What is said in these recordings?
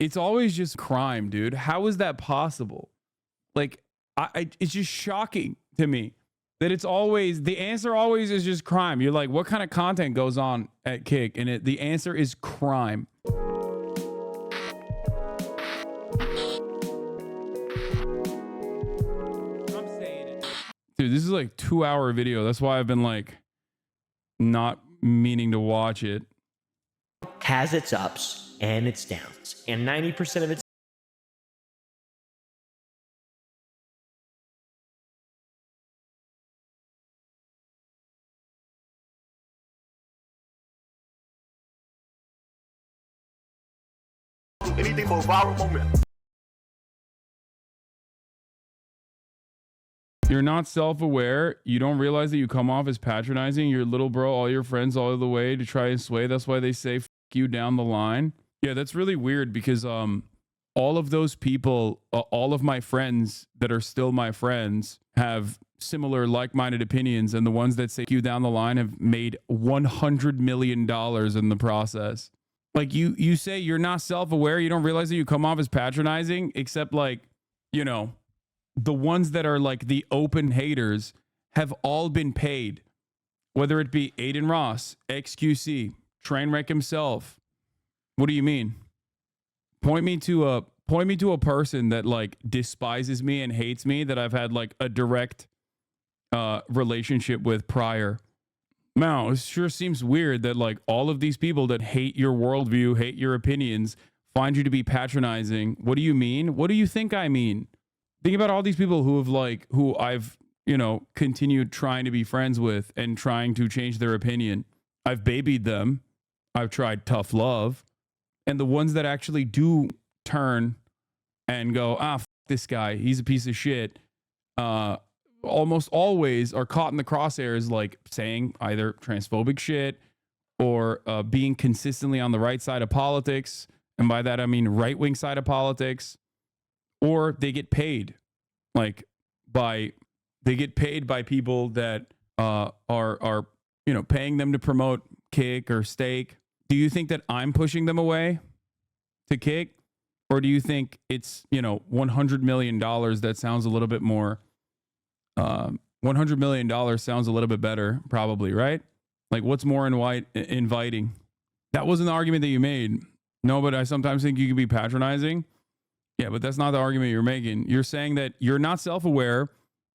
It's always just crime, dude. How is that possible? Like, it's just shocking to me that it's always, the answer always is just crime. You're like, what kind of content goes on at Kick? And the answer is crime. I'm saying it. Dude, this is like 2-hour video. That's why I've been like not meaning to watch it. Has its ups and its downs, and 90% of its anything for a viral moment. You're not self-aware. You don't realize that you come off as patronizing. Your little bro, all your friends all the way to try and sway. That's why they say F you down the line. Yeah, that's really weird because all of those people, all of my friends that are still my friends have similar like-minded opinions, and the ones that say F you down the line have made $100 million in the process. Like you say you're not self-aware. You don't realize that you come off as patronizing, except like, you know, the ones that are like the open haters have all been paid, whether it be Aiden Ross, XQC, Trainwreck himself. What do you mean? Point me to a person that like despises me and hates me that I've had like a direct relationship with prior. Now, it sure seems weird that like all of these people that hate your worldview, hate your opinions, find you to be patronizing. What do you mean? What do you think I mean? Think about all these people who I've, you know, continued trying to be friends with and trying to change their opinion. I've babied them. I've tried tough love. And the ones that actually do turn and go, f this guy, he's a piece of shit, almost always are caught in the crosshairs, like saying either transphobic shit or being consistently on the right side of politics. And by that, I mean right-wing side of politics. Or they get paid, like they get paid by people that are you know, paying them to promote Kick or Steak. Do you think that I'm pushing them away to Kick, or do you think it's, you know, $100 million that sounds a little bit more? $100 million sounds a little bit better, probably, right? Like, what's more inviting? That wasn't the argument that you made. No, but I sometimes think you can be patronizing. Yeah, but that's not the argument you're making. You're saying that you're not self-aware,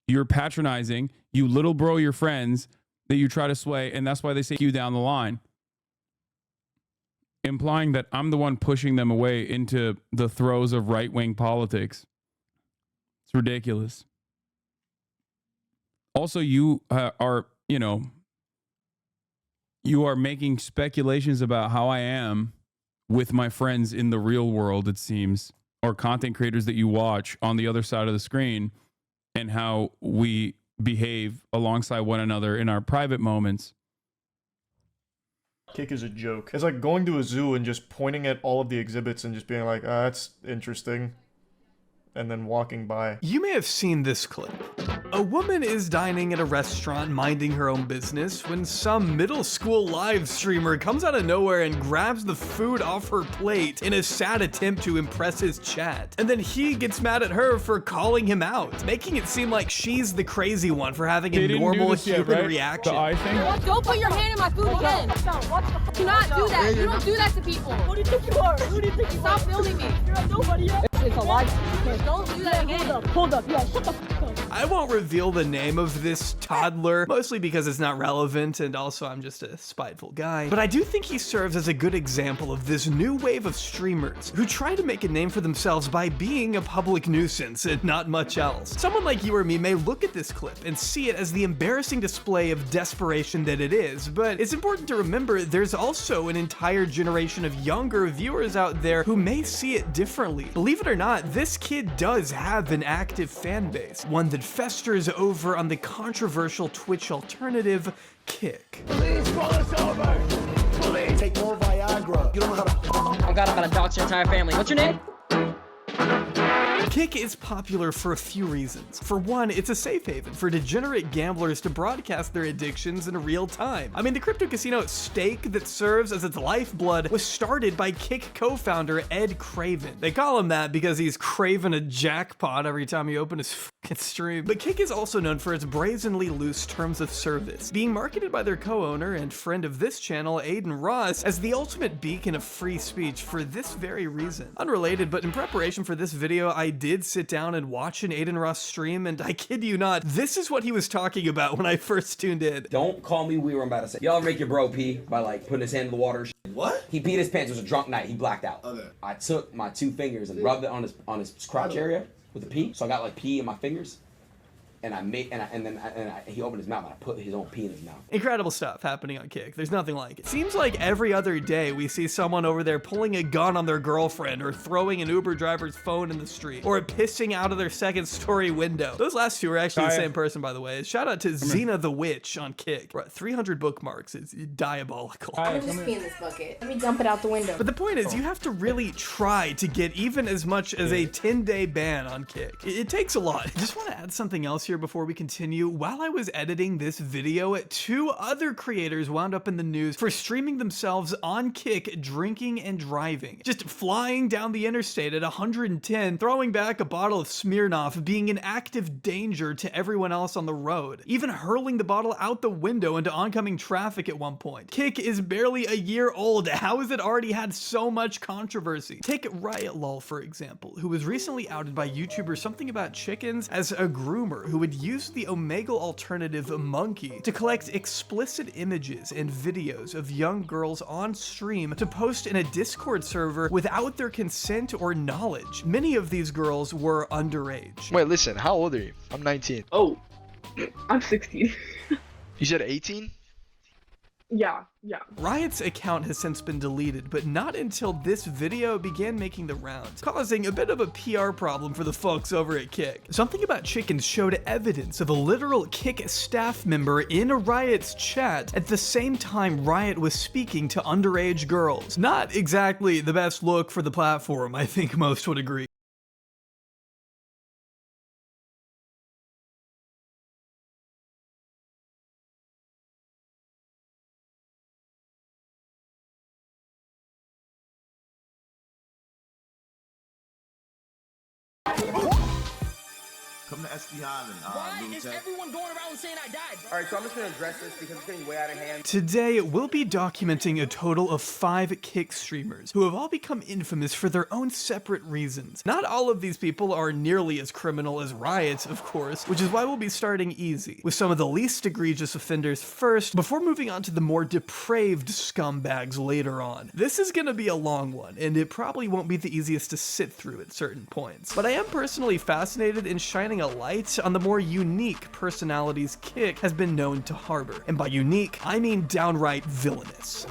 you're patronizing, you little bro your friends that you try to sway, and that's why they say you down the line. Implying that I'm the one pushing them away into the throes of right-wing politics. It's ridiculous. Also, you are, you know, you are making speculations about how I am with my friends in the real world, it seems, or content creators that you watch on the other side of the screen, and how we behave alongside one another in our private moments. Kick is a joke. It's like going to a zoo and just pointing at all of the exhibits and just being like, that's interesting, and then walking by. You may have seen this clip. A woman is dining at a restaurant minding her own business when some middle school live streamer comes out of nowhere and grabs the food off her plate in a sad attempt to impress his chat. And then he gets mad at her for calling him out, making it seem like she's the crazy one for having a normal human reaction. The eye thing? Don't put your hand in my food again. Do not do that. You don't do that to people. Who do you think you are? Who do you think you are? Stop filming me. You're nobody else. It's a live stream. Don't do that again. Hold up. Yeah, shut the fuck up. I won't reveal the name of this toddler, mostly because it's not relevant, and also I'm just a spiteful guy. But I do think he serves as a good example of this new wave of streamers who try to make a name for themselves by being a public nuisance and not much else. Someone like you or me may look at this clip and see it as the embarrassing display of desperation that it is, but it's important to remember there's also an entire generation of younger viewers out there who may see it differently. Believe it or not, this kid does have an active fan base, one that festers over on the controversial Twitch alternative, Kick. Please pull us over. Please take more Viagra. You don't know how to. Oh God, I'm about to dox your entire family. What's your name? Kick is popular for a few reasons. For one, it's a safe haven for degenerate gamblers to broadcast their addictions in real time. I mean, the crypto casino Stake that serves as its lifeblood was started by Kick co-founder Ed Craven. They call him that because he's craving a jackpot every time you open his fucking stream. But Kick is also known for its brazenly loose terms of service, being marketed by their co-owner and friend of this channel, Aiden Ross, as the ultimate beacon of free speech for this very reason. Unrelated, but in preparation for this video, I did sit down and watch an Aiden Ross stream, and I kid you not, this is what he was talking about when I first tuned in. Don't call me weird, I'm about to say. Y'all make your bro pee by like putting his hand in the water. What? He peed his pants. It was a drunk night. He blacked out. Okay. I took my 2 fingers and rubbed it on his crotch area with the pee. So I got like pee in my fingers. And he opened his mouth and I put his own pee in his mouth. Incredible stuff happening on Kick. There's nothing like it. Seems like every other day we see someone over there pulling a gun on their girlfriend or throwing an Uber driver's phone in the street or pissing out of their second-story window. Those last two are actually the same person, by the way. Shout out to Xena the Witch on Kick. We're at 300 bookmarks. It's diabolical. I'm gonna just pee in this bucket. Let me dump it out the window. But the point is, you have to really try to get even as much as a 10-day ban on Kick. It takes a lot. I just want to add something else here before we continue. While I was editing this video, 2 other creators wound up in the news for streaming themselves on Kick drinking and driving. Just flying down the interstate at 110, throwing back a bottle of Smirnoff, being an active danger to everyone else on the road. Even hurling the bottle out the window into oncoming traffic at one point. Kick is barely a year old. How has it already had so much controversy? Take Riot Lol, for example, who was recently outed by YouTubers Something About Chickens as a groomer who would use the Omegle alternative Monkey to collect explicit images and videos of young girls on stream to post in a Discord server without their consent or knowledge. Many of these girls were underage. Wait, listen, how old are you? I'm 19. Oh, I'm 16. You said 18? Yeah. Riot's account has since been deleted, but not until this video began making the rounds, causing a bit of a PR problem for the folks over at Kick. Something About Chickens showed evidence of a literal Kick staff member in Riot's chat at the same time Riot was speaking to underage girls. Not exactly the best look for the platform, I think most would agree. Come to SB Island. Why is everyone going around saying I died? All right, so I'm just gonna address this because it's getting way out of hand. Today, we'll be documenting a total of 5 Kick streamers who have all become infamous for their own separate reasons. Not all of these people are nearly as criminal as Riot, of course, which is why we'll be starting easy, with some of the least egregious offenders first, before moving on to the more depraved scumbags later on. This is gonna be a long one, and it probably won't be the easiest to sit through at certain points. But I am personally fascinated in shining a light on the more unique personalities Kick has been known to harbor. And by unique, I mean downright villainous. The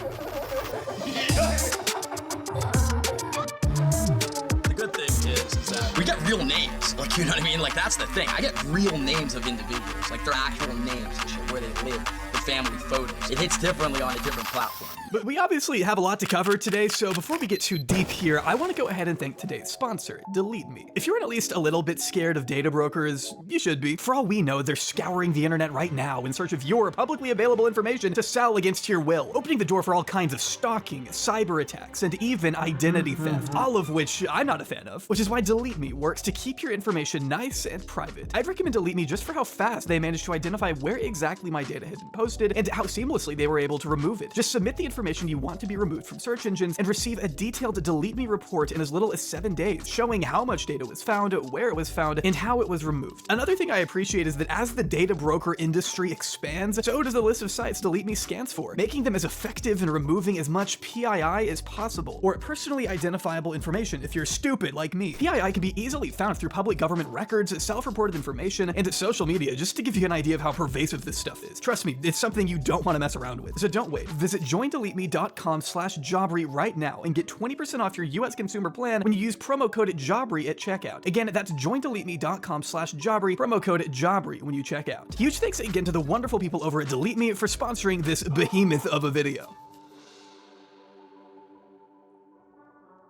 good thing is that we get real names. Like, you know what I mean? Like, that's the thing. I get real names of individuals. Like, their actual names and shit, where they live, the family photos. It hits differently on a different platform. But we obviously have a lot to cover today, so before we get too deep here, I want to go ahead and thank today's sponsor, Delete Me. If you're at least a little bit scared of data brokers, you should be. For all we know, they're scouring the internet right now in search of your publicly available information to sell against your will, opening the door for all kinds of stalking, cyber attacks, and even identity theft, all of which I'm not a fan of, which is why Delete Me works to keep your information nice and private. I'd recommend Delete Me just for how fast they managed to identify where exactly my data had been posted and how seamlessly they were able to remove it. Just submit the information you want to be removed from search engines and receive a detailed Delete Me report in as little as 7 days, showing how much data was found, where it was found, and how it was removed. Another thing I appreciate is that as the data broker industry expands, so does the list of sites Delete Me scans for, making them as effective in removing as much PII as possible, or personally identifiable information if you're stupid like me. PII can be easily found through public government records, self-reported information, and social media, just to give you an idea of how pervasive this stuff is. Trust me, it's something you don't want to mess around with. So don't wait. Visit joindeleteme.com/Jobry right now and get 20% off your US consumer plan when you use promo code Jobry at checkout. Again, that's joindeleteme.com/Jobry, promo code Jobry when you check out. Huge thanks again to the wonderful people over at Delete Me for sponsoring this behemoth of a video.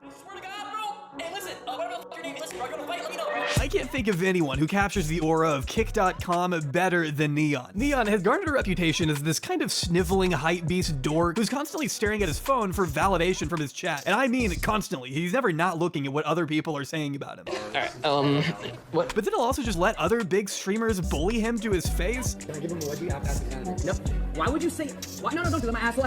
Swear to God, bro. Hey, listen, whatever the fuck your name is, listen, bro, you wanna fight? Let me know. can't think of anyone who captures the aura of Kick.com better than Neon. Neon has garnered a reputation as this kind of sniveling hypebeast dork who's constantly staring at his phone for validation from his chat. And I mean constantly. He's never not looking at what other people are saying about him. Alright, what? But then he'll also just let other big streamers bully him to his face. Can I give him a wedgie after asking? No. Why would you say? Why? No, don't do that. My asshole.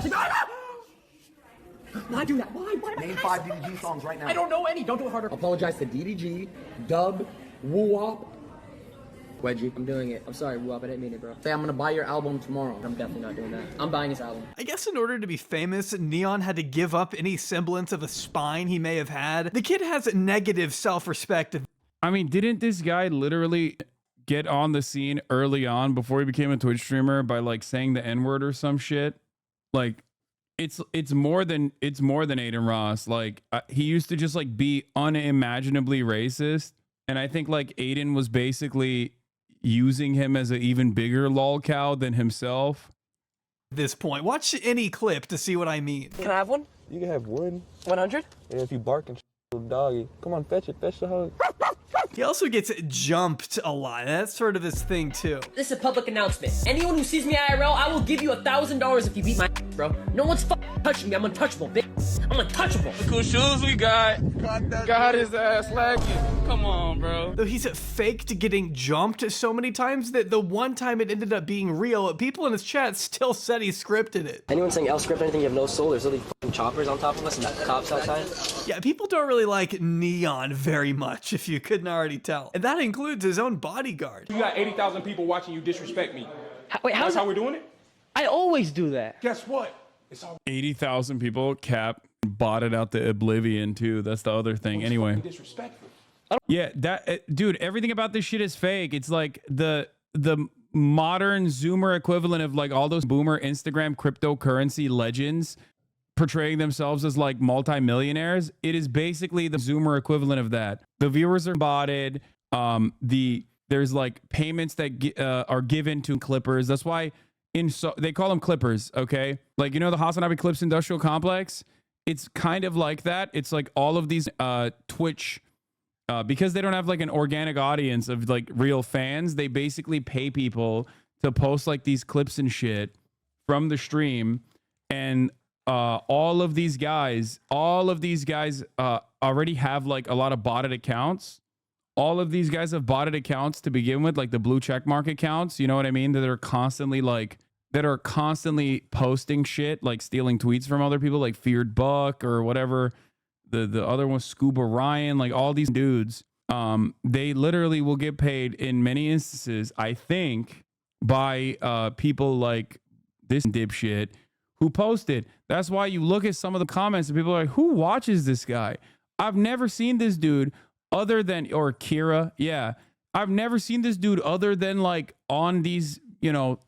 Why do that? Why? Name 5 DDG songs right now. I don't know any. Don't do it harder. Apologize to DDG, Dub, Woo-Wop. Wedgie, I'm doing it. I'm sorry, Woo-Wop, I didn't mean it, bro. Say I'm gonna buy your album tomorrow. I'm definitely not doing that. I'm buying his album. I guess in order to be famous, Neon had to give up any semblance of a spine he may have had. The kid has negative self-respect. I mean, didn't this guy literally get on the scene early on before he became a Twitch streamer by like saying the N-word or some shit? Like, it's more than Aiden Ross. Like, he used to just like be unimaginably racist, and I think like Aiden was basically using him as an even bigger lolcow than himself. At this point, watch any clip to see what I mean. Can I have one? You can have one. 100? Yeah, if you bark and little doggy. Come on, fetch the hug. He also gets jumped a lot. That's sort of his thing too. This is a public announcement. Anyone who sees me IRL, I will give you $1,000 if you beat my bro. No one's touching me. I'm untouchable, bitch. I'm untouchable. Look whose shoes we got. Got his ass lacking. Come on, bro. Though he's faked getting jumped so many times that the one time it ended up being real, people in his chat still said he scripted it. Anyone saying L script anything, you have no soul. There's literally fucking choppers on top of us and cops outside. Yeah, people don't really like Neon very much, if you couldn't already tell. And that includes his own bodyguard. You got 80,000 people watching you disrespect me. Wait, That's how we're doing it? I always do that. Guess what? It's all 80,000 people cap botted out the oblivion too. That's the other thing. Anyway. disrespectful. Yeah, that dude, everything about this shit is fake. It's like the modern Zoomer equivalent of like all those boomer Instagram cryptocurrency legends portraying themselves as like multimillionaires. It is basically the Zoomer equivalent of that. The viewers are botted. There's like payments that are given to clippers. That's why they call them clippers. Okay, like you know the Hasanabi Clips Industrial Complex. It's kind of like that. It's like all of these Twitch. Because they don't have like an organic audience of like real fans, they basically pay people to post like these clips and shit from the stream. And all of these guys already have like a lot of botted accounts. All of these guys have botted accounts to begin with, like the blue checkmark accounts. You know what I mean? That are constantly posting shit, like stealing tweets from other people, like Feared Buck or whatever. The other one, Scuba Ryan, like all these dudes, they literally will get paid in many instances, I think, by people like this dipshit who posted. That's why you look at some of the comments and people are like, who watches this guy? I've never seen this dude other than, or Kira. Yeah. I've never seen this dude other than like on these, you know,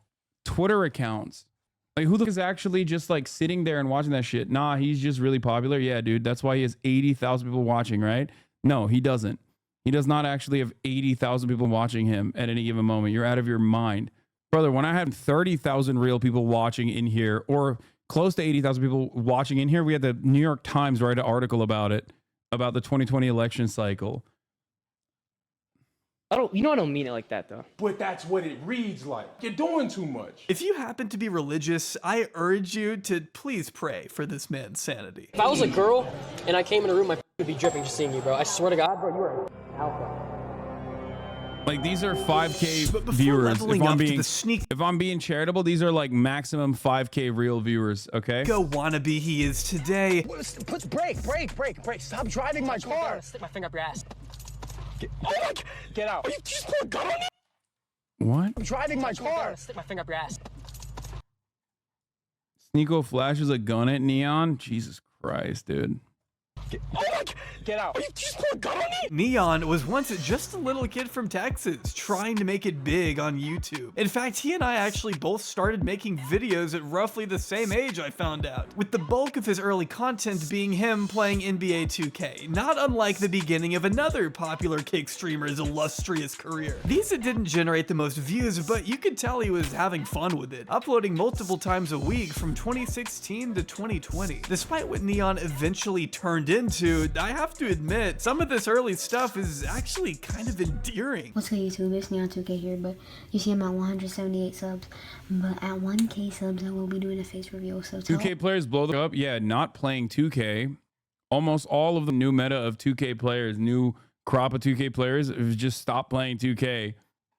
Twitter accounts. Like, who the fuck is actually just like sitting there and watching that shit? Nah, he's just really popular. Yeah, dude, that's why he has 80,000 people watching, right? No, he doesn't. He does not actually have 80,000 people watching him at any given moment. You're out of your mind. Brother, when I had 30,000 real people watching in here, or close to 80,000 people watching in here, we had the New York Times write an article about it, about the 2020 election cycle. I don't mean it like that though. But that's what it reads like. You're doing too much. If you happen to be religious, I urge you to please pray for this man's sanity. If I was a girl and I came in a room, my would be dripping just seeing you, bro. I swear to God, bro, you are alpha. Like, these are 5K viewers. If I'm being charitable, these are like maximum 5K real viewers, okay? Go wannabe he is today. Put brake. Stop driving my car. Stick my finger up your ass. Get out. You just put a gun on me? What? I'm driving my car. Stick my finger up your ass. Sneeko flashes a gun at Neon? Jesus Christ, dude. Get out. You just put a gun on me? Neon was once just a little kid from Texas trying to make it big on YouTube. In fact, he and I actually both started making videos at roughly the same age, I found out, with the bulk of his early content being him playing NBA 2K, not unlike the beginning of another popular Kick streamer's illustrious career. These didn't generate the most views, but you could tell he was having fun with it, uploading multiple times a week from 2016 to 2020. Despite what Neon eventually turned into, I have have to admit, some of this early stuff is actually kind of endearing. What's good, YouTube? It's Neon2K here, but you see I'm at 178 subs, but at 1K subs I will be doing a face reveal. So 2K players blow up. Yeah, not playing 2K. Almost all of the new meta of 2K players, new crop of 2K players, have just stopped playing 2K.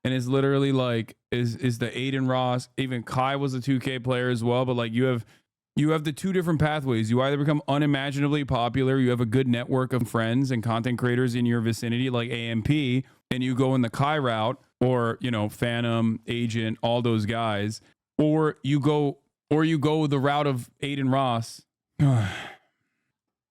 And it's literally like, is the Aiden Ross, even Kai was a 2K player as well, but like you have the two different pathways. You either become unimaginably popular, you have a good network of friends and content creators in your vicinity like AMP, and you go in the Kai route, or you know, Phantom, Agent, all those guys, or you go the route of Aiden Ross.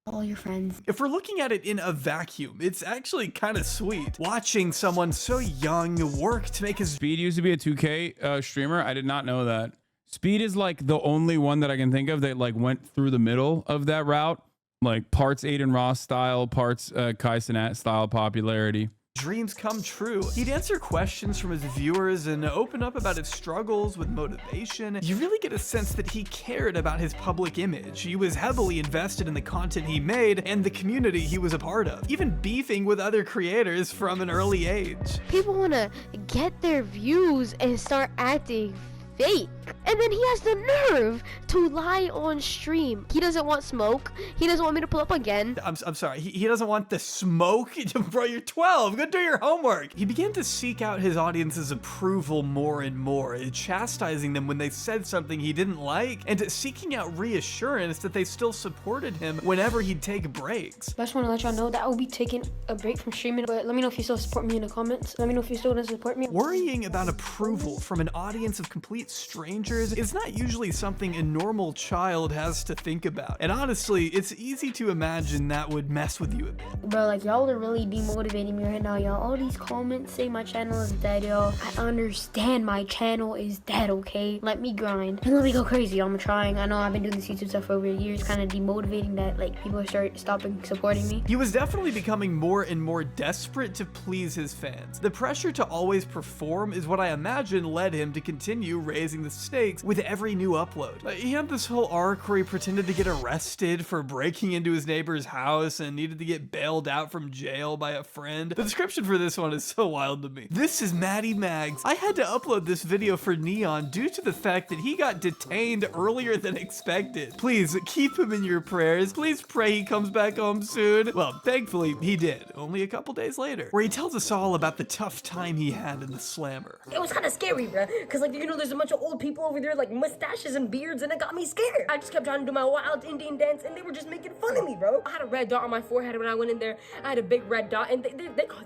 all your friends. If we're looking at it in a vacuum, it's actually kind of sweet watching someone so young work to make his... Speed used to be a 2K streamer. I did not know that. Speed is like the only one that I can think of that like went through the middle of that route, like parts Aiden Ross style, parts Kai Cenat style popularity. Dreams come true. He'd answer questions from his viewers and open up about his struggles with motivation. You really get a sense that he cared about his public image. He was heavily invested in the content he made and the community he was a part of, even beefing with other creators from an early age. People want to get their views and start acting fake. And then he has the nerve to lie on stream. He doesn't want smoke. He doesn't want me to pull up again. I'm sorry. He doesn't want the smoke. Bro, you're 12. Go do your homework. He began to seek out his audience's approval more and more, chastising them when they said something he didn't like, and seeking out reassurance that they still supported him whenever he'd take breaks. I just want to let y'all know that I will be taking a break from streaming, but let me know if you still support me in the comments. Let me know if you still don't support me. Worrying about approval from an audience of complete strangers is not usually something a normal child has to think about. And honestly, it's easy to imagine that would mess with you a bit. Bro, like y'all are really demotivating me right now, y'all. All these comments say my channel is dead, y'all. I understand my channel is dead, okay? Let me grind and let me go crazy. I'm trying. I know I've been doing this YouTube stuff for over years, kind of demotivating that like people stopping supporting me. He was definitely becoming more and more desperate to please his fans. The pressure to always perform is what I imagine led him to continue raising the stakes with every new upload. He had this whole arc where he pretended to get arrested for breaking into his neighbor's house and needed to get bailed out from jail by a friend. The description for this one is so wild to me. This is Maddie Mags. I had to upload this video for Neon due to the fact that he got detained earlier than expected. Please keep him in your prayers. Please pray he comes back home soon. Well, thankfully he did, only a couple days later, where he tells us all about the tough time he had in the slammer. It was kind of scary, bro, because like, you know, there's a bunch of old people over there like mustaches and beards, and it got me scared. I just kept trying to do my wild Indian dance, and they were just making fun of me, bro. I had a red dot on my forehead when I went in there. I had a big red dot, and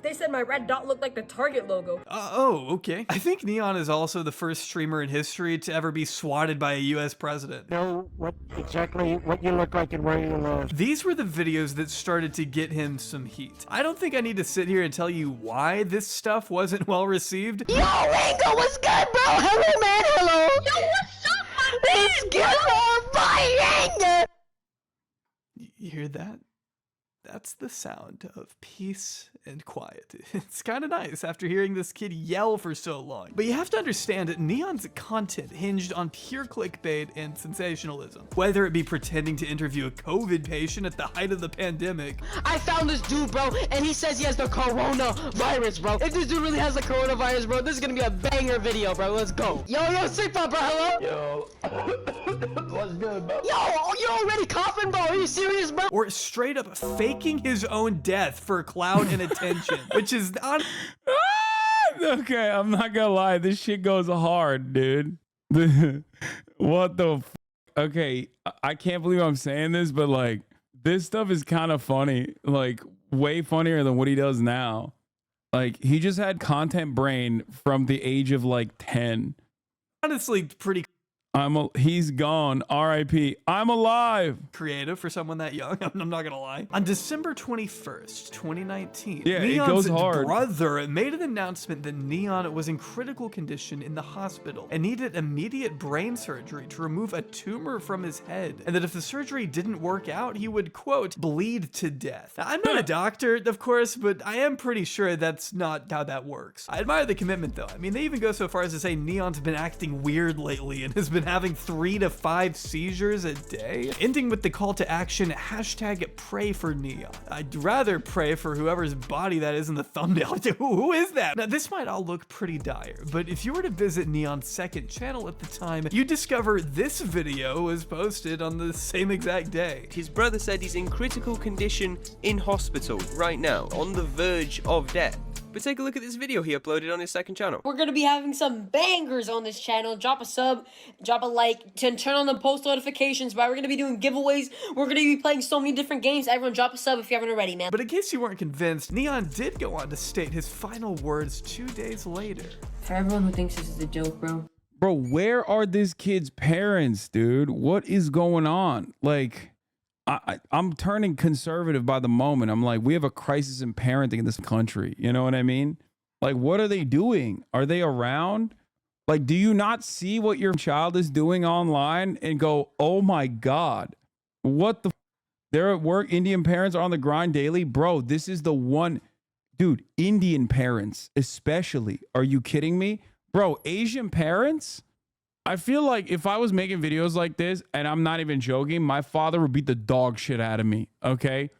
they said my red dot looked like the Target logo. Oh, okay. I think Neon is also the first streamer in history to ever be swatted by a US president. Know exactly what you look like and where you live. These were the videos that started to get him some heat. I don't think I need to sit here and tell you why this stuff wasn't well received. Yo, Ringo, what's good, bro? Hello, man. Hello. Yo, what's up, my man? It's good for fighting. You hear that? That's the sound of peace and quiet. It's kind of nice after hearing this kid yell for so long. But you have to understand that Neon's content hinged on pure clickbait and sensationalism. Whether it be pretending to interview a COVID patient at the height of the pandemic. I found this dude, bro, and he says he has the coronavirus, bro. If this dude really has the coronavirus, bro, this is gonna be a banger video, bro. Let's go. Yo, sick pop, bro. Hello? Yo. What's good, bro? Yo, you already coughing, bro? Are you serious, bro? Or straight up faking his own death for clout and attention, which is not... Okay, I'm not gonna lie. This shit goes hard, dude. What the f? Okay, I can't believe I'm saying this, but like, this stuff is kind of funny. Like, way funnier than what he does now. Like, he just had content brain from the age of like 10. Honestly, pretty... He's gone. R.I.P. I'm alive. Creative for someone that young. I'm not gonna lie. On December 21st, 2019, yeah, Neon's it goes hard. brother made an announcement that Neon was in critical condition in the hospital and needed immediate brain surgery to remove a tumor from his head, and that if the surgery didn't work out, he would, quote, bleed to death. Now, I'm not a doctor, of course, but I am pretty sure that's not how that works. I admire the commitment, though. I mean, they even go so far as to say Neon's been acting weird lately and has been having 3 to 5 seizures a day, ending with the call to action, hashtag pray for Neon. I'd rather pray for whoever's body that is in the thumbnail. Who is that? Now, this might all look pretty dire, but if you were to visit Neon's second channel at the time, you'd discover this video was posted on the same exact day. His brother said he's in critical condition in hospital right now, on the verge of death. But take a look at this video he uploaded on his second channel. We're gonna be having some bangers on this channel. Drop a sub, drop a like, to turn on the post notifications, but we're gonna be doing giveaways. We're gonna be playing so many different games. Everyone drop a sub if you haven't already, man. But in case you weren't convinced, Neon did go on to state his final words 2 days later. For everyone who thinks this is a joke, bro. Bro, where are this kid's parents, dude? What is going on? Like, I'm turning conservative by the moment. I'm like, we have a crisis in parenting in this country. You know what I mean? Like, what are they doing? Are they around? Like, do you not see what your child is doing online and go, oh my God, what the? They're at work. Indian parents are on the grind daily. Bro, this is the one. Dude, Indian parents especially. Are you kidding me? Bro, Asian parents? I feel like if I was making videos like this, and I'm not even joking, my father would beat the dog shit out of me, okay?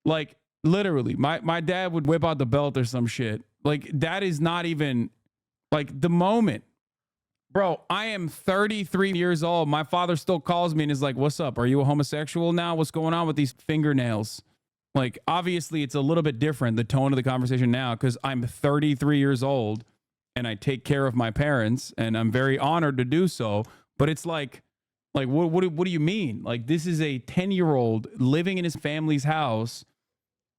Like, literally, my dad would whip out the belt or some shit. Like, that is not even, like, the moment. Bro, I am 33 years old. My father still calls me and is like, what's up? Are you a homosexual now? What's going on with these fingernails? Like, obviously, it's a little bit different, the tone of the conversation now, because I'm 33 years old. And I take care of my parents, and I'm very honored to do so. But it's like what do you mean? Like, this is a 10-year-old living in his family's house,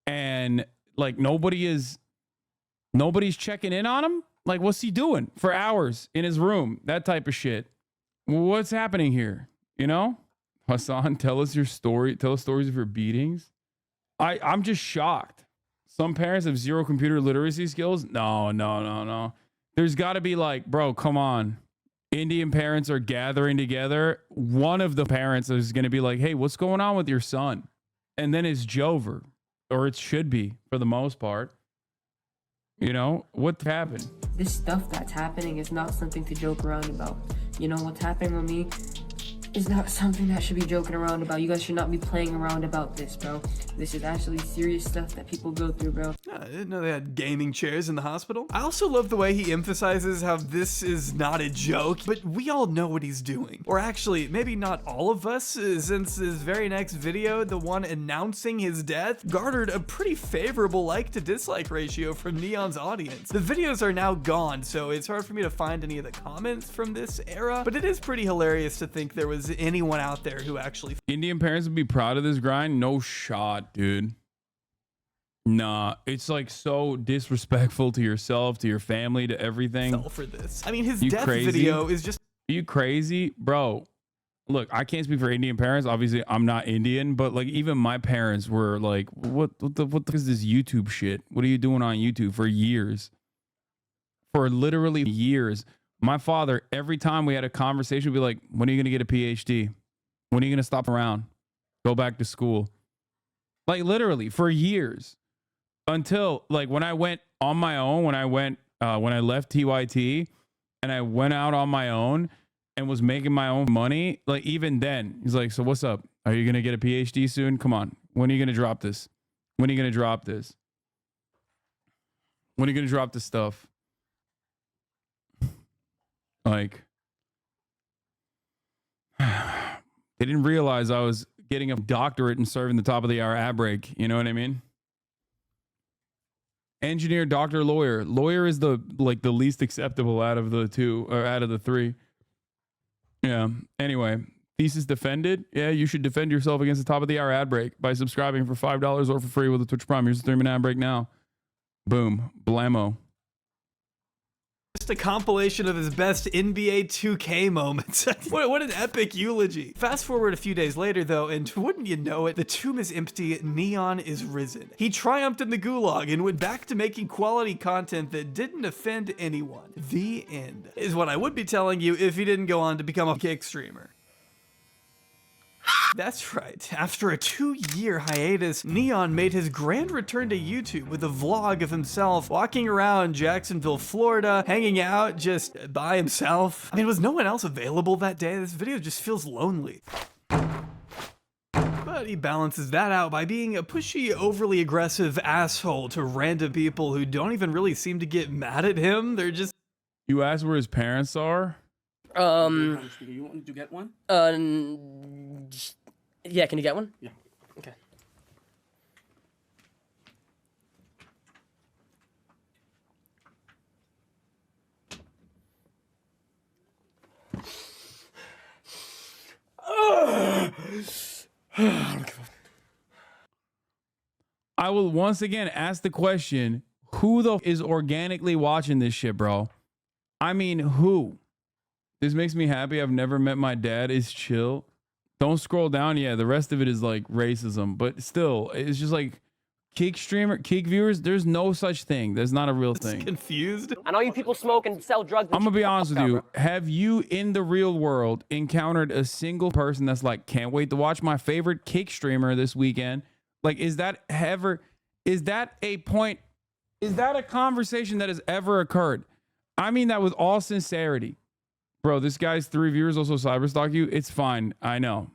and like nobody's checking in on him. Like, what's he doing for hours in his room? That type of shit. What's happening here? You know, Hasan, tell us your story. Tell us stories of your beatings. I'm just shocked. Some parents have zero computer literacy skills. No. There's got to be like, bro, come on. Indian parents are gathering together. One of the parents is going to be like, hey, what's going on with your son? And then it's Jover, or it should be for the most part. You know, what happened? This stuff that's happening is not something to joke around about. You know, what's happening with me is not something that should be joking around about. You guys should not be playing around about this, bro. This is actually serious stuff that people go through, bro. I didn't know they had gaming chairs in the hospital. I also love the way he emphasizes how this is not a joke, but we all know what he's doing. Or actually, maybe not all of us, since his very next video, the one announcing his death, garnered a pretty favorable like to dislike ratio from Neon's audience. The videos are now gone, so it's hard for me to find any of the comments from this era, but it is pretty hilarious to think there was anyone out there who actually... Indian parents would be proud of this grind? No shot, dude. Nah, it's like so disrespectful to yourself, to your family, to everything. For this. I mean, his death video is just... Are you crazy? Bro, look, I can't speak for Indian parents. Obviously, I'm not Indian, but like even my parents were like, what the is this YouTube shit? What are you doing on YouTube for years? For literally years. My father, every time we had a conversation, would be like, when are you going to get a PhD? When are you going to stop around? Go back to school. Like literally for years. Until like when I went on my own, when I left TYT and I went out on my own and was making my own money, like even then, he's like, so what's up? Are you going to get a PhD soon? Come on. When are you going to drop this? When are you going to drop this? When are you going to drop this stuff? Like, they didn't realize I was getting a doctorate and serving the top of the hour ad break. You know what I mean? Engineer, doctor, lawyer. Lawyer is the least acceptable out of the two, or out of the three. Yeah. Anyway, thesis defended. Yeah, you should defend yourself against the top of the hour ad break by subscribing for $5 or for free with a Twitch Prime. Here's the 3-minute ad break now. Boom. Blammo. Just a compilation of his best NBA 2K moments. What an epic eulogy. Fast forward a few days later though, and wouldn't you know it, the tomb is empty, Neon is risen. He triumphed in the gulag and went back to making quality content that didn't offend anyone. The end. Is what I would be telling you if he didn't go on to become a kick streamer. That's right. After a 2-year hiatus, Neon made his grand return to YouTube with a vlog of himself walking around Jacksonville, Florida, hanging out just by himself. I mean, was no one else available that day? This video just feels lonely. But he balances that out by being a pushy, overly aggressive asshole to random people who don't even really seem to get mad at him. They're just... You asked where his parents are? You want to get one? Yeah, can you get one? Yeah. Okay. I will once again ask the question, who the f is organically watching this shit, bro? I mean, who? This makes me happy. I've never met my dad. It's chill. Don't scroll down. Yeah, the rest of it is like racism, but still, it's just like kick viewers. There's no such thing. There's not a real thing. Confused. I know you people smoke and sell drugs. I'm gonna be honest with you. Have you in the real world encountered a single person that's like, can't wait to watch my favorite kick streamer this weekend? Like, is that a point? Is that a conversation that has ever occurred? I mean that with all sincerity. Bro, this guy's 3 viewers also cyberstalk you. It's fine. I know.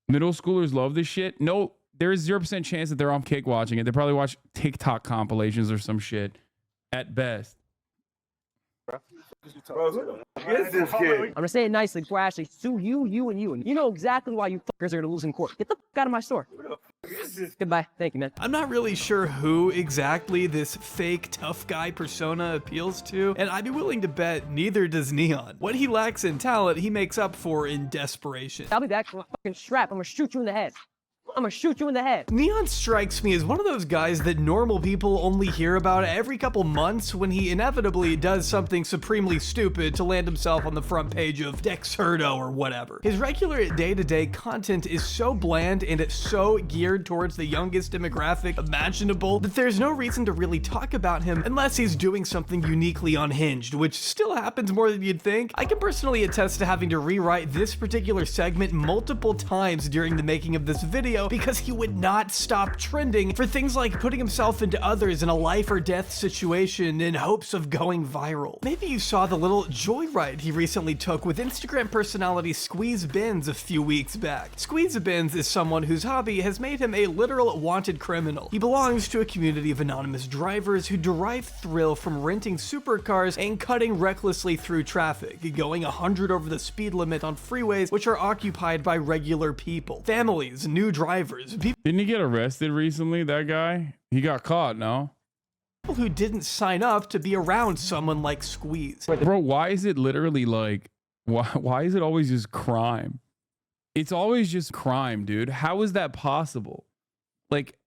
Middle schoolers love this shit. No, there is 0% chance that they're on kick watching it. They probably watch TikTok compilations or some shit at best. I'm gonna say it nicely before I actually sue you, and you know exactly why you fuckers are gonna lose in court. Get the fuck out of my store. Goodbye. Thank you, man. I'm not really sure who exactly this fake tough guy persona appeals to, and I'd be willing to bet neither does Neon. What he lacks in talent, he makes up for in desperation. I'll be back with a fucking strap. I'm gonna shoot you in the head. I'm gonna shoot you in the head. Neon strikes me as one of those guys that normal people only hear about every couple months when he inevitably does something supremely stupid to land himself on the front page of Dexerto or whatever. His regular day-to-day content is so bland and it's so geared towards the youngest demographic imaginable that there's no reason to really talk about him unless he's doing something uniquely unhinged, which still happens more than you'd think. I can personally attest to having to rewrite this particular segment multiple times during the making of this video because he would not stop trending for things like putting himself into others in a life or death situation in hopes of going viral. Maybe you saw the little joyride he recently took with Instagram personality Squeeze Benz a few weeks back. Squeeze Benz is someone whose hobby has made him a literal wanted criminal. He belongs to a community of anonymous drivers who derive thrill from renting supercars and cutting recklessly through traffic, going 100 over the speed limit on freeways which are occupied by regular people, families, new drivers. Didn't he get arrested recently, that guy? He got caught, no? People who didn't sign up to be around someone like Squeeze. Bro, why is it literally like, why is it always just crime? It's always just crime, dude. How is that possible? Like,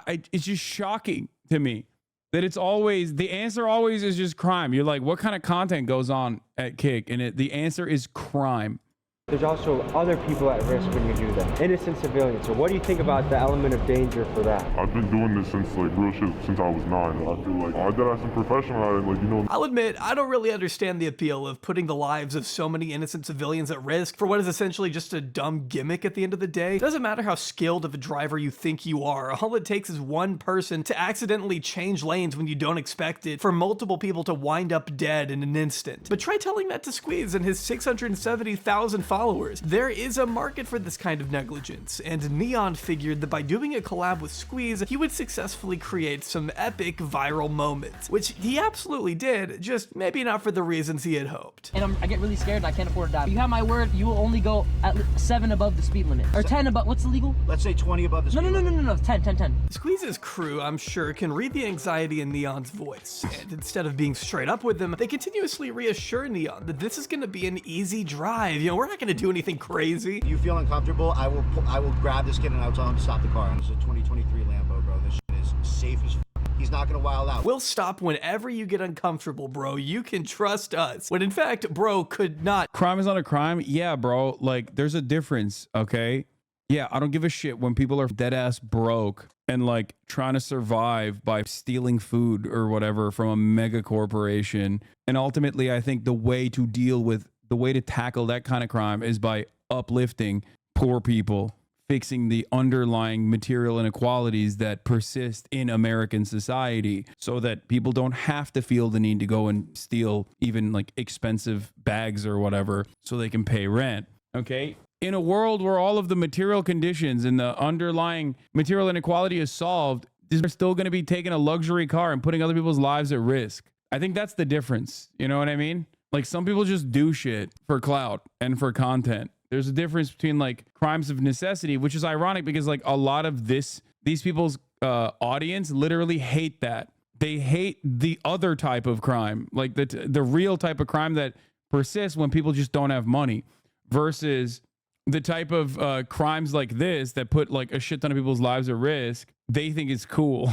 it's just shocking to me that it's always, the answer always is just crime. You're like, what kind of content goes on at Kick? And the answer is crime. There's also other people at risk when you do that. Innocent civilians. So what do you think about the element of danger for that? I've been doing this since like real shit since I was 9. I feel like I did some professional at it, like, you know. I'll admit, I don't really understand the appeal of putting the lives of so many innocent civilians at risk for what is essentially just a dumb gimmick at the end of the day. It doesn't matter how skilled of a driver you think you are. All it takes is one person to accidentally change lanes when you don't expect it for multiple people to wind up dead in an instant. But try telling that to Squeeze and his 670,000 followers. There is a market for this kind of negligence, and Neon figured that by doing a collab with Squeeze, he would successfully create some epic viral moments, which he absolutely did, just maybe not for the reasons he had hoped. And I get really scared and I can't afford to die. You have my word, you will only go at 7 above the speed limit. Or 10 above, what's illegal? Let's say 20 above the speed limit. No, 10. Squeeze's crew, I'm sure, can read the anxiety in Neon's voice, and instead of being straight up with him, they continuously reassure Neon that this is gonna be an easy drive. You know, we're not gonna do anything crazy. You feel uncomfortable, I will grab this kid and I'll tell him to stop the car. And it's a 2023 Lambo, bro. This shit is safe as f. He's not gonna wild out. We'll stop whenever you get uncomfortable, bro. You can trust us. When in fact, bro could not. Crime is not a crime. Yeah, bro. Like, there's a difference, okay? Yeah, I don't give a shit when people are dead ass broke and like trying to survive by stealing food or whatever from a mega corporation. And ultimately, I think the way to tackle that kind of crime is by uplifting poor people fixing the underlying material inequalities that persist in American society so that people don't have to feel the need to go and steal even like expensive bags or whatever so they can pay rent. Okay. In a world where all of the material conditions and the underlying material inequality is solved, they're still going to be taking a luxury car and putting other people's lives at risk. I think that's the difference. You know what I mean? Like some people just do shit for clout and for content. There's a difference between like crimes of necessity, which is ironic because like a lot of these people's audience literally hate that. They hate the other type of crime, like the real type of crime that persists when people just don't have money, versus the type of crimes like this that put like a shit ton of people's lives at risk. They think it's cool.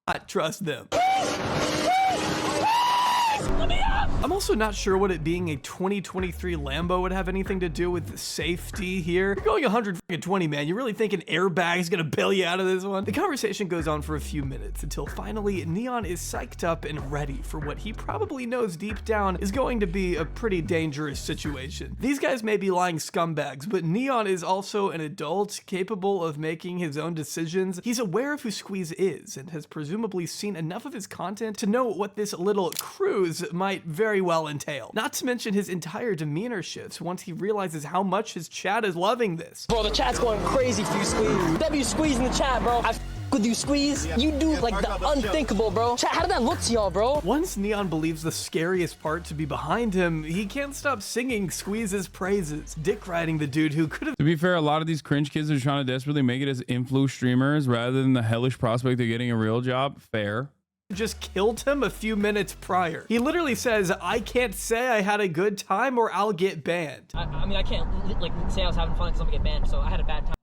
I trust them. I'm also not sure what it being a 2023 Lambo would have anything to do with safety here. You're going 120, man. You really think an airbag is gonna bail you out of this one? The conversation goes on for a few minutes until finally Neon is psyched up and ready for what he probably knows deep down is going to be a pretty dangerous situation. These guys may be lying scumbags, but Neon is also an adult capable of making his own decisions. He's aware of who Squeeze is and has presumably seen enough of his content to know what this little cruise might very well entail. Not to mention his entire demeanor shifts once he realizes how much his chat is loving this. Bro, the chat's going crazy for you, Squeeze. W Squeeze in the chat, bro. I with you, Squeeze. You do like the unthinkable, bro. Chat, how did that look to y'all, bro? Once Neon believes the scariest part to be behind him, he can't stop singing Squeeze's praises, dick riding the dude who could have. To be fair, a lot of these cringe kids are trying to desperately make it as influ streamers rather than the hellish prospect of getting a real job. Fair. Just killed him a few minutes prior. He literally says, I can't say I had a good time or I'll get banned. I mean, I can't like say I was having fun because I'm gonna get banned, so I had a bad time.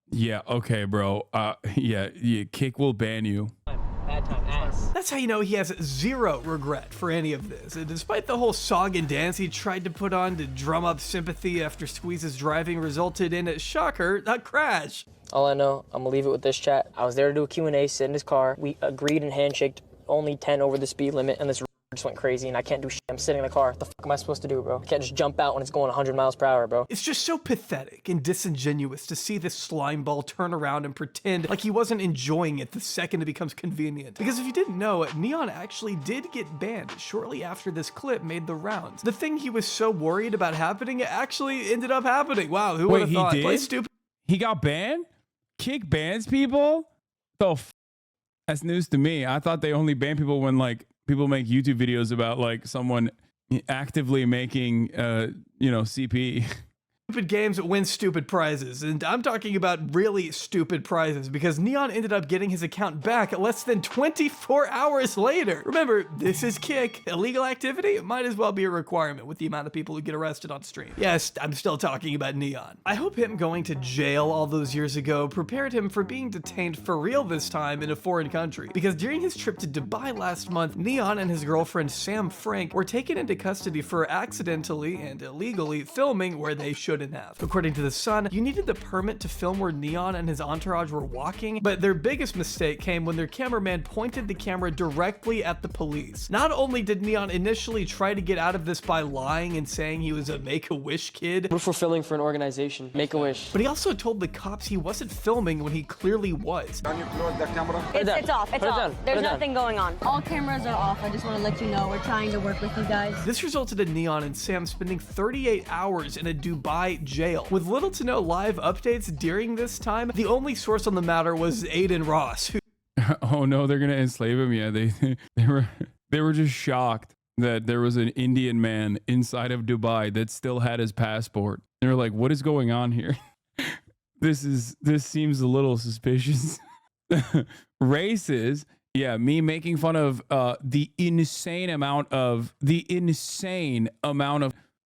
Yeah, okay, bro. Yeah, Kick will ban you. Bad time, ass. That's how you know he has zero regret for any of this. And despite the whole song and dance he tried to put on to drum up sympathy after Squeeze's driving resulted in a shocker, a crash. All I know, I'm gonna leave it with this chat. I was there to do a Q&A, sit in his car. We agreed and handshaked only 10 over the speed limit, and this just went crazy, and I can't do shit. I'm sitting in the car. What the fuck am I supposed to do, bro? I can't just jump out when it's going 100 miles per hour, bro. It's just so pathetic and disingenuous to see this slime ball turn around and pretend like he wasn't enjoying it the second it becomes convenient. Because if you didn't know, Neon actually did get banned shortly after this clip made the rounds. The thing he was so worried about happening actually ended up happening. Wow, who would have thought? He did? Play stupid. He got banned? Kick bans people? The f. That's news to me. I thought they only ban people when like people make YouTube videos about like someone actively making CP. Stupid games win stupid prizes, and I'm talking about really stupid prizes because Neon ended up getting his account back less than 24 hours later. Remember, this is Kick. Illegal activity might as well be a requirement with the amount of people who get arrested on stream. Yes, I'm still talking about Neon. I hope him going to jail all those years ago prepared him for being detained for real this time in a foreign country, because during his trip to Dubai last month, Neon and his girlfriend Sam Frank were taken into custody for accidentally and illegally filming where they shouldn't have. According to The Sun, you needed the permit to film where Neon and his entourage were walking, but their biggest mistake came when their cameraman pointed the camera directly at the police. Not only did Neon initially try to get out of this by lying and saying he was a Make-A-Wish kid, We're fulfilling for an organization, Make-A-Wish. but he also told the cops he wasn't filming when he clearly was. It's off. It's off. There's nothing going on. All cameras are off. I just want to let you know we're trying to work with you guys. This resulted in Neon and Sam spending 38 hours in a Dubai jail. With little to no live updates during this time, the only source on the matter was Aiden Ross, who Oh no, they're gonna enslave him. Yeah, they were just shocked that there was an Indian man inside of Dubai that still had his passport. They were like, "What is going on here? This seems a little suspicious." Races, yeah, me making fun of the insane amount of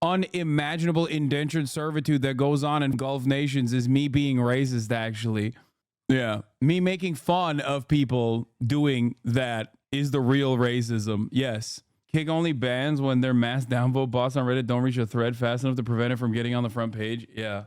unimaginable indentured servitude that goes on in Gulf nations is me being racist, actually. Yeah, me making fun of people doing that is the real racism. Yes. Kick only bans when their mass downvote bots on Reddit don't reach a thread fast enough to prevent it from getting on the front page. Yeah.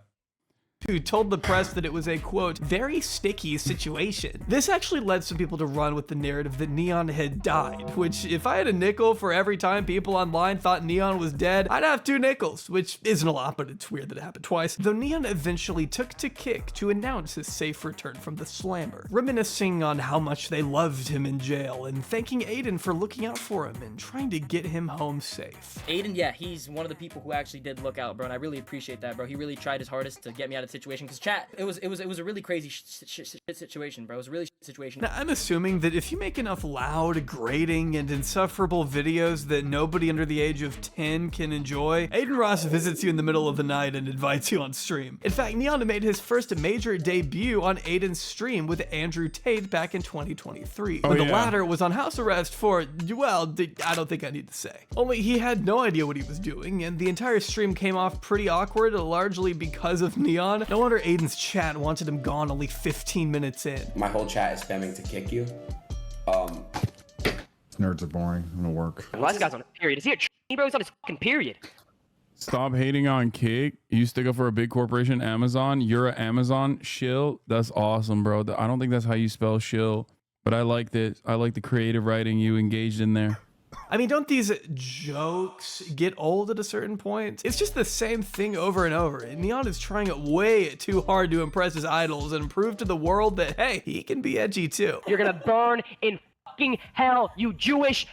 who told the press that it was a, quote, very sticky situation. This actually led some people to run with the narrative that Neon had died, which if I had a nickel for every time people online thought Neon was dead, I'd have 2 nickels, which isn't a lot, but it's weird that it happened twice. Though Neon eventually took to Kick to announce his safe return from the slammer, reminiscing on how much they loved him in jail and thanking Aiden for looking out for him and trying to get him home safe. Aiden, yeah, he's one of the people who actually did look out, bro, and I really appreciate that, bro. He really tried his hardest to get me out of the situation, because chat, it was a really crazy situation, bro. It was a really situation. Now, I'm assuming that if you make enough loud, grating, and insufferable videos that nobody under the age of 10 can enjoy, Aiden Ross visits you in the middle of the night and invites you on stream. In fact, Neon made his first major debut on Aiden's stream with Andrew Tate back in 2023. But the latter was on house arrest for, well, I don't think I need to say. Only he had no idea what he was doing, and the entire stream came off pretty awkward, largely because of Neon. No wonder Aiden's chat wanted him gone only 15 minutes in. My whole chat is spamming to kick you. Nerds are boring. I'm gonna work. Well, this guy's on a period. Is he a bro? He's on his fucking period. Stop hating on Kick. You stick up for a big corporation, Amazon. You're an Amazon shill. That's awesome, bro. I don't think that's how you spell shill, but I like that. I like the creative writing you engaged in there. I mean, don't these jokes get old at a certain point? It's just the same thing over and over. And Neon is trying way too hard to impress his idols and prove to the world that, hey, he can be edgy too. You're gonna burn in fucking hell, you Jewish.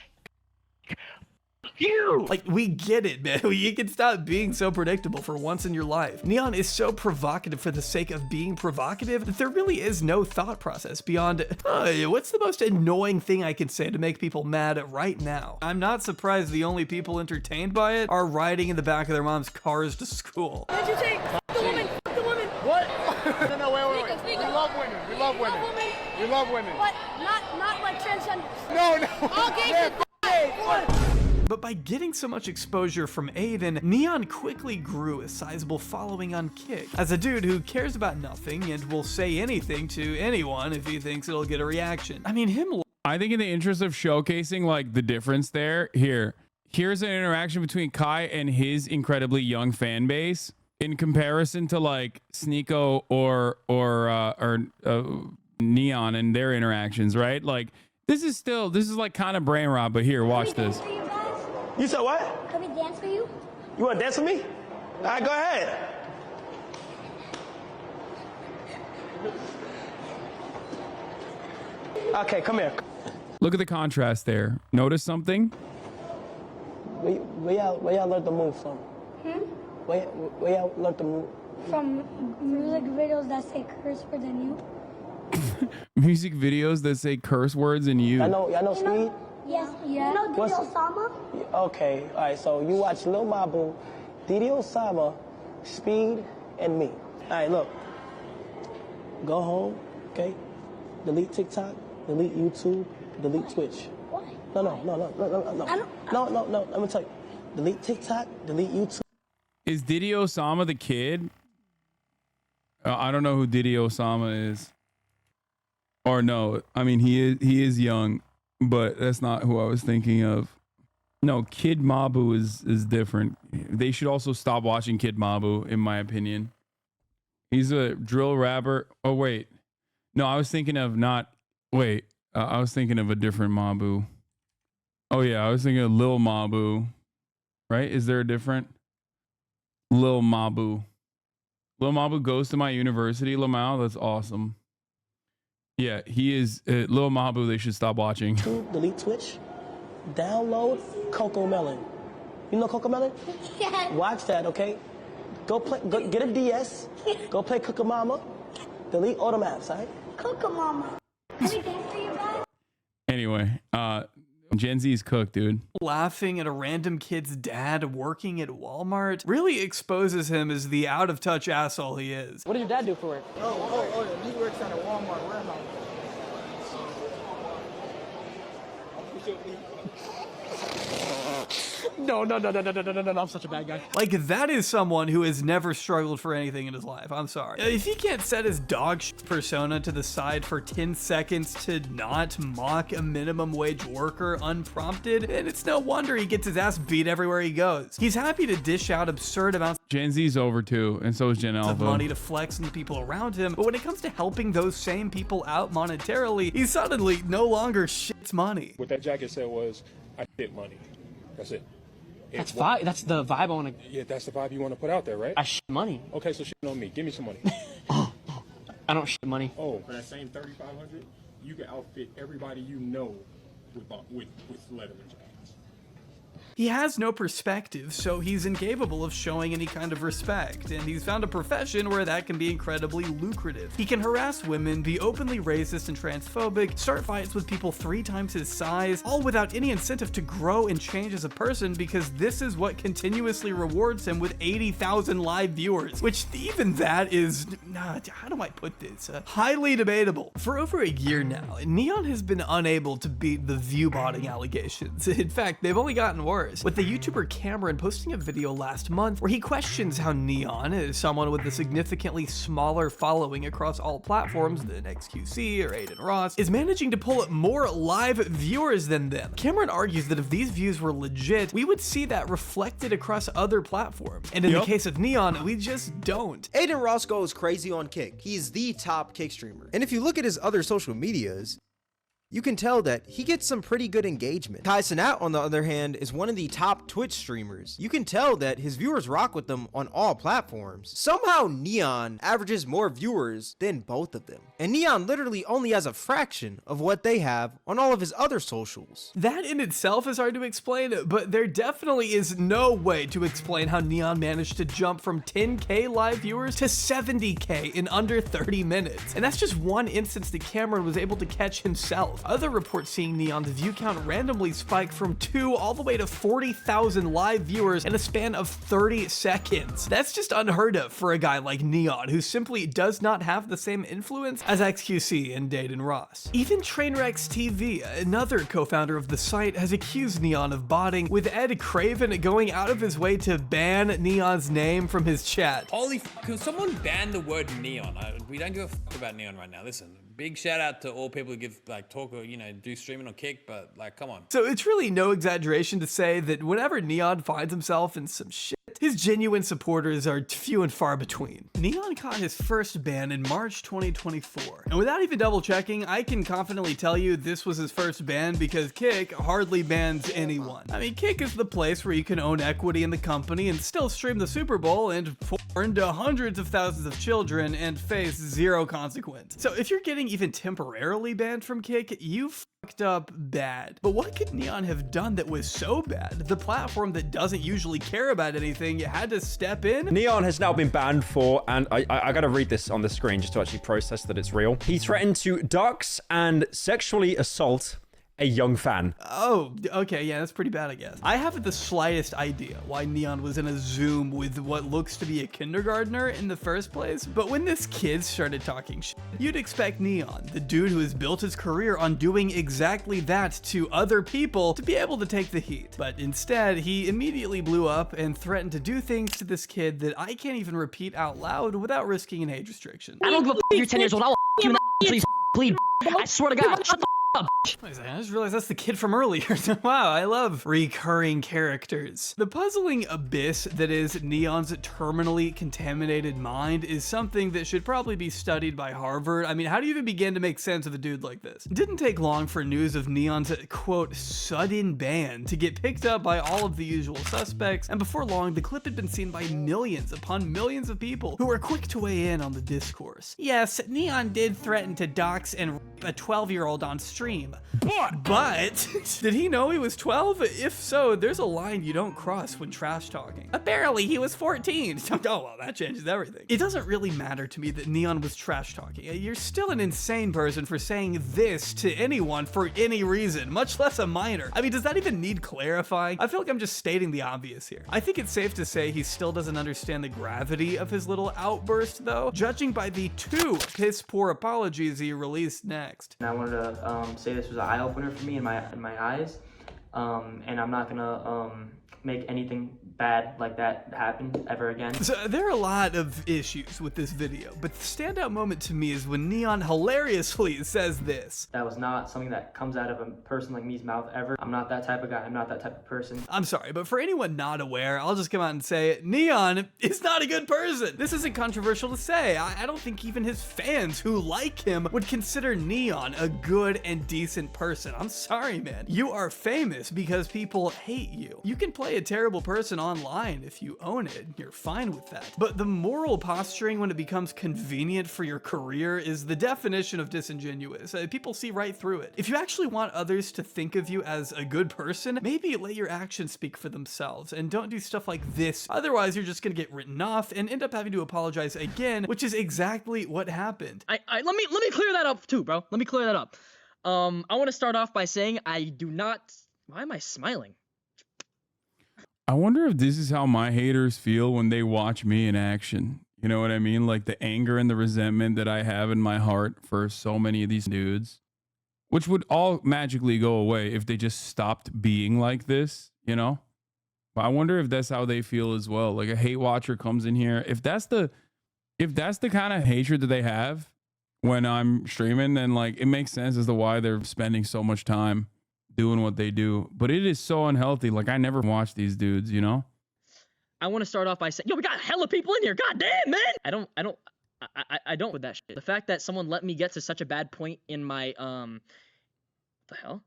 You! Like, we get it, man. You can stop being so predictable for once in your life. Neon is so provocative for the sake of being provocative that there really is no thought process beyond, what's the most annoying thing I can say to make people mad right now? I'm not surprised the only people entertained by it are riding in the back of their mom's cars to school. What did you say? The woman! The woman! What? No, wait. We love women. We love women. We love women. But not like transgender. No. Okay, But by getting so much exposure from Aiden, Neon quickly grew a sizable following on Kick. As a dude who cares about nothing and will say anything to anyone if he thinks it'll get a reaction. I mean, I think in the interest of showcasing like the difference there, here's an interaction between Kai and his incredibly young fan base in comparison to like Sneeko or Neon and their interactions, right? Like this is like kind of brain rot, but here, watch this. You said what? Can we dance for you? You want to dance with me? All right, go ahead. Okay, come here. Look at the contrast there. Notice something? Where y'all learned to move from? Where y'all learned to move? From music videos that say curse words and you. Music videos that say curse words and you. Y'all know Speed? Yes, yeah. You know Didi Osama? Okay, all right, so you watch Lil Mabu, Didi Osama, Speed, and me. All right, look. Go home, okay? Delete TikTok, delete YouTube, delete Twitch. Why? No. Let me tell you. Delete TikTok, delete YouTube. Is Didi Osama the kid? I don't know who Didi Osama is. Or no, I mean he is young. But that's not who I was thinking of. No, Kid Mabu is different. They should also stop watching Kid Mabu, in my opinion. He's a drill rapper. Oh, wait. No, I was thinking of I was thinking of a different Mabu. Oh, yeah, I was thinking of Lil Mabu. Right? Is there a different? Lil Mabu. Lil Mabu goes to my university, Lamau. That's awesome. Yeah, he is Lil Mabu. They should stop watching. Delete Twitch. Download Coco Melon. You know Coco Melon? Yeah. Watch that, okay? Go get a DS. Go play Coco Mama. Delete all them apps, all right? Coco Mama. Can we dance for you guys? Anyway, Gen Z's cooked, dude. Laughing at a random kid's dad working at Walmart really exposes him as the out-of-touch asshole he is. What does your dad do for work? Oh, he works at a Walmart warehouse. No, I'm such a bad guy. Like, that is someone who has never struggled for anything in his life. I'm sorry. If he can't set his dog shit persona to the side for 10 seconds to not mock a minimum wage worker unprompted, then it's no wonder he gets his ass beat everywhere he goes. He's happy to dish out absurd amounts Gen Z's over too, and so is Gen of Alpha. money to flex on the people around him, but when it comes to helping those same people out monetarily, he suddenly no longer shits money. What that jacket said was, I shit money. That's it. That's vibe. That's the vibe I want to. Yeah, that's the vibe you want to put out there, right? I shit money. Okay, so shit on me. Give me some money. I don't shit money. Oh, for that same 3,500, you can outfit everybody you know with Letterman jackets. He has no perspective, so he's incapable of showing any kind of respect, and he's found a profession where that can be incredibly lucrative. He can harass women, be openly racist and transphobic, start fights with people 3 times his size, all without any incentive to grow and change as a person, because this is what continuously rewards him with 80,000 live viewers, which even that is, how do I put this, highly debatable. For over a year now, Neon has been unable to beat the view-botting allegations. In fact, they've only gotten worse, with the YouTuber Cameron posting a video last month where he questions how Neon, as someone with a significantly smaller following across all platforms than XQC or Aiden Ross, is managing to pull more live viewers than them. Cameron argues that if these views were legit, we would see that reflected across other platforms, and in the case of Neon, we just don't. Aiden Ross goes crazy on Kick. He's the top Kick streamer. And if you look at his other social medias, you can tell that he gets some pretty good engagement. Kai Cenat, on the other hand, is one of the top Twitch streamers. You can tell that his viewers rock with them on all platforms. Somehow Neon averages more viewers than both of them. And Neon literally only has a fraction of what they have on all of his other socials. That in itself is hard to explain, but there definitely is no way to explain how Neon managed to jump from 10K live viewers to 70K in under 30 minutes. And that's just one instance that Cameron was able to catch himself. Other reports seeing Neon's view count randomly spike from 2 all the way to 40,000 live viewers in a span of 30 seconds. That's just unheard of for a guy like Neon, who simply does not have the same influence as XQC and Aiden Ross. Even Trainwrecks TV, another co-founder of the site, has accused Neon of botting, with Ed Craven going out of his way to ban Neon's name from his chat. Holy f***, could someone ban the word Neon? We don't give a f*** about Neon right now. Listen, big shout out to all people who give, like, talk or, you know, do streaming or Kick, but, like, come on. So it's really no exaggeration to say that whenever Neon finds himself in some shit, his genuine supporters are few and far between. Neon caught his first ban in March 2024, and without even double checking, I can confidently tell you this was his first ban because Kick hardly bans anyone. I mean, Kick is the place where you can own equity in the company and still stream the Super Bowl and porn to hundreds of thousands of children and face zero consequence. So if you're getting even temporarily banned from Kick, you fucked up bad. But what could Neon have done that was so bad? The platform that doesn't usually care about anything had to step in? Neon has now been banned for, and I gotta read this on the screen just to actually process that it's real. He threatened to dox and sexually assault a young fan. Oh, okay, yeah, that's pretty bad, I guess. I haven't the slightest idea why Neon was in a Zoom with what looks to be a kindergartner in the first place, but when this kid started talking shit, you'd expect Neon, the dude who has built his career on doing exactly that to other people, to be able to take the heat. But instead, he immediately blew up and threatened to do things to this kid that I can't even repeat out loud without risking an age restriction. I don't give a f***, you're 10 years old, I'll f*** you in the please bleed. I swear to God, shut the up. I just realized that's the kid from earlier. Wow, I love recurring characters. The puzzling abyss that is Neon's terminally contaminated mind is something that should probably be studied by Harvard. I mean, how do you even begin to make sense of a dude like this? It didn't take long for news of Neon's, quote, sudden ban to get picked up by all of the usual suspects, and before long, the clip had been seen by millions upon millions of people who were quick to weigh in on the discourse. Yes, Neon did threaten to dox and rape a 12-year-old on stream. But did he know he was 12? If so, there's a line you don't cross when trash talking. Apparently he was 14. Oh, well, that changes everything. It doesn't really matter to me that Neon was trash talking. You're still an insane person for saying this to anyone for any reason, much less a minor. I mean, does that even need clarifying? I feel like I'm just stating the obvious here. I think it's safe to say he still doesn't understand the gravity of his little outburst, though, judging by the 2 piss-poor apologies he released next. And I wanted to say this was an eye-opener for me in my eyes. and I'm not gonna make anything bad like that happen ever again. So there are a lot of issues with this video, but the standout moment to me is when Neon hilariously says this. That was not something that comes out of a person like me's mouth ever. I'm not that type of guy. I'm not that type of person. I'm sorry, but for anyone not aware, I'll just come out and say Neon is not a good person. This isn't controversial to say. I don't think even his fans who like him would consider Neon a good and decent person. I'm sorry, man. You are famous because people hate you. You can play a terrible person online if you own it. You're fine with that. But the moral posturing when it becomes convenient for your career is the definition of disingenuous. People see right through it. If you actually want others to think of you as a good person, maybe let your actions speak for themselves and don't do stuff like this. Otherwise, you're just gonna get written off and end up having to apologize again, which is exactly what happened. Let me clear that up too, bro. Let me clear that up. I want to start off by saying I do not. Why am I smiling? I wonder if this is how my haters feel when they watch me in action. You know what I mean? Like the anger and the resentment that I have in my heart for so many of these dudes, which would all magically go away if they just stopped being like this, you know? But I wonder if that's how they feel as well. Like a hate watcher comes in here. If that's the kind of hatred that they have when I'm streaming, then like it makes sense as to why they're spending so much time doing what they do. But it is so unhealthy. Like I never watch these dudes, you know? I want to start off by saying, yo, we got hella people in here. God damn, man. I don't with that shit. The fact that someone let me get to such a bad point in my, what the hell?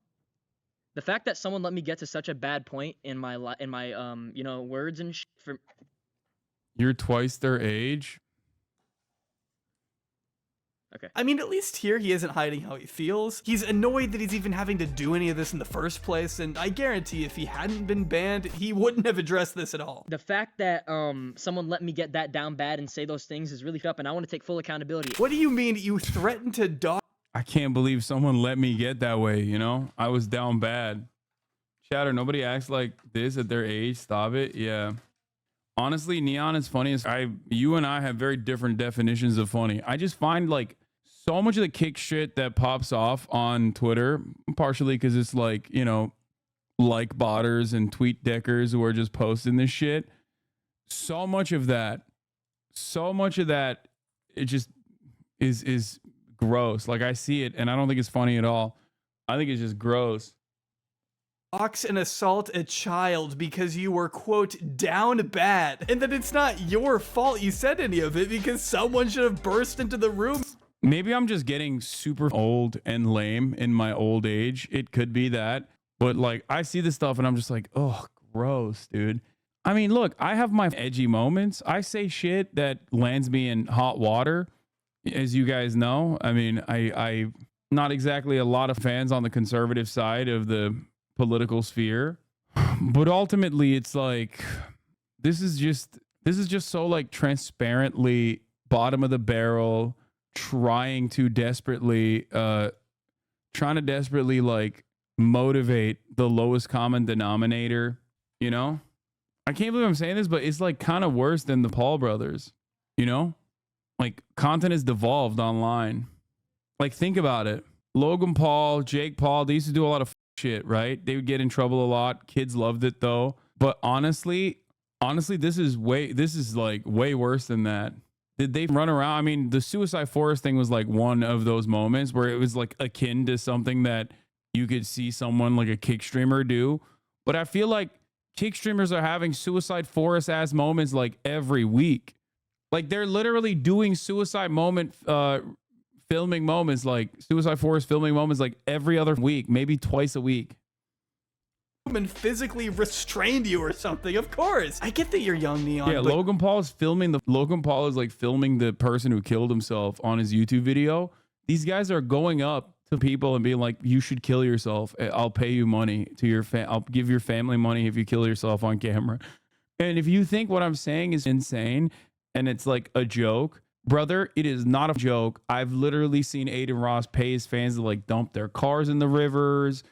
The fact that someone let me get to such a bad point in my, you know, words and shit for. You're twice their age. Okay. I mean, at least here he isn't hiding how he feels. He's annoyed that he's even having to do any of this in the first place, and I guarantee if he hadn't been banned, he wouldn't have addressed this at all. The fact that someone let me get that down bad and say those things is really up, and I want to take full accountability. What do you mean you threatened to dog? I can't believe someone let me get that way, you know? I was down bad. Chatter, nobody acts like this at their age. Stop it. Yeah. Honestly, Neon is funny. You and I have very different definitions of funny. I just find like so much of the kick shit that pops off on Twitter, partially because it's like, you know, like botters and tweet deckers who are just posting this shit. So much of that, it just is gross. Like I see it and I don't think it's funny at all. I think it's just gross. And assault a child because you were, quote, down bad, and that it's not your fault you said any of it because someone should have burst into the room. Maybe I'm just getting super old and lame in my old age. It could be that. But like, I see this stuff and I'm just like, oh, gross, dude. I mean, look, I have my edgy moments. I say shit that lands me in hot water, as you guys know. I mean, I not exactly a lot of fans on the conservative side of the political sphere. But ultimately, it's like, this is just so like transparently bottom of the barrel, trying to desperately like motivate the lowest common denominator, you know? I can't believe I'm saying this, but it's like kind of worse than the Paul brothers, you know? Like content is devolved online. Like think about it. Logan Paul, Jake Paul, they used to do a lot of shit, right? They would get in trouble a lot. Kids loved it though. But honestly, this is like way worse than that. Did they run around? I mean, the Suicide Forest thing was like one of those moments where it was like akin to something that you could see someone like a kick streamer do. But I feel like kick streamers are having Suicide Forest ass moments like every week. Like they're literally doing suicide moment filming moments, like Suicide Forest filming moments like every other week, maybe twice a week. And physically restrained you or something, of course. I get that you're young, Neon. Yeah, Logan Paul is like filming the person who killed himself on his YouTube video. These guys are going up to people and being like, you should kill yourself. I'll pay you money to I'll give your family money if you kill yourself on camera. And if you think what I'm saying is insane and it's like a joke, brother, it is not a joke. I've literally seen Aiden Ross pay his fans to like dump their cars in the rivers.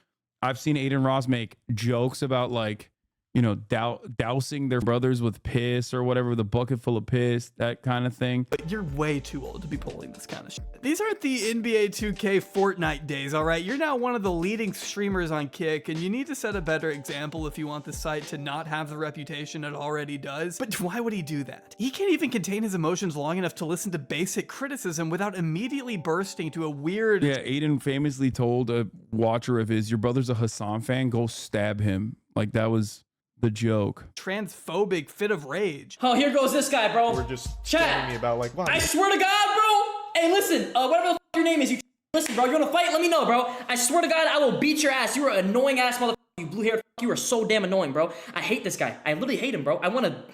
I've seen Aiden Ross make jokes about like, you know, dousing their brothers with piss or whatever, with a bucket full of piss, that kind of thing. But you're way too old to be pulling this kind of shit. These aren't the NBA 2K Fortnite days, all right? You're now one of the leading streamers on Kick, and you need to set a better example if you want the site to not have the reputation it already does. But why would he do that? He can't even contain his emotions long enough to listen to basic criticism without immediately bursting to a weird... Yeah, Aiden famously told a watcher of his, your brother's a Hasan fan, go stab him. Like, that was the joke. Transphobic fit of rage. Oh, here goes this guy, bro. We're just Chat. telling me about, like, I swear to God, bro. Hey, listen, whatever the f your name is, you listen, bro. You wanna fight? Let me know, bro. I swear to God, I will beat your ass. You are an annoying ass motherfucker. You blue haired. You are so damn annoying, bro. I hate this guy. I literally hate him, bro. I wanna.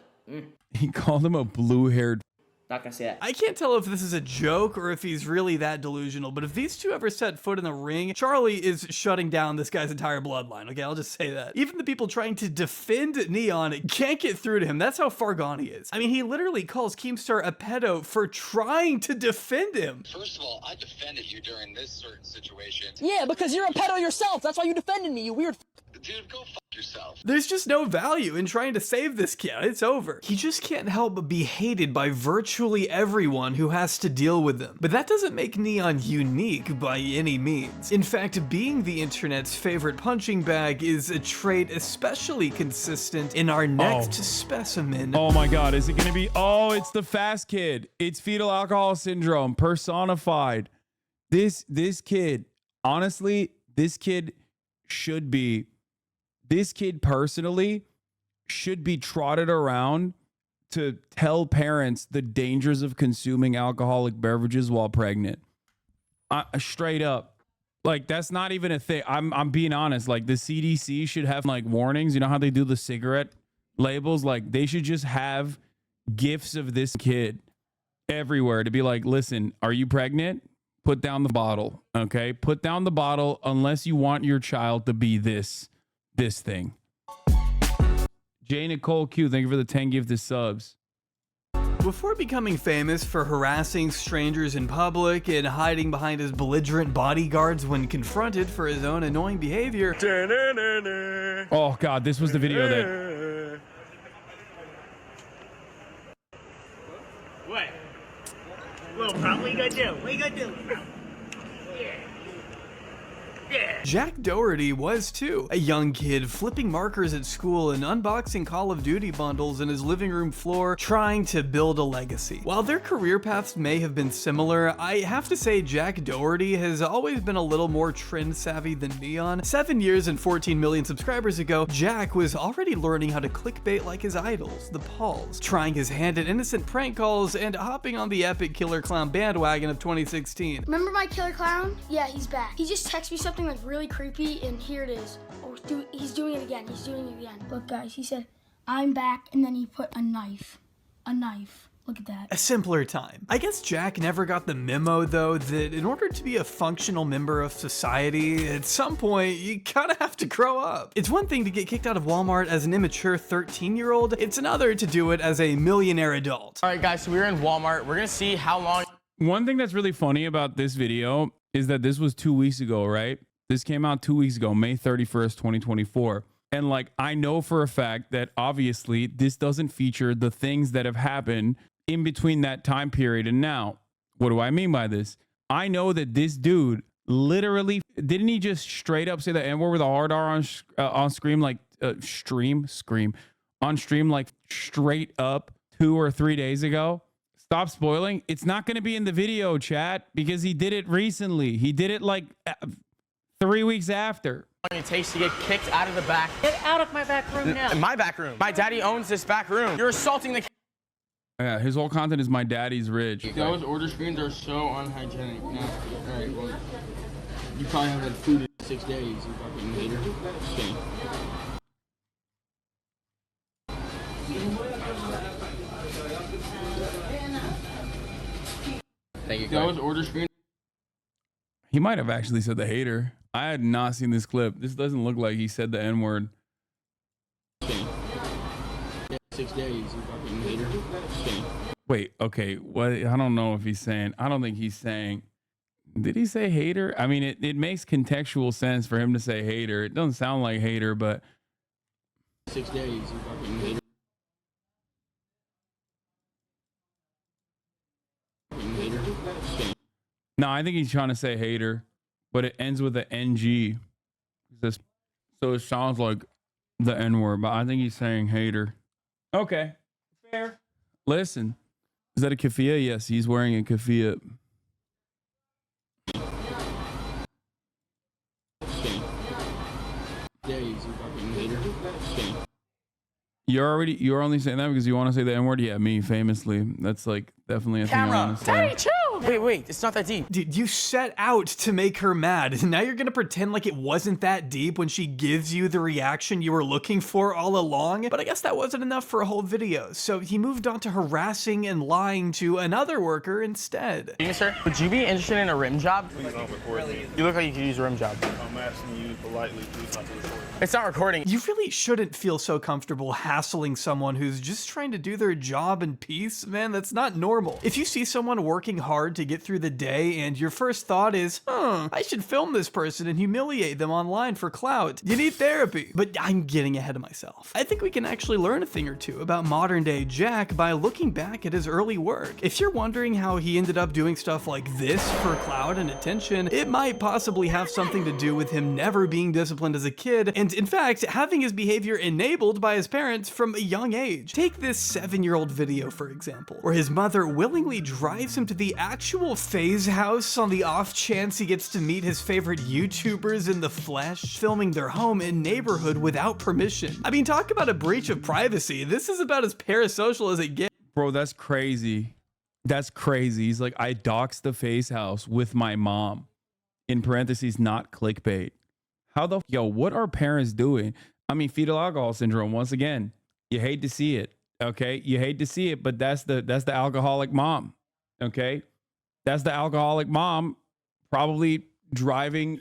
He called him a blue-haired. Not gonna say that. I can't tell if this is a joke or if he's really that delusional, but if these two ever set foot in the ring, Charlie is shutting down this guy's entire bloodline, okay? I'll just say that. Even the people trying to defend Neon can't get through to him. That's how far gone he is. I mean, he literally calls Keemstar a pedo for trying to defend him. First of all, I defended you during this certain situation. Yeah, because you're a pedo yourself. That's why you defended me, you weird. Dude, go fuck yourself. There's just no value in trying to save this kid. It's over. He just can't help but be hated by virtually everyone who has to deal with him. But that doesn't make Neon unique by any means. In fact, being the internet's favorite punching bag is a trait especially consistent in our next specimen. Oh my God, is it gonna be, oh, it's the fast kid. It's fetal alcohol syndrome personified. This kid, honestly, this kid personally should be trotted around to tell parents the dangers of consuming alcoholic beverages while pregnant. Straight up. Like, that's not even a thing. I'm being honest. Like, the CDC should have like warnings. You know how they do the cigarette labels? Like, they should just have gifs of this kid everywhere to be like, listen, are you pregnant? Put down the bottle. Okay. Put down the bottle unless you want your child to be this thing. J. Nicole Q, thank you for the 10 gifted subs. Before becoming famous for harassing strangers in public and hiding behind his belligerent bodyguards when confronted for his own annoying behavior. Oh God, this was the video that... What? Well, bro, what you gonna do? What you gonna do? Jack Doherty was too. A young kid flipping markers at school and unboxing Call of Duty bundles in his living room floor, trying to build a legacy. While their career paths may have been similar, I have to say Jack Doherty has always been a little more trend savvy than Neon. 7 years and 14 million subscribers ago, Jack was already learning how to clickbait like his idols, the Pauls, trying his hand at innocent prank calls and hopping on the epic Killer Clown bandwagon of 2016. Remember my Killer Clown? Yeah, he's back. He just texted me something like really creepy, and here it is. Oh, he's doing it again. He's doing it again. Look, guys, he said, I'm back, and then he put a knife. A knife. Look at that. A simpler time. I guess Jack never got the memo, though, that in order to be a functional member of society, at some point, you kinda have to grow up. It's one thing to get kicked out of Walmart as an immature 13-year-old. It's another to do it as a millionaire adult. All right, guys, so we're in Walmart. We're gonna see how long. One thing that's really funny about this video is that this was 2 weeks ago, right? This came out 2 weeks ago, May 31st, 2024. And like, I know for a fact that obviously this doesn't feature the things that have happened in between that time period and now. What do I mean by this? I know that this dude literally, didn't he just straight up say the N-word with a hard R on screen, like on stream, like straight up 2 or 3 days ago? Stop spoiling. It's not going to be in the video, chat, because he did it recently. He did it like 3 weeks after. It takes to get kicked out of the back. Get out of my back room now. My back room. My daddy owns this back room. You're assaulting the. Yeah, his whole content is my daddy's rich. Those order screens are so unhygienic. Now, all right, well, you probably haven't had food in 6 days. You fucking hater. Shame. Thank you. Those order screens. He might have actually said the hater. I had not seen this clip. This doesn't look like he said the N-word. 6 days, you fucking hater. Shame. Wait, okay. What? I don't know if he's saying. I don't think he's saying. Did he say hater? I mean, it makes contextual sense for him to say hater. It doesn't sound like hater, but 6 days, you fucking hater. No, I think he's trying to say hater, but it ends with an NG. So it sounds like the N word, but I think he's saying hater. Okay. Fair. Listen. Is that a keffiyeh? Yes, he's wearing a keffiyeh. Days, you fucking hater. You're only saying that because you want to say the N word? Yeah, me, famously. That's like definitely a thing I want to say. Daddy, chill. Wait, it's not that deep. Dude, you set out to make her mad, and now you're gonna pretend like it wasn't that deep when she gives you the reaction you were looking for all along? But I guess that wasn't enough for a whole video, so he moved on to harassing and lying to another worker instead. Sir, would you be interested in a rim job? Please don't record me. You look like you could use a rim job. I'm asking you politely, please not to record. It's not recording. You really shouldn't feel so comfortable hassling someone who's just trying to do their job in peace, man. That's not normal. If you see someone working hard to get through the day and your first thought is, I should film this person and humiliate them online for clout, you need therapy. But I'm getting ahead of myself. I think we can actually learn a thing or two about modern day Jack by looking back at his early work. If you're wondering how he ended up doing stuff like this for clout and attention, it might possibly have something to do with him never being disciplined as a kid, and in fact, having his behavior enabled by his parents from a young age. Take this 7-year-old video, for example, where his mother willingly drives him to the actual FaZe house on the off chance he gets to meet his favorite YouTubers in the flesh, filming their home and neighborhood without permission. I mean, talk about a breach of privacy. This is about as parasocial as it gets. Bro, that's crazy. That's crazy. He's like, I doxed the FaZe house with my mom. In parentheses, not clickbait. How the what are parents doing? I mean, fetal alcohol syndrome. Once again, you hate to see it. Okay, you hate to see it, but that's the alcoholic mom. Okay, that's the alcoholic mom, probably driving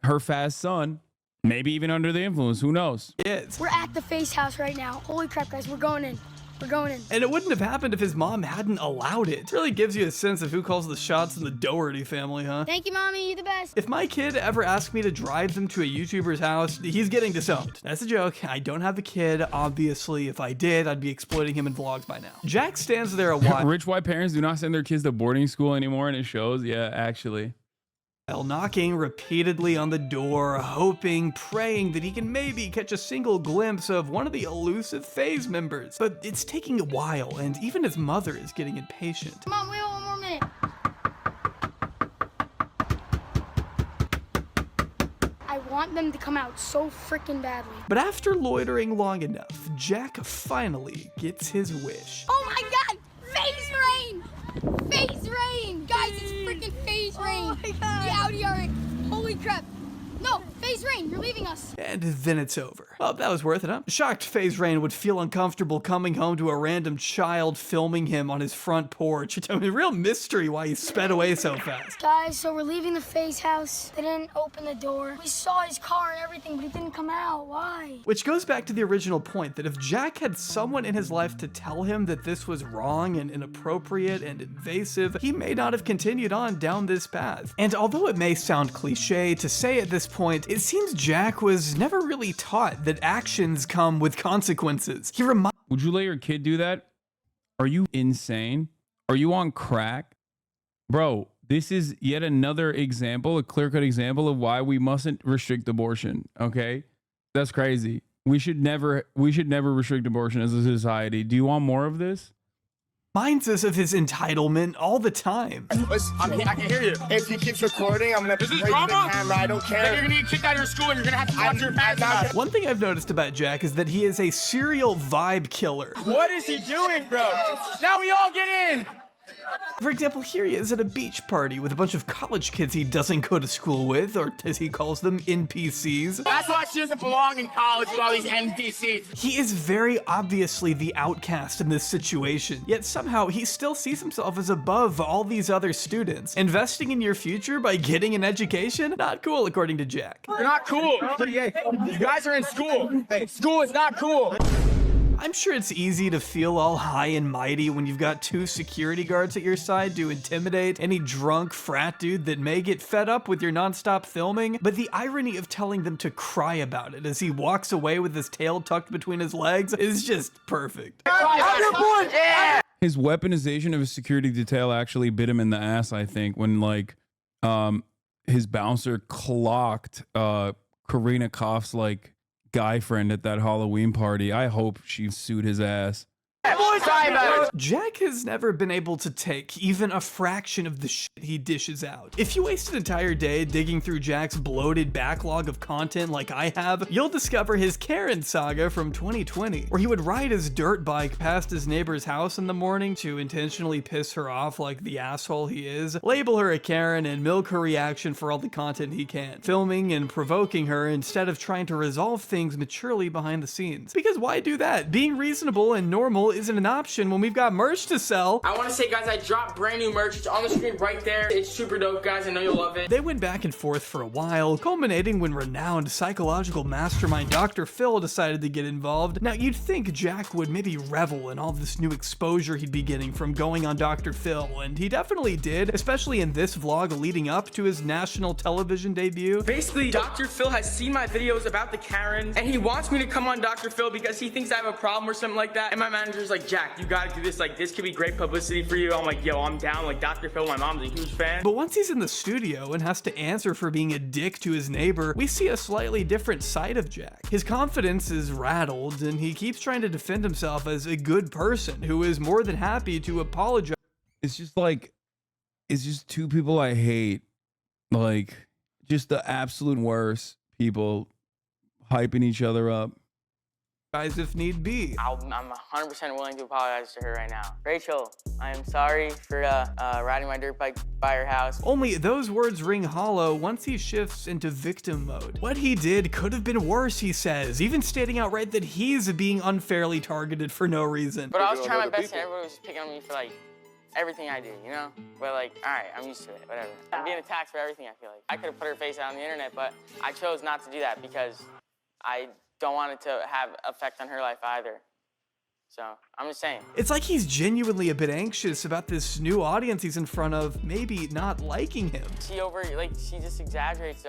her fast son, maybe even under the influence. Who knows? Yes. We're at the FaZe house right now. Holy crap, guys, we're going in. We're going in. And it wouldn't have happened if his mom hadn't allowed it. It really gives you a sense of who calls the shots in the Doherty family, huh? Thank you, Mommy. You're the best. If my kid ever asks me to drive them to a YouTuber's house, he's getting disowned. That's a joke. I don't have a kid. Obviously, if I did, I'd be exploiting him in vlogs by now. Jack stands there a while. Rich white parents do not send their kids to boarding school anymore, and it shows. Yeah, actually. While knocking repeatedly on the door, hoping, praying that he can maybe catch a single glimpse of one of the elusive FaZe members. But it's taking a while, and even his mother is getting impatient. Come on, wait 1 more minute. I want them to come out so freaking badly. But after loitering long enough, Jack finally gets his wish. Oh my god! FaZe rain! FaZe rain! Guys, it's freaking FaZe rain! Oh my god! The Audi R8. Holy crap! No, FaZe rain, you're leaving us. And then it's over. Well, that was worth it, huh? Shocked FaZe Rain would feel uncomfortable coming home to a random child filming him on his front porch. It's a real mystery why he sped away so fast. Guys, so we're leaving the FaZe house. They didn't open the door. We saw his car and everything, but he didn't come out. Why? Which goes back to the original point that if Jack had someone in his life to tell him that this was wrong and inappropriate and invasive, he may not have continued on down this path. And although it may sound cliche to say at this point, it seems Jack was never really taught that actions come with consequences. Would you let your kid do that? Are you insane? Are you on crack? Bro, this is yet another example, a clear-cut example of why we mustn't restrict abortion, okay? That's crazy. We should never restrict abortion as a society. Do you want more of this? Reminds us of his entitlement all the time. I can hear you. If he keeps recording, I'm gonna break the camera. I don't care. Then you're gonna get kicked out of your school and you're gonna have to watch your parents. One thing I've noticed about Jack is that he is a serial vibe killer. What is he doing, bro? Now we all get in. For example, here he is at a beach party with a bunch of college kids he doesn't go to school with, or as he calls them, NPCs. That's why she doesn't belong in college with all these NPCs. He is very obviously the outcast in this situation, yet somehow he still sees himself as above all these other students. Investing in your future by getting an education? Not cool, according to Jack. You're not cool. You guys are in school. School is not cool. I'm sure it's easy to feel all high and mighty when you've got 2 security guards at your side to intimidate any drunk frat dude that may get fed up with your nonstop filming, but the irony of telling them to cry about it as he walks away with his tail tucked between his legs is just perfect. His weaponization of his security detail actually bit him in the ass, I think, when like his bouncer clocked Karina Koff's like guy friend at that Halloween party. I hope she sued his ass. Jack has never been able to take even a fraction of the shit he dishes out. If you waste an entire day digging through Jack's bloated backlog of content like I have, you'll discover his Karen saga from 2020, where he would ride his dirt bike past his neighbor's house in the morning to intentionally piss her off like the asshole he is, label her a Karen, and milk her reaction for all the content he can, filming and provoking her instead of trying to resolve things maturely behind the scenes. Because why do that? Being reasonable and normal isn't an option when we've got merch to sell. I want to say, guys, I dropped brand new merch. It's on the screen right there. It's super dope, guys. I know you'll love it. They went back and forth for a while, culminating when renowned psychological mastermind Dr. Phil decided to get involved. Now, you'd think Jack would maybe revel in all this new exposure he'd be getting from going on Dr. Phil, and he definitely did, especially in this vlog leading up to his national television debut. Basically, Dr. Phil has seen my videos about the Karens, and he wants me to come on Dr. Phil because he thinks I have a problem or something like that. And my manager's like, Jack, you gotta do this. Like, this could be great publicity for you. I'm like, yo, I'm down. Like, Dr. Phil, my mom's a huge fan. But once he's in the studio and has to answer for being a dick to his neighbor, we see a slightly different side of Jack. His confidence is rattled, and he keeps trying to defend himself as a good person who is more than happy to apologize. It's just like, it's just 2 people I hate. Like, just the absolute worst people hyping each other up. If need be. I'm 100% willing to apologize to her right now. Rachel, I am sorry for riding my dirt bike by her house. Only those words ring hollow once he shifts into victim mode. What he did could have been worse, he says, even stating outright that he's being unfairly targeted for no reason. But I was trying my best and everybody was just picking on me for like everything I do, you know? But like, all right, I'm used to it, whatever. I'm being attacked for everything, I feel like. I could have put her face out on the internet, but I chose not to do that because I don't want it to have effect on her life either. So, I'm just saying. It's like he's genuinely a bit anxious about this new audience he's in front of maybe not liking him. She just exaggerates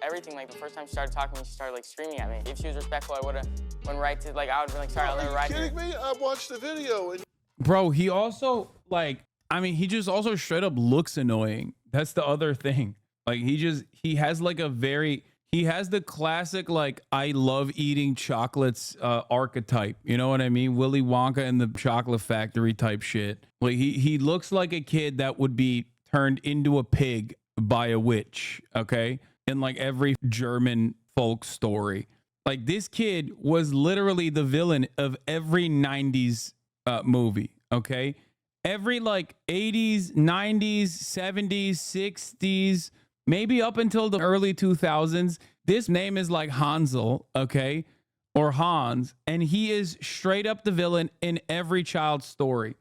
everything. Like, the first time she started talking to me, she started, like, screaming at me. If she was respectful, I would've went right to, like, I would've been like, sorry, I'll never ride here. Are you kidding me? I watched the video and... Bro, he also, like, I mean, he just also straight up looks annoying. That's the other thing. Like, he has, like, he has the classic, like, I love eating chocolates archetype. You know what I mean? Willy Wonka and the Chocolate Factory type shit. Like, he looks like a kid that would be turned into a pig by a witch, okay? In, like, every German folk story. Like, this kid was literally the villain of every 90s movie, okay? Every, like, 80s, 90s, 70s, 60s... maybe up until the early 2000s, this name is like Hansel, okay? Or Hans, and he is straight up the villain in every child's story.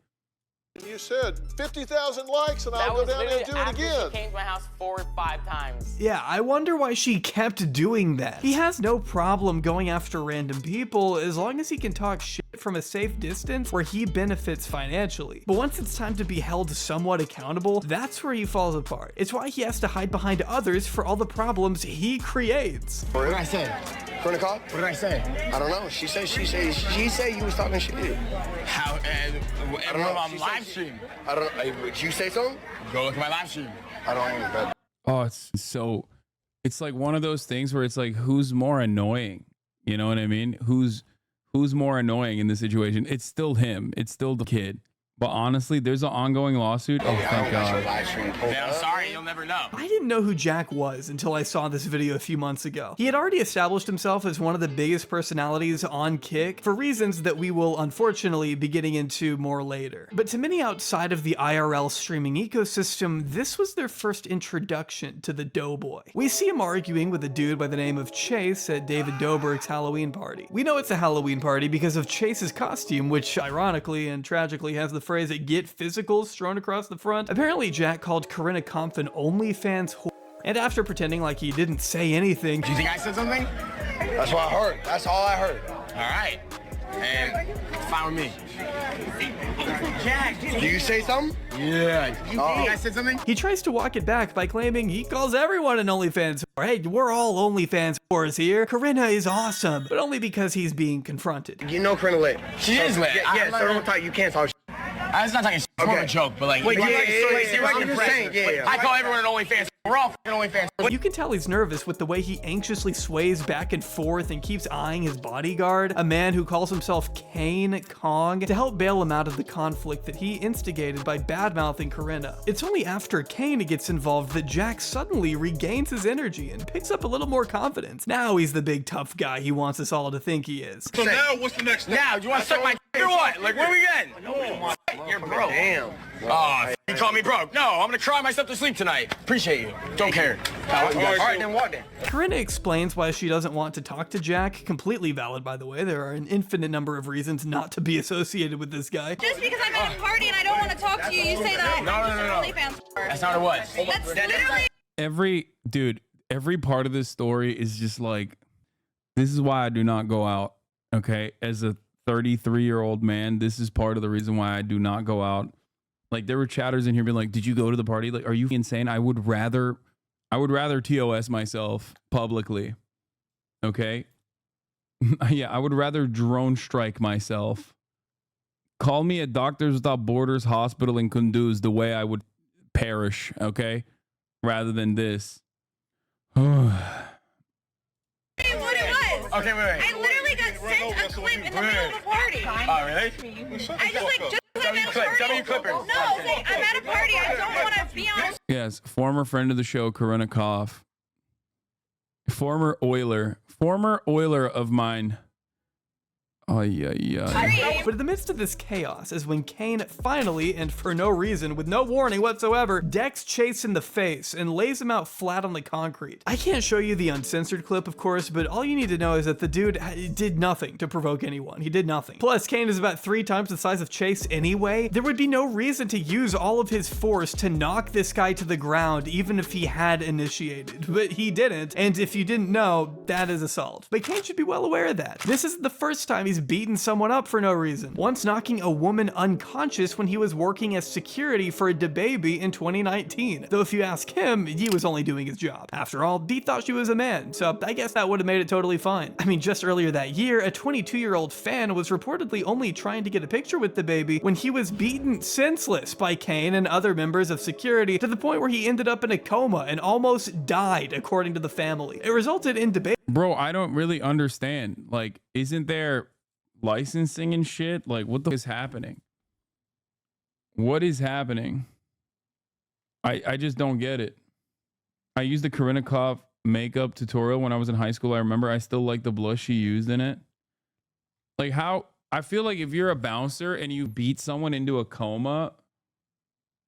You said 50,000 likes and I'll go down there and do it again. She came to my house 4 or 5 times. Yeah, I wonder why she kept doing that. He has no problem going after random people as long as he can talk shit from a safe distance where he benefits financially. But once it's time to be held somewhat accountable, that's where he falls apart. It's why he has to hide behind others for all the problems he creates. What did I say? Chronicall? What did I say? I don't know. She said you was talking shit. How? I don't know. On live stream. I don't know. Would you say something? Go look at my live stream. I don't know. Oh, it's like one of those things where it's like, who's more annoying? You know what I mean? Who's more annoying in this situation? It's still him. It's still the kid. But honestly, there's an ongoing lawsuit. Oh, thank God. Yeah, I'm sorry, you'll never know. I didn't know who Jack was until I saw this video a few months ago. He had already established himself as one of the biggest personalities on Kick for reasons that we will unfortunately be getting into more later. But to many outside of the IRL streaming ecosystem, this was their first introduction to the Doughboy. We see him arguing with a dude by the name of Chase at David Dobrik's Halloween party. We know it's a Halloween party because of Chase's costume, which ironically and tragically has the phrase "get physical" thrown across the front. Apparently Jack called Karina Koff an OnlyFans whore, and after pretending like he didn't say anything... Do you think I said something? That's what I heard. That's all I heard. All right. and fine with me. Jack, do you say something? Yeah. You think I said something? He tries to walk it back by claiming he calls everyone an OnlyFans whore. Hey, we're all OnlyFans whores here. Corinna is awesome, but only because he's being confronted. You know Corinna lit. She is lit. Yeah, so don't talk. You can't talk. I was not talking shit. It's more of a joke, but like, Wait, I'm just saying, yeah. I call everyone an OnlyFans. We're all fucking OnlyFans. You can tell he's nervous with the way he anxiously sways back and forth and keeps eyeing his bodyguard, a man who calls himself Kane Kong, to help bail him out of the conflict that he instigated by badmouthing Corinna. It's only after Kane gets involved that Jack suddenly regains his energy and picks up a little more confidence. Now he's the big tough guy he wants us all to think he is. So now, what's the next step? Now, do you want to suck my or what? Like, where we getting? No, you're broke. Damn. Oh, you call me broke. No, I'm gonna cry myself to sleep tonight. Appreciate you. Don't care. All right, then walk then. Corinna explains why she doesn't want to talk to Jack. Completely valid, by the way. There are an infinite number of reasons not to be associated with this guy. Just because I'm at a party and I don't want to talk to you, you say that No. That's not what it was. That's literally... Every part of this story is just like, this is why I do not go out, okay? As a 33-year-old man, this is part of the reason why I do not go out. Like, there were chatters in here being like, did you go to the party? Like, are you insane? I would rather TOS myself publicly. Okay? Yeah, I would rather drone strike myself. Call me at Doctors Without Borders Hospital in Kunduz the way I would perish, okay? Rather than this. Okay, wait. I literally got sent a clip in the middle of a party. Oh, really? I just like, just because I'm at a party. Tell me your clippers. No, I'm at a party. I don't want to be on. Yes, former friend of the show, Corinna Koff. Former Oiler of mine. Oh, yeah. But in the midst of this chaos is when Kane finally, and for no reason, with no warning whatsoever, decks Chase in the face and lays him out flat on the concrete. I can't show you the uncensored clip, of course, but all you need to know is that the dude did nothing to provoke anyone. He did nothing. Plus, Kane is about 3 times the size of Chase anyway. There would be no reason to use all of his force to knock this guy to the ground, even if he had initiated. But he didn't, and if you didn't know, that is assault. But Kane should be well aware of that. This isn't the first time he's beaten someone up for no reason. Once knocking a woman unconscious when he was working as security for a DaBaby in 2019. Though if you ask him, he was only doing his job. After all, he thought she was a man, so I guess that would have made it totally fine. I mean, just earlier that year, a 22-year-old fan was reportedly only trying to get a picture with DaBaby when he was beaten senseless by Kane and other members of security to the point where he ended up in a coma and almost died, according to the family. It resulted in DaBaby. Bro, I don't really understand. Like, isn't there licensing and shit? Like, what the f is happening? What is happening? I just don't get it. I used the Corinna Koff makeup tutorial when I was in high school. I remember I still like the blush she used in it. Like, how I feel like if you're a bouncer and you beat someone into a coma,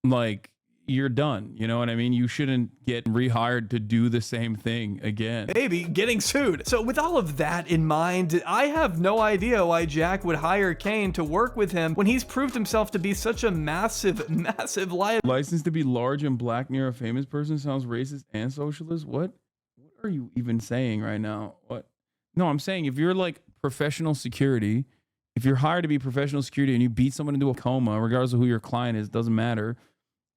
like, you're done. You know what I mean? You shouldn't get rehired to do the same thing again. Maybe getting sued. So with all of that in mind, I have no idea why Jack would hire Kane to work with him when he's proved himself to be such a massive liar. License to be large and black near a famous person sounds racist and socialist. What are you even saying right now? What? No, I'm saying if you're like professional security, if you're hired to be professional security and you beat someone into a coma, regardless of who your client is, doesn't matter.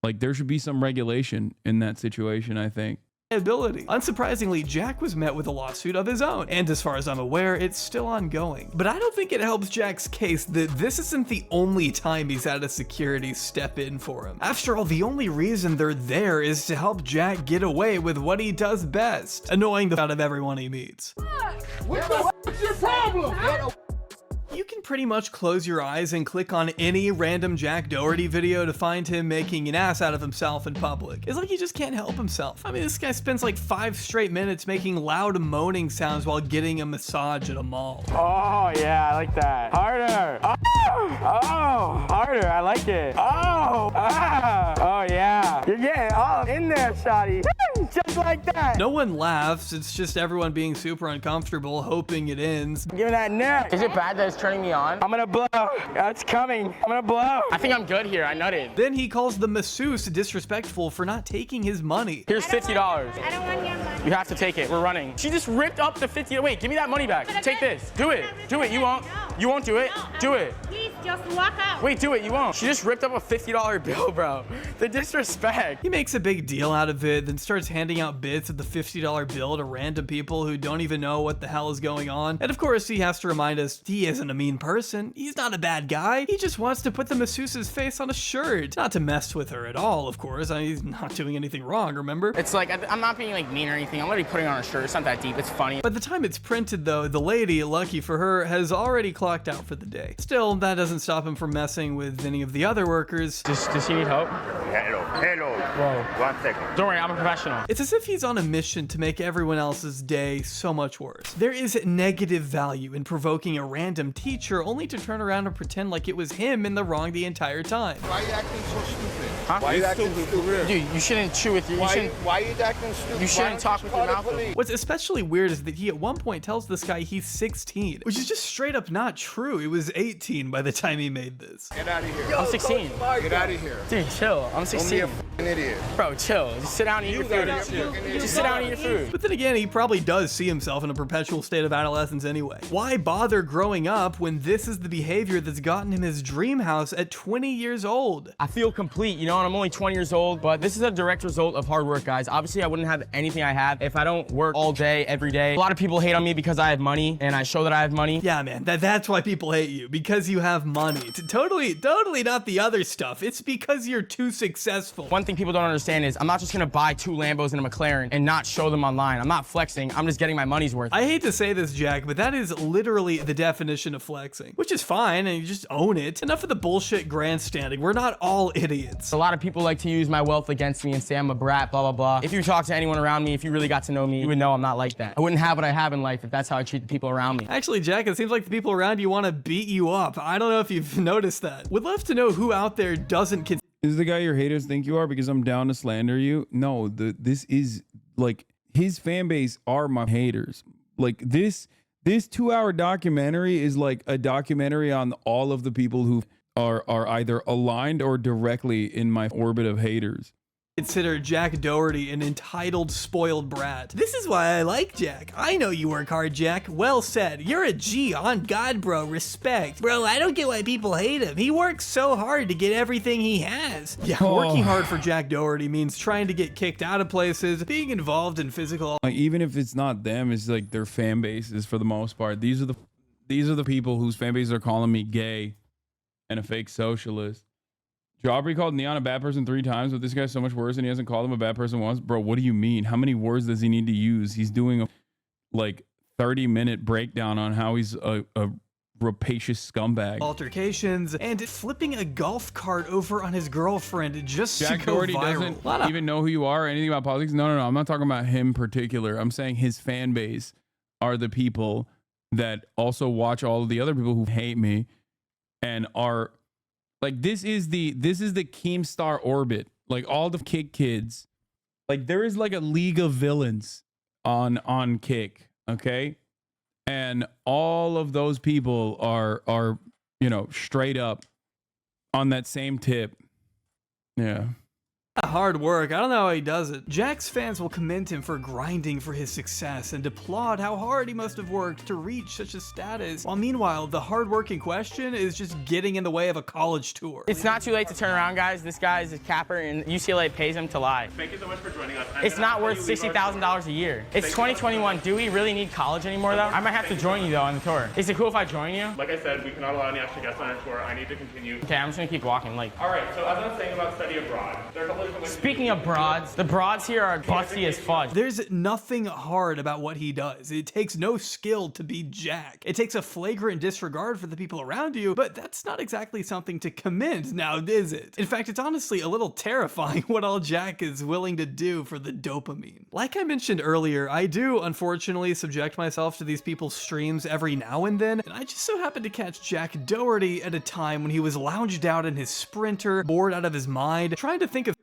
Like, there should be some regulation in that situation, I think. Unsurprisingly, Jack was met with a lawsuit of his own, and as far as I'm aware, it's still ongoing. But I don't think it helps Jack's case that this isn't the only time he's had a security step in for him. After all, the only reason they're there is to help Jack get away with what he does best, annoying the f out of everyone he meets. What the f is your problem? You can pretty much close your eyes and click on any random Jack Doherty video to find him making an ass out of himself in public. It's like he just can't help himself. I mean, this guy spends like 5 straight minutes making loud moaning sounds while getting a massage at a mall. Oh yeah, I like that. Harder. Oh, harder. I like it. Oh, oh yeah. You're getting all in there, shawty. Just like that. No one laughs. It's just everyone being super uncomfortable, hoping it ends. Give me that neck. Is it bad that it's turning me on? I'm gonna blow. That's coming. I'm gonna blow. I think I'm good here. I nutted. Then he calls the masseuse disrespectful for not taking his money. Here's $50. I don't want your money. You have to take it. We're running. She just ripped up the 50. Wait, give me that money back. Take this. Do it. Do it. You won't. You won't do it? Do it. Please just walk out. Wait, do it. You won't. She just ripped up a $50 bill, bro. The disrespect. He makes a big deal out of it, then starts handing out bits of the $50 bill to random people who don't even know what the hell is going on. And of course, he has to remind us he isn't a mean person. He's not a bad guy. He just wants to put the masseuse's face on a shirt. Not to mess with her at all, of course. I mean, he's not doing anything wrong, remember? It's like, I'm not being like mean or anything. I'm literally putting on a shirt. It's not that deep. It's funny. By the time it's printed though, the lady, lucky for her, has already clocked out for the day. Still, that doesn't stop him from messing with any of the other workers. Does he need help? Hello. Whoa. 1 second. Don't worry, I'm a professional. It's as if he's on a mission to make everyone else's day so much worse. There is negative value in provoking a random teacher only to turn around and pretend like it was him in the wrong the entire time. Why are you acting so stupid? Huh? Why are you acting stupid? Dude, you shouldn't chew with your... Why are you acting stupid? You shouldn't talk with your mouth open. What's especially weird is that he at one point tells this guy he's 16, which is just straight up not true. He was 18 by the time he made this. Get out of here. I'm 16. Get out of here. Dude, chill. I'm 16. Don't be an idiot. Bro, chill. Just sit down and eat your food. Just sit down and eat your food. But then again, he probably does see himself in a perpetual state of adolescence anyway. Why bother growing up when this is the behavior that's gotten him his dream house at 20 years old? I feel complete, you know, and I'm only 20 years old, but this is a direct result of hard work, guys. Obviously, I wouldn't have anything I have if I don't work all day, every day. A lot of people hate on me because I have money, and I show that I have money. Yeah, man, that's why people hate you, because you have money. Totally not the other stuff. It's because you're too successful. One thing people don't understand is I'm not just gonna buy 2 Lambos and a McLaren and not show them online. I'm not flexing, I'm just getting my money's worth. I hate to say this, Jack, but that is literally the definition of flexing, which is fine, and you just own it. Enough of the bullshit grandstanding. We're not all idiots. A lot of people like to use my wealth against me and say I'm a brat, blah, blah, blah. If you talk to anyone around me, if you really got to know me, you would know I'm not like that. I wouldn't have what I have in life if that's how I treat the people around me. Actually, Jack, it seems like the people around you want to beat you up. I don't know if you've noticed that. Would love to know who out there doesn't Is the guy your haters think you are because I'm down to slander you? No, this is like his fan base are my haters. Like this 2-hour documentary is like a documentary on all of the people who are either aligned or directly in my orbit of haters. Consider Jack Doherty an entitled, spoiled brat. This is why I like Jack. I know you work hard, Jack. Well said. You're a G. On God, bro. Respect. Bro, I don't get why people hate him. He works so hard to get everything he has. Yeah, working hard for Jack Doherty means trying to get kicked out of places, being involved in physical... Like, even if it's not them, it's like their fan bases for the most part. These are the people whose fan bases are calling me gay and a fake socialist. Aubrey called Neon a bad person 3 times, but this guy's so much worse and he hasn't called him a bad person once. Bro, what do you mean? How many words does he need to use? He's doing a like 30-minute breakdown on how he's a rapacious scumbag. Altercations and flipping a golf cart over on his girlfriend just Jack to go Doherty viral. doesn't even know who you are or anything about politics. No, I'm not talking about him in particular. I'm saying his fan base are the people that also watch all of the other people who hate me and are like, this is the Keemstar orbit. Like all the Kick kids, like there is like a league of villains on Kick, okay? And all of those people are you know, straight up on that same tip. Yeah. Hard work. I don't know how he does it. Jack's fans will commend him for grinding for his success and applaud how hard he must have worked to reach such a status, while meanwhile, the hard work in question is just getting in the way of a college tour. It's not too late to turn around, guys. This guy is a capper, and UCLA pays him to lie. Thank you so much for joining us. It's not worth $60,000 a year. It's 2021. Do we really need college anymore, though? I might have to join you, though, on the tour. Is it cool if I join you? Like I said, we cannot allow any extra guests on our tour. I need to continue. Okay, I'm just gonna keep walking. Like. All right, so as I was saying about study abroad, there are a couple of different ways. Speaking of broads, the broads here are busty as fudge. There's nothing hard about what he does. It takes no skill to be Jack. It takes a flagrant disregard for the people around you, but that's not exactly something to commend now, is it? In fact, it's honestly a little terrifying what all Jack is willing to do for the dopamine. Like I mentioned earlier, I do unfortunately subject myself to these people's streams every now and then, and I just so happened to catch Jack Doherty at a time when he was lounged out in his Sprinter, bored out of his mind, trying to think of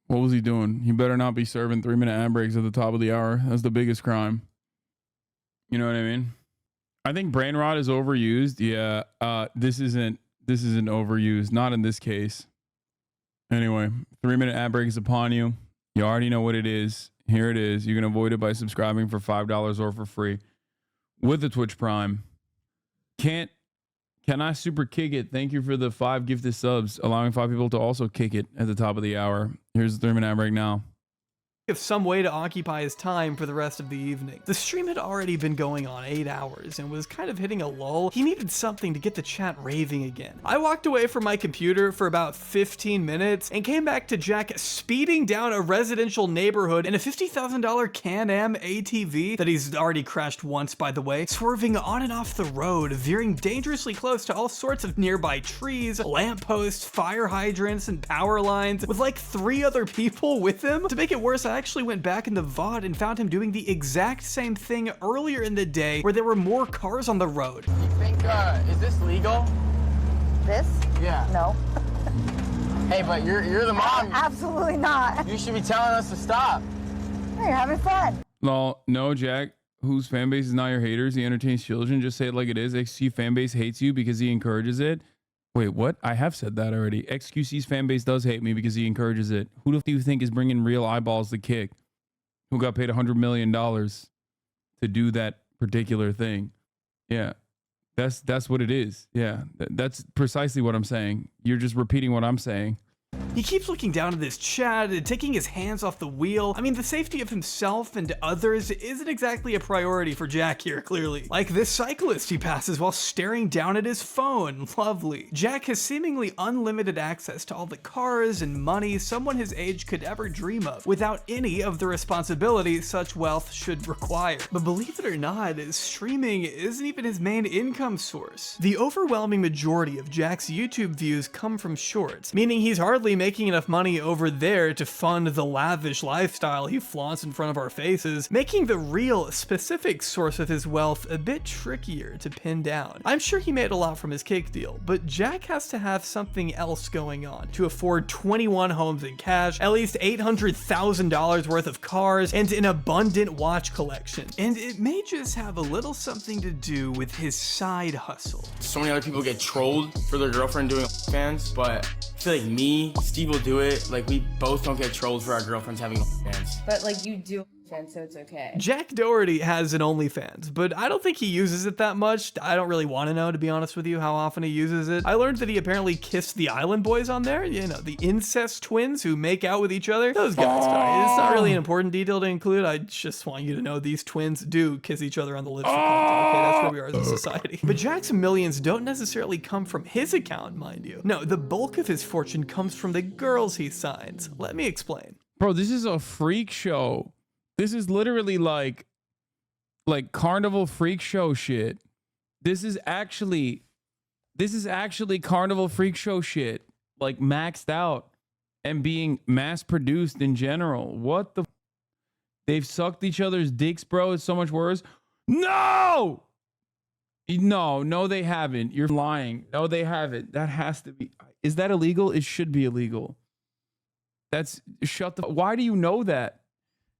What was he doing? He better not be serving 3-minute ad breaks at the top of the hour. That's the biggest crime. You know what I mean? I think brain rot is overused. Yeah. This isn't overused. Not in this case. Anyway, 3-minute ad break is upon you. You already know what it is. Here it is. You can avoid it by subscribing for $5 or for free with the Twitch Prime. Can't Can I super kick it? Thank you for the 5 gifted subs, allowing 5 people to also kick it at the top of the hour. Here's the Thurman right now. Of some way to occupy his time for the rest of the evening. The stream had already been going on 8 hours and was kind of hitting a lull. He needed something to get the chat raving again. I walked away from my computer for about 15 minutes and came back to Jack speeding down a residential neighborhood in a $50,000 Can-Am ATV that he's already crashed once, by the way, swerving on and off the road, veering dangerously close to all sorts of nearby trees, lampposts, fire hydrants, and power lines, with like 3 other people with him. To make it worse, I actually went back in the VOD and found him doing the exact same thing earlier in the day where there were more cars on the road. You think, is this legal? This? Yeah. No. Hey, but you're the mom. Absolutely not. You should be telling us to stop. You're having fun. No, Jack, whose fan base is not your haters. He entertains children. Just say it like it is. XQC fan base hates you because he encourages it. Wait, what? I have said that already. XQC's fan base does hate me because he encourages it. Who do you think is bringing real eyeballs to kick? Who got paid $100 million to do that particular thing? Yeah, that's what it is. Yeah, that's precisely what I'm saying. You're just repeating what I'm saying. He keeps looking down at this chat and taking his hands off the wheel. I mean, the safety of himself and others isn't exactly a priority for Jack here, clearly. Like this cyclist he passes while staring down at his phone. Lovely. Jack has seemingly unlimited access to all the cars and money someone his age could ever dream of, without any of the responsibility such wealth should require. But believe it or not, streaming isn't even his main income source. The overwhelming majority of Jack's YouTube views come from shorts, meaning he's hardly making enough money over there to fund the lavish lifestyle he flaunts in front of our faces, making the real, specific source of his wealth a bit trickier to pin down. I'm sure he made a lot from his cake deal, but Jack has to have something else going on to afford 21 homes in cash, at least $800,000 worth of cars, and an abundant watch collection. And it may just have a little something to do with his side hustle. So many other people get trolled for their girlfriend doing fans, but I feel like me, Steve will do it. Like, we both don't get trolled for our girlfriends having fans. But like you do, so it's okay. Jack Doherty has an OnlyFans, but I don't think he uses it that much. I don't really want to know, to be honest with you, how often he uses it. I learned that he apparently kissed the Island Boys on there, you know, the incest twins who make out with each other. Those guys, it's not really an important detail to include. I just want you to know these twins do kiss each other on the lips for content, okay? That's where we are as a society. But Jack's millions don't necessarily come from his account, mind you. No, the bulk of his fortune comes from the girls he signs. Let me explain. Bro, this is a freak show. This is literally like carnival freak show shit. This is actually carnival freak show shit, like maxed out and being mass produced in general. What the? They've sucked each other's dicks, bro. It's so much worse. No, they haven't. You're lying. No, they haven't. That has to be. Is that illegal? It should be illegal. Why do you know that?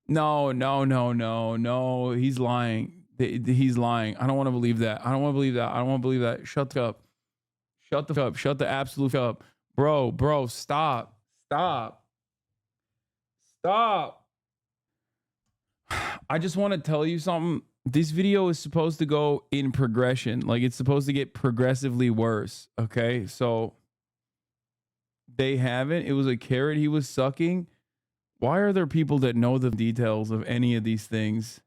No. He's lying. He's lying. I don't want to believe that. I don't want to believe that. Shut up. Shut the absolute up. Bro, stop. I just want to tell you something. This video is supposed to go in progression. Like, it's supposed to get progressively worse. Okay, so they haven't. It was a carrot he was sucking. Why are there people that know the details of any of these things?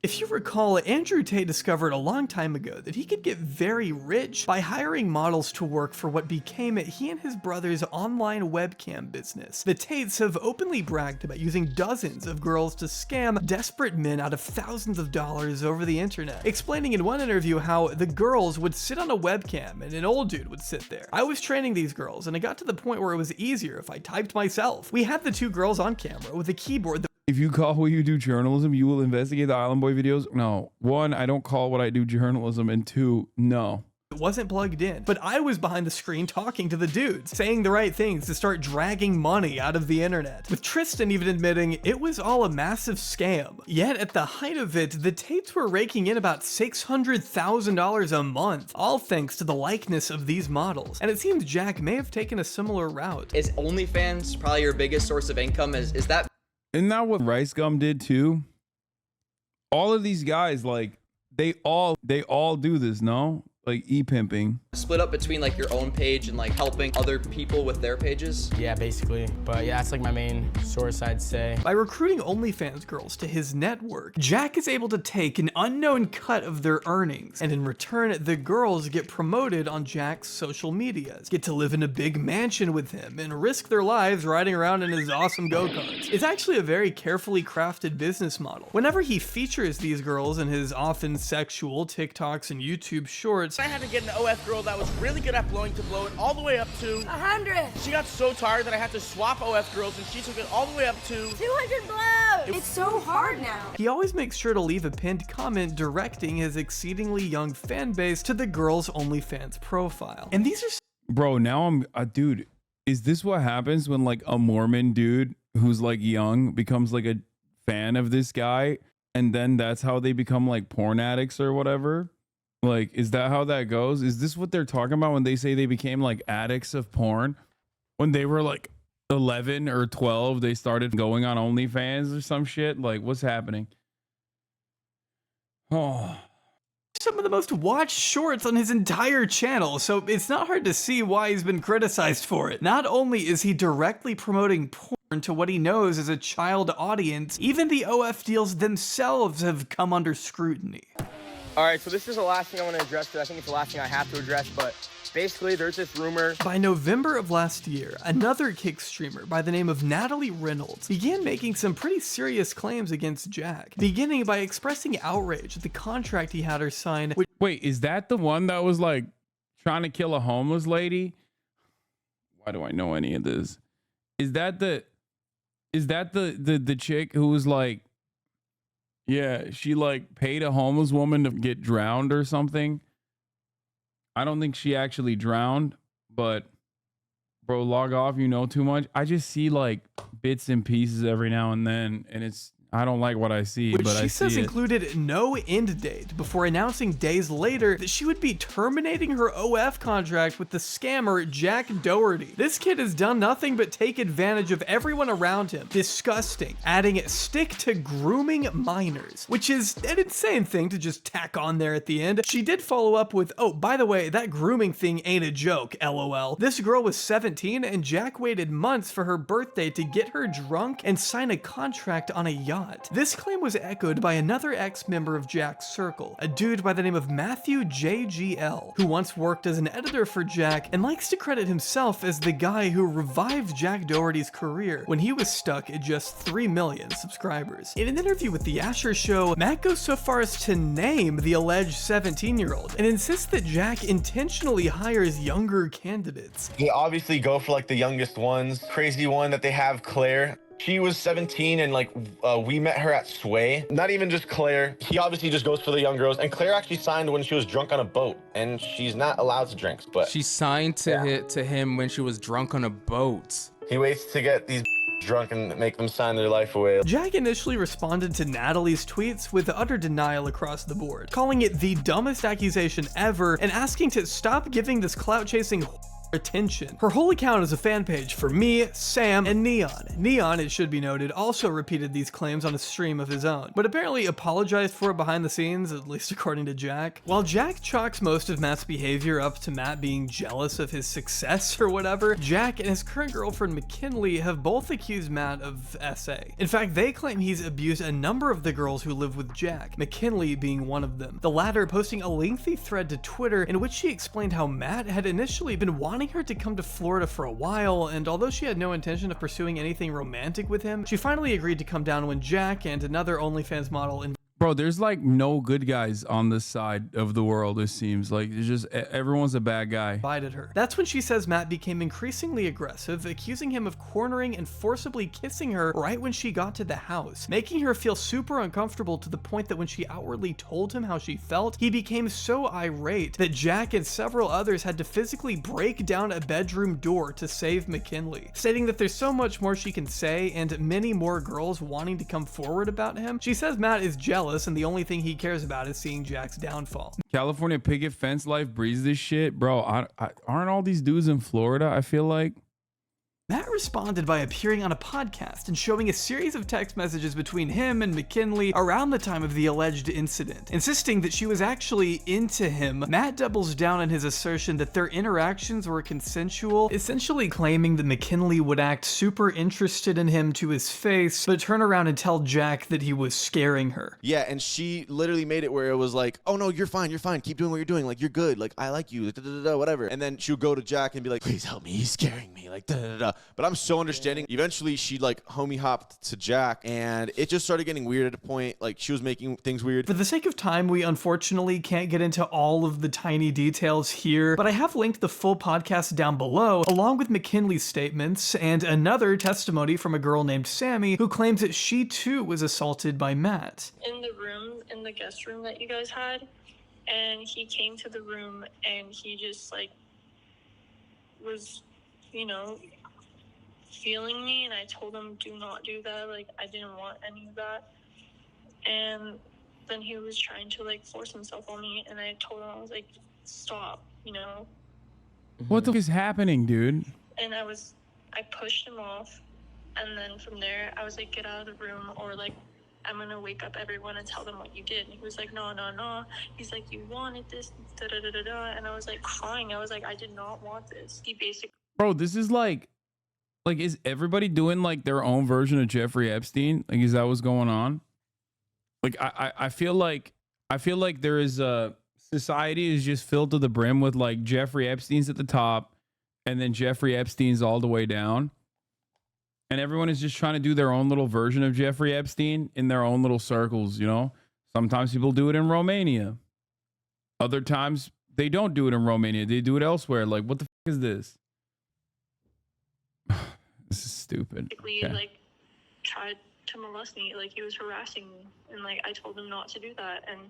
If you recall, Andrew Tate discovered a long time ago that he could get very rich by hiring models to work for what became he and his brother's online webcam business. The Tates have openly bragged about using dozens of girls to scam desperate men out of thousands of dollars over the internet, explaining in one interview how the girls would sit on a webcam and an old dude would sit there. I was training these girls and it got to the point where it was easier if I typed myself. We had the 2 girls on camera with a keyboard that If you call what you do journalism, you will investigate the Island Boy videos? No. 1, I don't call what I do journalism, and 2, no. It wasn't plugged in, but I was behind the screen talking to the dudes, saying the right things to start dragging money out of the internet, with Tristan even admitting it was all a massive scam. Yet at the height of it, the Tates were raking in about $600,000 a month, all thanks to the likeness of these models. And it seems Jack may have taken a similar route. Is OnlyFans probably your biggest source of income? Is that? Isn't that what Rice Gum did too? All of these guys, like, they all do this, no? like e-pimping. Split up between like your own page and like helping other people with their pages? Yeah, basically. But yeah, that's like my main source, I'd say. By recruiting OnlyFans girls to his network, Jack is able to take an unknown cut of their earnings, and in return, the girls get promoted on Jack's social medias, get to live in a big mansion with him, and risk their lives riding around in his awesome go-karts. It's actually a very carefully crafted business model. Whenever he features these girls in his often sexual TikToks and YouTube shorts, I had to get an OF girl that was really good at blowing to blow it all the way up to 100. She got so tired that I had to swap OF girls and she took it all the way up to 200 blows. It's so hard now. he always makes sure to leave a pinned comment directing his exceedingly young fan base to the girl's OnlyFans profile. And these are Bro, now I'm dude, is this what happens when like a Mormon dude who's like young becomes like a fan of this guy, and then that's how they become like porn addicts or whatever? Like, is that how that goes? Is this what they're talking about when they say they became like addicts of porn? When they were like 11 or 12, they started going on OnlyFans or some shit? Like, what's happening? Oh, some of the most watched shorts on his entire channel, so it's not hard to see why he's been criticized for it. Not only is he directly promoting porn to what he knows is a child audience, even the OF deals themselves have come under scrutiny. All right, so this is the last thing I want to address, but I think it's the last thing I have to address, but basically there's this rumor. By November of last year, another Kick streamer by the name of Natalie Reynolds began making some pretty serious claims against Jack, beginning by expressing outrage at the contract he had her sign. Wait, is that the one that was like trying to kill a homeless lady? Why do I know any of this? Is that the chick who was like, yeah, she like paid a homeless woman to get drowned or something? I don't think she actually drowned, but bro, log off, you know too much. I just see like bits and pieces every now and then, and I don't like what I see, which but she I says see it. included no end date before announcing days later that she would be terminating her OF contract with the scammer Jack Doherty. This kid has done nothing but take advantage of everyone around him. Disgusting. Adding stick to grooming minors, which is an insane thing to just tack on there at the end. She did follow up with, oh, by the way, that grooming thing ain't a joke, LOL. This girl was 17 and Jack waited months for her birthday to get her drunk and sign a contract on a yacht. This claim was echoed by another ex-member of Jack's circle, a dude by the name of Matthew JGL, who once worked as an editor for Jack and likes to credit himself as the guy who revived Jack Doherty's career when he was stuck at just 3 million subscribers. In an interview with The Asher Show, Matt goes so far as to name the alleged 17-year-old and insists that Jack intentionally hires younger candidates. They obviously go for like the youngest ones. Crazy one that they have, Claire. She was 17 and like we met her at Sway. Not even just Claire. He obviously just goes for the young girls. And Claire actually signed when she was drunk on a boat, and she's not allowed to drink. But she signed to him when she was drunk on a boat. He waits to get these drunk and make them sign their life away. Jack initially responded to Natalie's tweets with utter denial across the board, calling it the dumbest accusation ever and asking to stop giving this clout-chasing attention. Her whole account is a fan page for me, Sam, and Neon. Neon, it should be noted, also repeated these claims on a stream of his own, but apparently apologized for it behind the scenes, at least according to Jack. While Jack chalks most of Matt's behavior up to Matt being jealous of his success or whatever, Jack and his current girlfriend McKinley have both accused Matt of SA. In fact, they claim he's abused a number of the girls who live with Jack, McKinley being one of them. The latter posting a lengthy thread to Twitter in which she explained how Matt had initially been wanting her to come to Florida for a while, and although she had no intention of pursuing anything romantic with him, she finally agreed to come down when Jack and another OnlyFans model Bro, there's like no good guys on this side of the world, it seems. Like, it's just everyone's a bad guy. Invited her. That's when she says Matt became increasingly aggressive, accusing him of cornering and forcibly kissing her right when she got to the house, making her feel super uncomfortable to the point that when she outwardly told him how she felt, he became so irate that Jack and several others had to physically break down a bedroom door to save McKinley, stating that there's so much more she can say and many more girls wanting to come forward about him. She says Matt is jealous and the only thing he cares about is seeing Jack's downfall. California picket fence life breeds this shit, bro. Aren't all these dudes in Florida? I feel like Matt responded by appearing on a podcast and showing a series of text messages between him and McKinley around the time of the alleged incident, insisting that she was actually into him. Matt doubles down on his assertion that their interactions were consensual, essentially claiming that McKinley would act super interested in him to his face, but turn around and tell Jack that he was scaring her. Yeah, and she literally made it where it was like, oh no, you're fine, keep doing what you're doing, like you're good, like I like you, whatever. And then she would go to Jack and be like, please help me, he's scaring me, like But I'm so understanding. Eventually, she like homie hopped to Jack, and it just started getting weird at a point. Like she was making things weird. For the sake of time, we unfortunately can't get into all of the tiny details here, but I have linked the full podcast down below, along with McKinley's statements and another testimony from a girl named Sammy who claims that she too was assaulted by Matt. In the room, in the guest room that you guys had, and he came to the room and he just like was, you know, feeling me, and I told him do not do that, like I didn't want any of that. And then he was trying to like force himself on me, and I told him, I was like, stop, you know. What the f is happening, dude? And I pushed him off, and then from there I was like, get out of the room, or like I'm gonna wake up everyone and tell them what you did. And he was like, no. He's like, you wanted this, and I was like crying. I was like, I did not want this. He basically, Bro, this is like is everybody doing like their own version of Jeffrey Epstein? Like, is that what's going on? Like, I feel like there is a society is just filled to the brim with like Jeffrey Epstein's at the top, and then Jeffrey Epstein's all the way down, and everyone is just trying to do their own little version of Jeffrey Epstein in their own little circles. You know, sometimes people do it in Romania, other times they don't do it in Romania. They do it elsewhere. Like, what the f is this? This is stupid. basically like tried to molest me. Like he was harassing me, and like I told him not to do that, and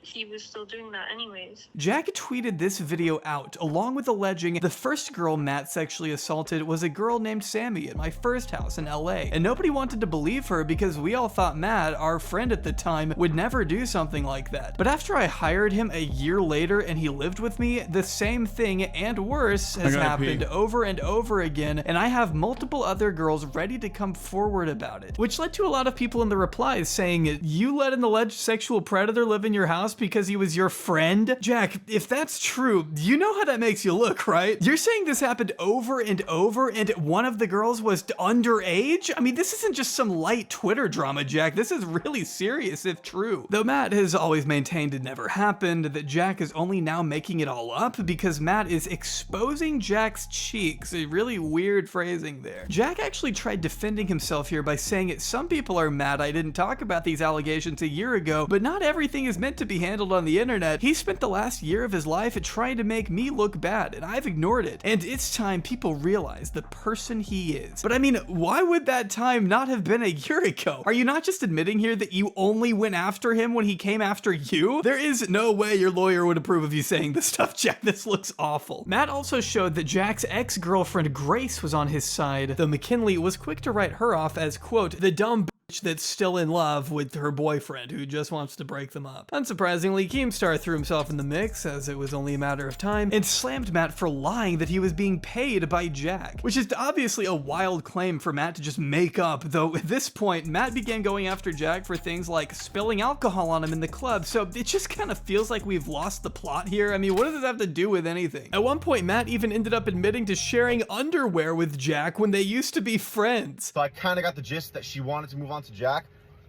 he was still doing that anyways. Jack tweeted this video out, along with alleging the first girl Matt sexually assaulted was a girl named Sammy at my first house in LA. And nobody wanted to believe her because we all thought Matt, our friend at the time, would never do something like that. But after I hired him a year later and he lived with me, the same thing and worse has happened over and over again, and I have multiple other girls ready to come forward about it. Which led to a lot of people in the replies saying, you let an alleged sexual predator live in your house because he was your friend? Jack, if that's true, you know how that makes you look, right? You're saying this happened over and over and one of the girls was underage? I mean, this isn't just some light Twitter drama, Jack. This is really serious if true. Though Matt has always maintained it never happened, that Jack is only now making it all up because Matt is exposing Jack's cheeks. A really weird phrasing there. Jack actually tried defending himself here by saying some people are mad I didn't talk about these allegations a year ago, but not everything is meant to be handled on the internet. He spent the last year of his life trying to make me look bad, and I've ignored it. And it's time people realize the person he is. But I mean, why would that time not have been a year ago? Are you not just admitting here that you only went after him when he came after you? There is no way your lawyer would approve of you saying this stuff, Jack. This looks awful. Matt also showed that Jack's ex-girlfriend Grace was on his side, though McKinley was quick to write her off as, quote, the dumb that's still in love with her boyfriend who just wants to break them up. Unsurprisingly, Keemstar threw himself in the mix, as it was only a matter of time, and slammed Matt for lying that he was being paid by Jack, which is obviously a wild claim for Matt to just make up, though at this point, Matt began going after Jack for things like spilling alcohol on him in the club, so it just kind of feels like we've lost the plot here. I mean, what does this have to do with anything? At one point, Matt even ended up admitting to sharing underwear with Jack when they used to be friends. So I kind of got the gist that she wanted to move on to Jack,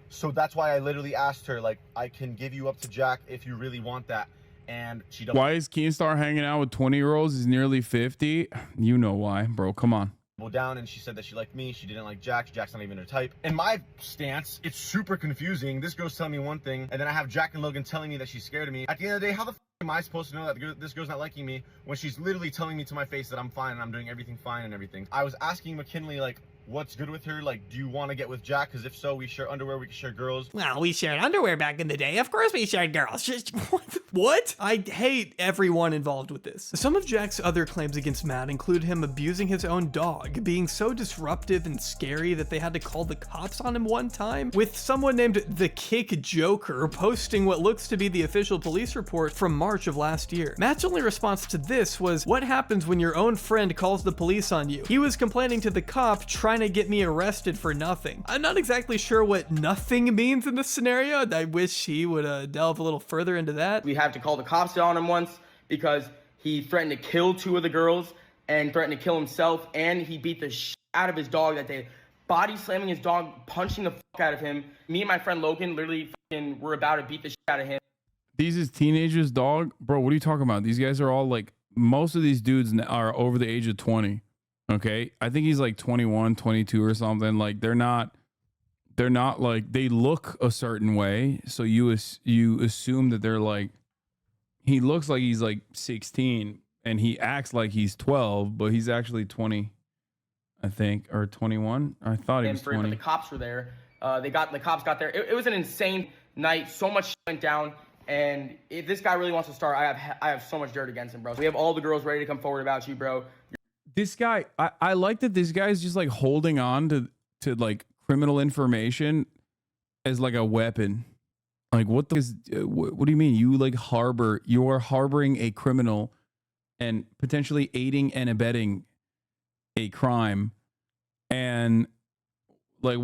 so that's why I literally asked her, like, I can give you up to Jack if you really want that, and she don't. Why is Keemstar hanging out with 20-year-olds? He's nearly 50. You know why, bro. Come on. Down, and she said that she liked me, she didn't like Jack. Jack's not even her type. In my stance, it's super confusing. This girl's telling me one thing, and then I have Jack and Logan telling me that she's scared of me. At the end of the day, how the f am I supposed to know that this girl's not liking me when she's literally telling me to my face that I'm fine and I'm doing everything fine and everything? I was asking McKinley, like, what's good with her? Like, do you want to get with Jack? Because if so, we share underwear, we can share girls. Well, we shared underwear back in the day. Of course we shared girls. Just, what? I hate everyone involved with this. Some of Jack's other claims against Matt include him abusing his own dog, being so disruptive and scary that they had to call the cops on him one time, with someone named the Kick Joker posting what looks to be the official police report from March of last year. Matt's only response to this was, what happens when your own friend calls the police on you? He was complaining to the cop, trying to get me arrested for nothing. I'm not exactly sure what nothing means in this scenario. I wish he would delve a little further into that. We had to call the cops on him once because he threatened to kill 2 of the girls and threatened to kill himself, and he beat the shit out of his dog that day. Body slamming his dog, punching the fuck out of him. Me and my friend Logan literally were about to beat the shit out of him. These is teenagers, dog? Bro, what are you talking about? These guys are all like, most of these dudes are over the age of 20. Okay, I think he's like 21, 22 or something. Like they're not like, they look a certain way, so you assume that they're like, he looks like he's like 16 and he acts like he's 12, but he's actually 20, I think, or 21. I thought he was 20. But the cops were there. The cops got there. It was an insane night. So much shit went down. And if this guy really wants to start, I have so much dirt against him, bro. So we have all the girls ready to come forward about you, bro. This guy, I like that this guy's just like holding on to like criminal information as like a weapon. Like what do you mean? You are harboring a criminal and potentially aiding and abetting a crime, and like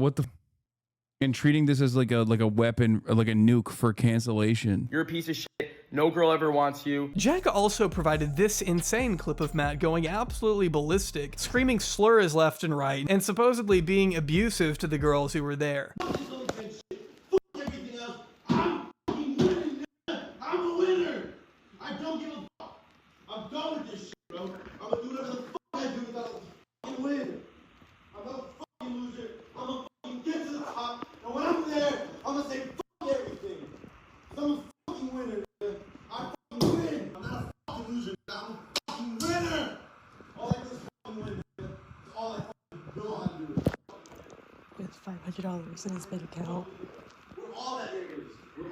and treating this as like a weapon or like a nuke for cancellation. You're a piece of shit. No girl ever wants you. Jack also provided this insane clip of Matt going absolutely ballistic, screaming slurs left and right, and supposedly being abusive to the girls who were there. I'm a winner. I don't give a fuck. I'm done with this shit, bro. I'm gonna do whatever the fuck I do without a fucking win. I'm not a fucking loser. I'm gonna fucking get to the top, and when I'm there, I'm gonna say fuck everything. I'm a fucking winner. I fucking win. I'm not a fucking loser. I'm a fucking winner. All I do is fucking win. That's all I fucking know how to do. With $500 in his bank account. We're all that niggas. We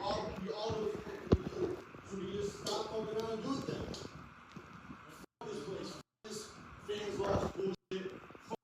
all know what the fuck we do. So we just stop fucking around and do it then. Fuck this place. Fuck this fans lost bullshit. Fuck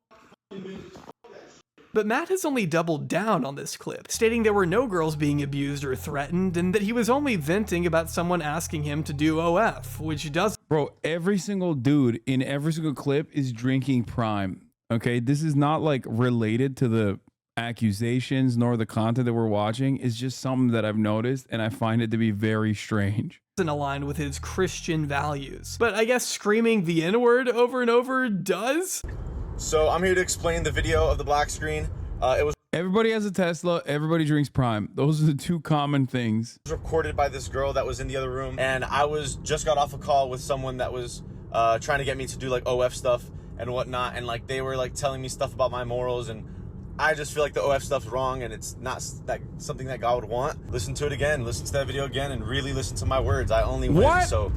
fucking bitches. Fuck that shit. But Matt has only doubled down on this clip, stating there were no girls being abused or threatened, and that he was only venting about someone asking him to do OF, which doesn't. Bro, every single dude in every single clip is drinking Prime. Okay, this is not like related to the accusations nor the content that we're watching. It's just something that I've noticed, and I find it to be very strange. Aligned with his Christian values. But I guess screaming the N-word over and over does? So I'm here to explain the video of the black screen. It was Everybody has a Tesla, everybody drinks Prime. Those are the two common things. recorded by this girl that was in the other room, and I just got off a call with someone that was trying to get me to do like OF stuff and whatnot, and like they were like telling me stuff about my morals, and I just feel like the OF stuff's wrong and it's not something that God would want. Listen to it again, listen to that video again, and really listen to my words. I only win, so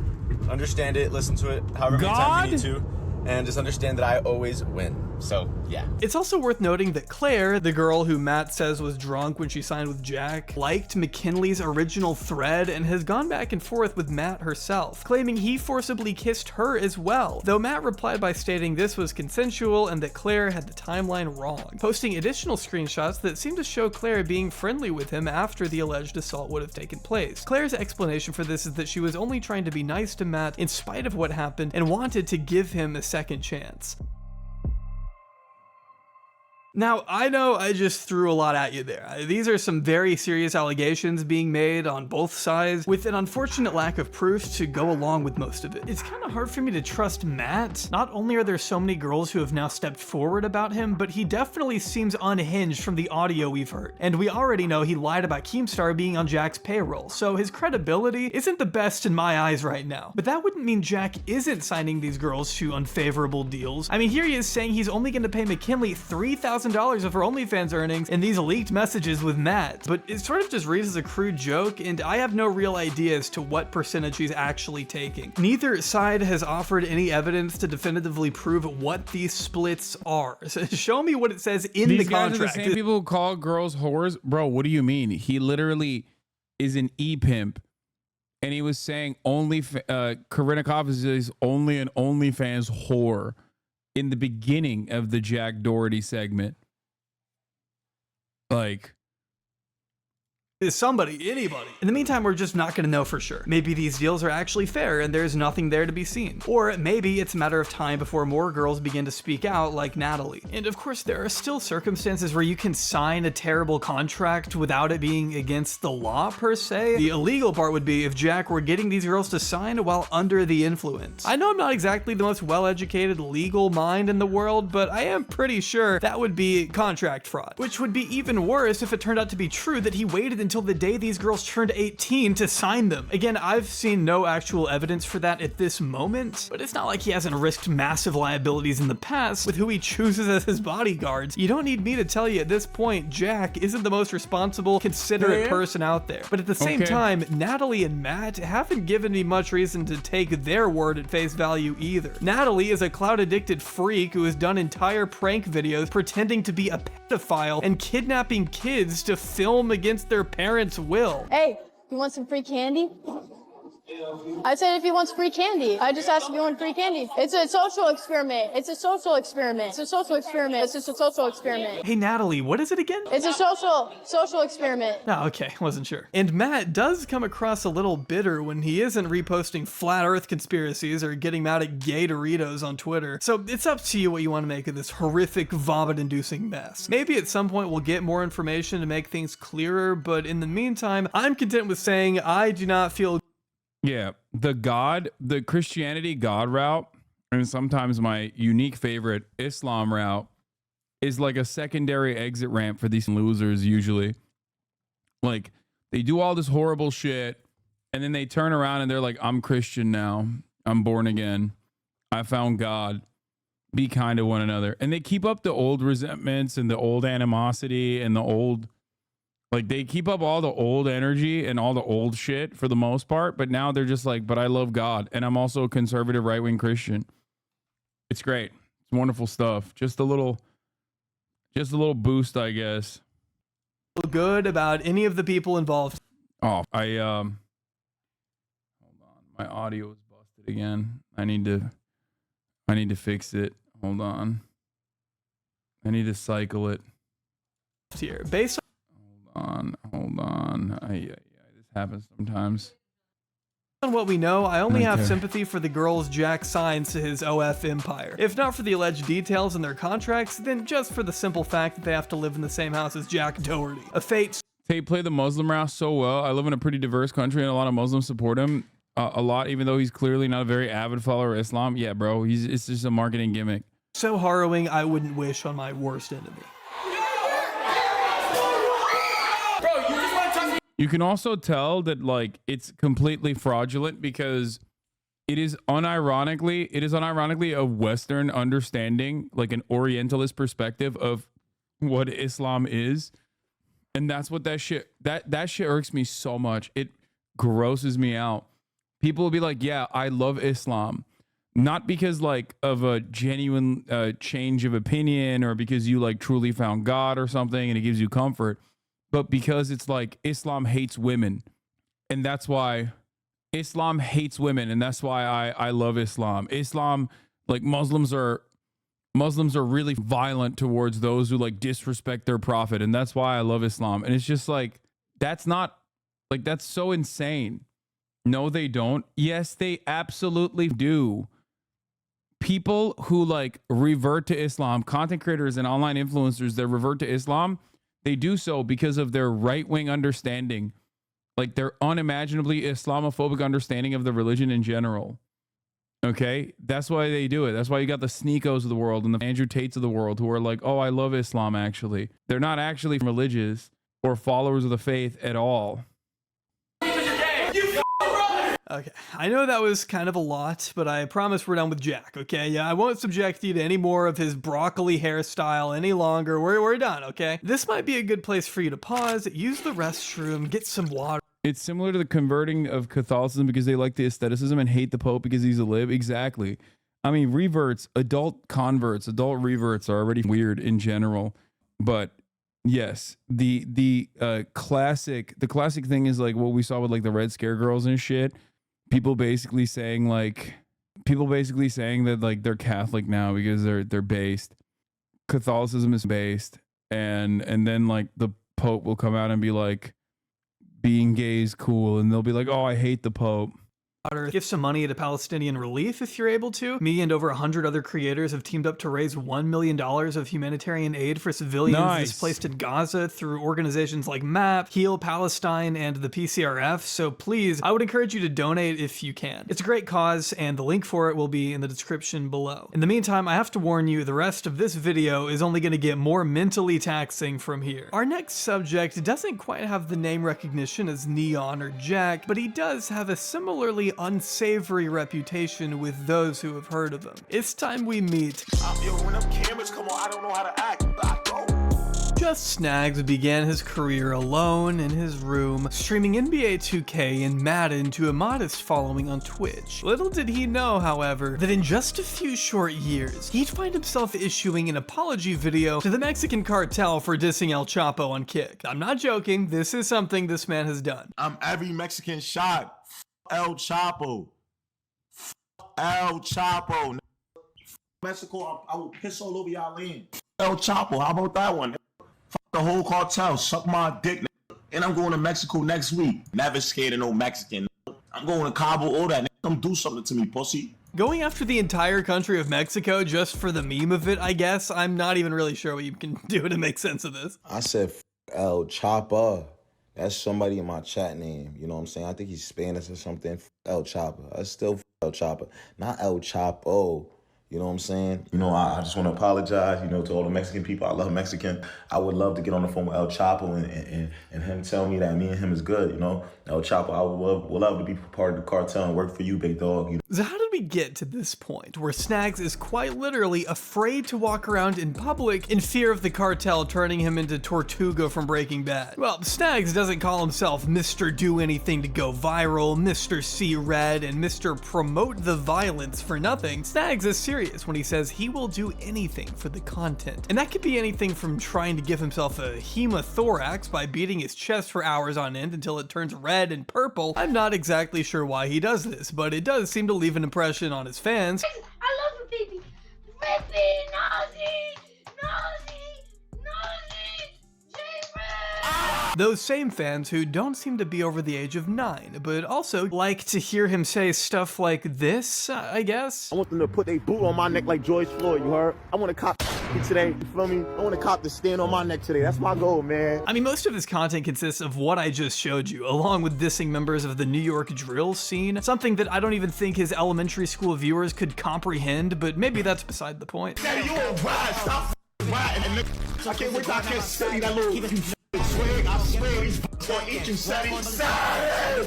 understand it, listen to it however many times you need to, and just understand that I always win. So, yeah. It's also worth noting that Claire, the girl who Matt says was drunk when she signed with Jack, liked McKinley's original thread and has gone back and forth with Matt herself, claiming he forcibly kissed her as well, though Matt replied by stating this was consensual and that Claire had the timeline wrong, posting additional screenshots that seem to show Claire being friendly with him after the alleged assault would have taken place. Claire's explanation for this is that she was only trying to be nice to Matt in spite of what happened and wanted to give him a second chance. Now, I know I just threw a lot at you there. These are some very serious allegations being made on both sides, with an unfortunate lack of proof to go along with most of it. It's kind of hard for me to trust Matt. Not only are there so many girls who have now stepped forward about him, but he definitely seems unhinged from the audio we've heard. And we already know he lied about Keemstar being on Jack's payroll, so his credibility isn't the best in my eyes right now. But that wouldn't mean Jack isn't signing these girls to unfavorable deals. I mean, here he is saying he's only going to pay McKinley $3,000 $50,000 of her OnlyFans earnings in these leaked messages with Matt. But it sort of just reads as a crude joke, and I have no real idea as to what percentage he's actually taking. Neither side has offered any evidence to definitively prove what these splits are. So show me what it says in the contract. These guys are the same people who call girls whores? Bro, what do you mean? He literally is an e-pimp. And he was saying Karenikov is only an OnlyFans whore in the beginning of the Jack Doherty segment. Like, is somebody, anybody. In the meantime, we're just not going to know for sure. Maybe these deals are actually fair and there's nothing there to be seen. Or maybe it's a matter of time before more girls begin to speak out like Natalie. And of course, there are still circumstances where you can sign a terrible contract without it being against the law per se. The illegal part would be if Jack were getting these girls to sign while under the influence. I know I'm not exactly the most well-educated legal mind in the world, but I am pretty sure that would be contract fraud. Which would be even worse if it turned out to be true that he waited until the day these girls turned 18 to sign them. Again, I've seen no actual evidence for that at this moment, but it's not like he hasn't risked massive liabilities in the past with who he chooses as his bodyguards. You don't need me to tell you at this point, Jack isn't the most responsible, considerate person out there. But at the same time, Natalie and Matt haven't given me much reason to take their word at face value either. Natalie is a cloud-addicted freak who has done entire prank videos pretending to be a pedophile and kidnapping kids to film against their parents' will. Hey, you want some free candy? I said if he wants free candy. I just asked if you want free candy. It's a social experiment. It's a social experiment. It's a social experiment. It's just a social experiment. Hey Natalie, what is it again? It's a social experiment. Oh, okay, wasn't sure. And Matt does come across a little bitter when he isn't reposting flat earth conspiracies or getting mad at gay Doritos on Twitter. So it's up to you what you want to make of this horrific vomit-inducing mess. Maybe at some point we'll get more information to make things clearer, but in the meantime, I'm content with saying I do not feel. Yeah, the Christianity God route, and sometimes my unique favorite Islam route, is like a secondary exit ramp for these losers usually. Like, they do all this horrible shit, and then they turn around and they're like, I'm Christian now. I'm born again. I found God. Be kind to one another. And they keep up the old resentments and the old animosity and the old... Like, they keep up all the old energy and all the old shit for the most part, but now they're just like, but I love God, and I'm also a conservative right-wing Christian. It's great. It's wonderful stuff. Just a little boost, I guess. Good about any of the people involved. Oh, hold on. My audio is busted again. I need to fix it. Hold on. I need to cycle it. Here, based Hold on. This happens sometimes. on what we know, I only have sympathy for the girls Jack signs to his OF empire. If not for the alleged details in their contracts, then just for the simple fact that they have to live in the same house as Jack Doherty. A fate. They play the Muslim route so well. I live in a pretty diverse country and a lot of Muslims support him a lot, even though he's clearly not a very avid follower of Islam. Yeah, bro, it's just a marketing gimmick. So harrowing, I wouldn't wish on my worst enemy. You can also tell that, like, it's completely fraudulent because it is unironically a Western understanding, like an Orientalist perspective of what Islam is. And that's what that shit irks me so much. It grosses me out. People will be like, yeah, I love Islam. Not because like of a genuine change of opinion or because you like truly found God or something and it gives you comfort, but because it's like Islam hates women. And that's why Islam hates women. And that's why I love Islam. Islam, like Muslims are really violent towards those who like disrespect their prophet. And that's why I love Islam. And it's just like, that's so insane. No, they don't. Yes, they absolutely do. People who like revert to Islam, content creators and online influencers that revert to Islam, they do so because of their right-wing understanding, like their unimaginably Islamophobic understanding of the religion in general. Okay, that's why they do it. That's why you got the Sneekos of the world and the Andrew Tates of the world who are like, oh, I love Islam. Actually, they're not actually religious or followers of the faith at all. Okay, I know that was kind of a lot, but I promise we're done with Jack, okay? Yeah, I won't subject you to any more of his broccoli hairstyle any longer. We're done, okay? This might be a good place for you to pause, use the restroom, get some water. It's similar to the converting of Catholicism because they like the aestheticism and hate the Pope because he's a lib. Exactly. I mean, reverts, adult converts, adult reverts are already weird in general, but yes, the classic thing is like what we saw with like the Red Scare girls and shit. People basically saying that like they're Catholic now because they're based. Catholicism is based, and then like the Pope will come out and be like, being gay is cool, and they'll be like, oh, I hate the Pope. Give some money to Palestinian relief if you're able to. Me and over 100 other creators have teamed up to raise $1 million of humanitarian aid for civilians displaced in Gaza through organizations like MAP, Heal Palestine, and the PCRF. So please, I would encourage you to donate if you can. It's a great cause, and the link for it will be in the description below. In the meantime, I have to warn you, the rest of this video is only going to get more mentally taxing from here. Our next subject doesn't quite have the name recognition as Neon or Jack, but he does have a similarly unsavory reputation with those who have heard of him. It's time we meet. Yo, when them cameras come on, I don't know how to act. Just Snags began his career alone in his room, streaming NBA 2K and Madden to a modest following on Twitch. Little did he know, however, that in just a few short years, he'd find himself issuing an apology video to the Mexican cartel for dissing El Chapo on Kick. I'm not joking, this is something this man has done. I'm every Mexican shot. El Chapo. El Chapo. Mexico, I will piss all over y'all land. El Chapo, how about that one? The whole cartel, suck my dick. And I'm going to Mexico next week. Never scared of no Mexican. I'm going to Cabo, all that. Come do something to me, pussy. Going after the entire country of Mexico just for the meme of it, I guess. I'm not even really sure what you can do to make sense of this. I said El Chapo. That's somebody in my chat name. You know what I'm saying? I think he's Spanish or something. El Chapo. That's still El Chapo. Not El Chapo. You know what I'm saying? You know, I just want to apologize, you know, to all the Mexican people. I love Mexican. I would love to get on the phone with El Chapo and him tell me that me and him is good, you know? El Chapo, I would love to be part of the cartel and work for you, big dog. You know? So how did we get to this point where Snags is quite literally afraid to walk around in public in fear of the cartel turning him into Tortuga from Breaking Bad? Well, Snags doesn't call himself Mr. Do Anything to Go Viral, Mr. See Red, and Mr. Promote the Violence for nothing. Snags is serious when he says he will do anything for the content. And that could be anything from trying to give himself a hemothorax by beating his chest for hours on end until it turns red and purple. I'm not exactly sure why he does this, but it does seem to leave an impression on his fans. I love you, baby. Rippy, Nazi, Nazi, Nazi, J-Red. Those same fans who don't seem to be over the age of 9, but also like to hear him say stuff like this, I guess. I want them to put their boot on my neck like George Floyd, you heard? I want to cop today, you feel me? I want to cop the stand on my neck today. That's my goal, man. I mean, most of his content consists of what I just showed you, along with dissing members of the New York drill scene, something that I don't even think his elementary school viewers could comprehend, but maybe that's beside the point. Daddy, you on ride, stop riding. I can't wait till I can see that little swing. I swear these gonna eat you,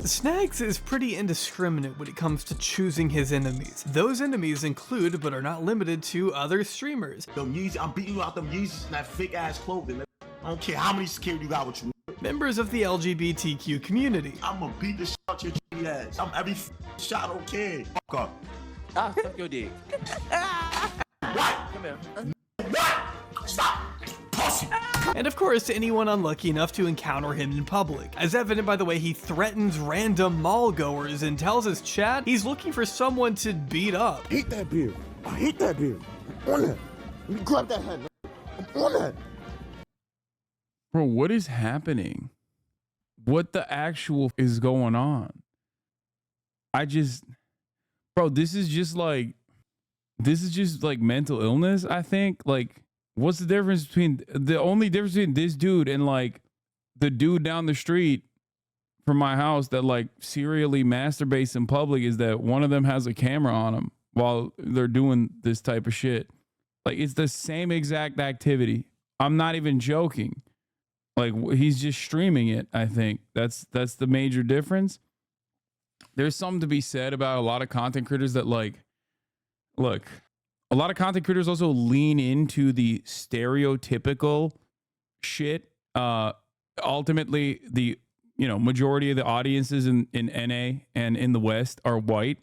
Snags is pretty indiscriminate when it comes to choosing his enemies. Those enemies include, but are not limited to, other streamers. Them Yeezys, I'm beating you out them Yeezys and that fake ass clothing. I don't care how many security you got with you. Members of the LGBTQ community. I'm gonna beat the shit out your ass. I'm every shot, I don't care. Fuck up. Ah, fuck your dick. What? Come here. What? Stop. Pussy. And of course, anyone unlucky enough to encounter him in public. As evident by the way he threatens random mall goers and tells his chat he's looking for someone to beat up. I hate that beer. I hate that beer. I'm on that. Let me grab that hand. I'm on that. Bro, what is happening? What the actual is going on? Bro, this is just like mental illness, I think. Like, what's the difference between the only difference between this dude and like the dude down the street from my house that like serially masturbates in public is that one of them has a camera on them while they're doing this type of shit. Like, it's the same exact activity. I'm not even joking. Like, he's just streaming it. I think that's the major difference. there's something to be said about a lot of content creators that like, look, a lot of content creators also lean into the stereotypical shit. Ultimately, the majority of the audiences in NA and in the West are white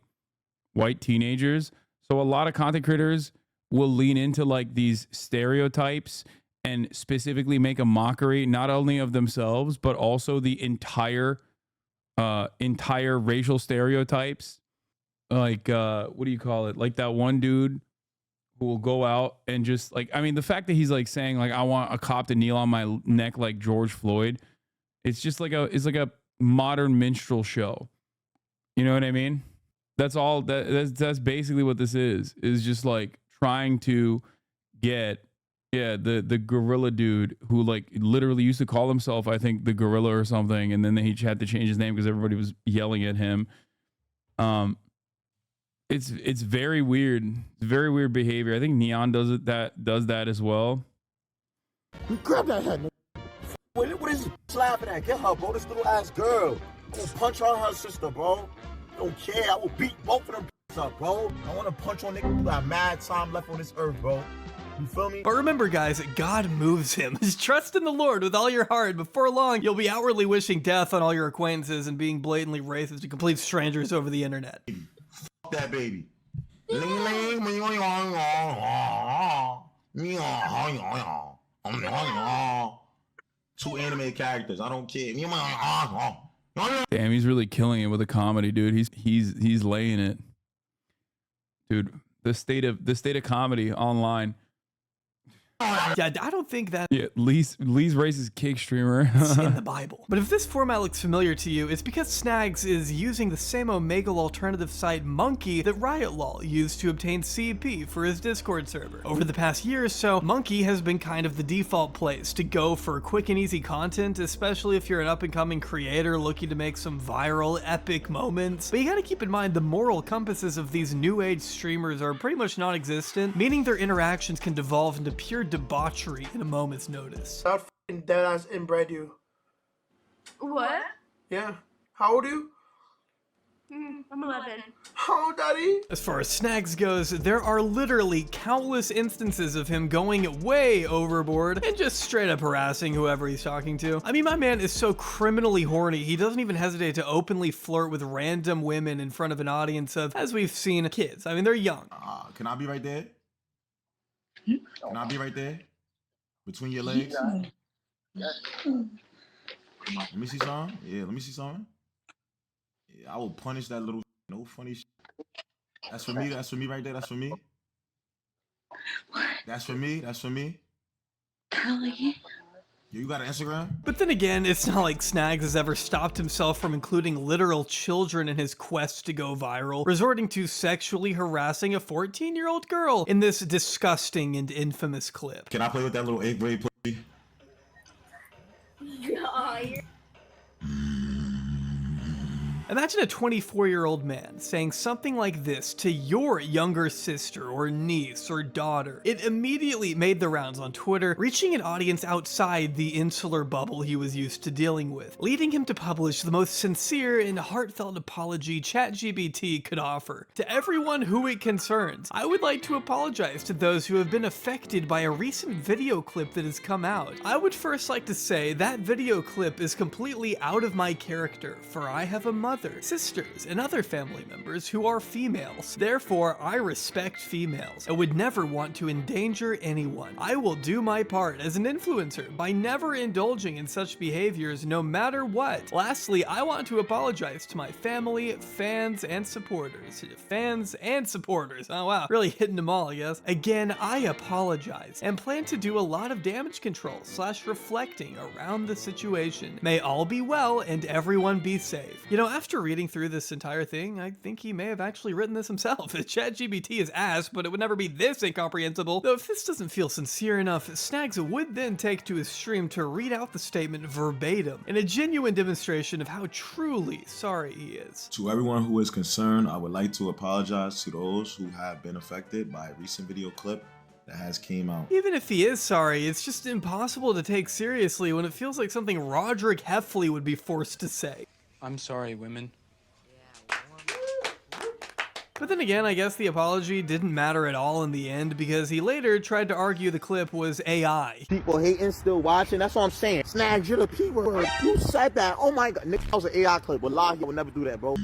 teenagers. So a lot of content creators will lean into like these stereotypes and specifically make a mockery not only of themselves but also the entire racial stereotypes. Like what do you call it? Like that one dude who will go out and just like, I mean, the fact that he's like saying like, I want a cop to kneel on my neck like George Floyd, it's just like it's like a modern minstrel show. You know what I mean? That's all that's basically what this is just like trying to get the gorilla dude who like literally used to call himself, I think, the gorilla or something, and then he had to change his name because everybody was yelling at him. It's very weird. It's very weird behavior. I think Neon does that as well. Grab that head. What is he laughing at? Get her, bro. This little ass girl. I'm gonna punch on her sister, bro. Don't care. I will beat both of them up, bro. I want to punch on niggas who got mad time left on this earth, bro. You feel me? But remember, guys, God moves him. Just trust in the Lord with all your heart. Before long, you'll be outwardly wishing death on all your acquaintances and being blatantly racist to complete strangers over the internet. Fuck that baby. Two animated characters. I don't care. Damn, he's really killing it with a comedy, dude. He's laying it, dude. The state of comedy online. Yeah, I don't think that Lee's racist kick streamer it's in the Bible. But if this format looks familiar to you, it's because Snags is using the same Omegle alternative site Monkey that RiotLol used to obtain CP for his Discord server. Over the past year or so, Monkey has been kind of the default place to go for quick and easy content, especially if you're an up-and-coming creator looking to make some viral, epic moments. But you gotta keep in mind the moral compasses of these new age streamers are pretty much non-existent, meaning their interactions can devolve into pure debauchery in a moment's notice. That f***ing deadass inbred you. What? Yeah. How old are you? I'm 11. How old, Daddy? As far as Snags goes, there are literally countless instances of him going way overboard and just straight up harassing whoever he's talking to. I mean, my man is so criminally horny, he doesn't even hesitate to openly flirt with random women in front of an audience of, as we've seen, kids. I mean, they're young. Can I be right there? Can I be right there? Between your legs? Let me see something. Yeah, let me see something. Yeah, I will punish that little no funny shit. That's for me. That's for me right there. That's for me. That's for me. That's for me. You got an Instagram? But then again, it's not like Snags has ever stopped himself from including literal children in his quest to go viral, resorting to sexually harassing a 14-year-old girl in this disgusting and infamous clip. Can I play with that little 8th grade pussy? Imagine a 24-year-old man saying something like this to your younger sister or niece or daughter. It immediately made the rounds on Twitter, reaching an audience outside the insular bubble he was used to dealing with, leading him to publish the most sincere and heartfelt apology ChatGPT could offer. To everyone who it concerns, I would like to apologize to those who have been affected by a recent video clip that has come out. I would first like to say that video clip is completely out of my character, for I have a mother, sisters, and other family members who are females. Therefore, I respect females and would never want to endanger anyone. I will do my part as an influencer by never indulging in such behaviors no matter what. Lastly, I want to apologize to my family, fans, and supporters. Oh wow, really hitting them all, I guess. Again, I apologize and plan to do a lot of damage control / reflecting around the situation. May all be well and everyone be safe. You know, after reading through this entire thing, I think he may have actually written this himself. ChatGPT is ass, but it would never be this incomprehensible. Though if this doesn't feel sincere enough, Snags would then take to his stream to read out the statement verbatim, in a genuine demonstration of how truly sorry he is. To everyone who is concerned, I would like to apologize to those who have been affected by a recent video clip that has came out. Even if he is sorry, it's just impossible to take seriously when it feels like something Roderick Heffley would be forced to say. I'm sorry, women. Yeah, But then again, I guess the apology didn't matter at all in the end because he later tried to argue the clip was AI. People hating, still watching. That's what I'm saying. Snags, you're the P word. You said that. Oh my God. Nick, that was an AI clip. Wallahi, he would never do that, bro.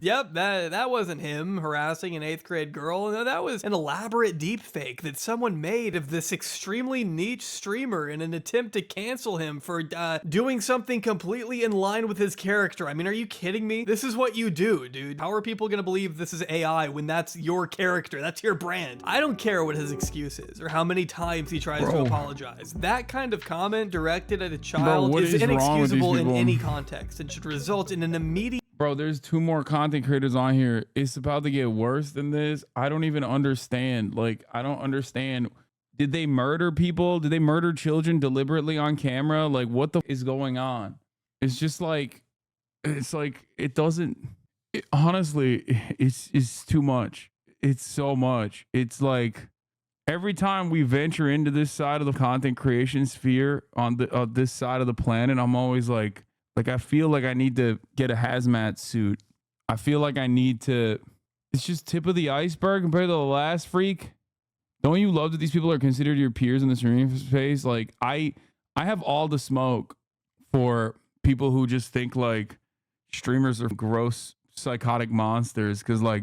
Yep, that wasn't him harassing an 8th grade girl. No, that was an elaborate deepfake that someone made of this extremely niche streamer in an attempt to cancel him for doing something completely in line with his character. I mean, are you kidding me? This is what you do, dude. How are people gonna believe this is AI when that's your character? That's your brand. I don't care what his excuse is or how many times he tries to apologize. That kind of comment directed at a child is inexcusable in any context and should result in an immediate... Bro, there's 2 more content creators on here. It's about to get worse than this. I don't even understand. Like, I don't understand. Did they murder people? Did they murder children deliberately on camera? Like, what the is going on? It's just like, it's like, it doesn't, honestly, it's too much. It's so much. It's like, every time we venture into this side of the content creation sphere on this side of the planet, I'm always like I feel like I need to get a hazmat suit. I feel like I need to, it's just tip of the iceberg compared to the last freak. Don't you love that these people are considered your peers in the streaming space? Like I have all the smoke for people who just think like streamers are gross psychotic monsters. Cause like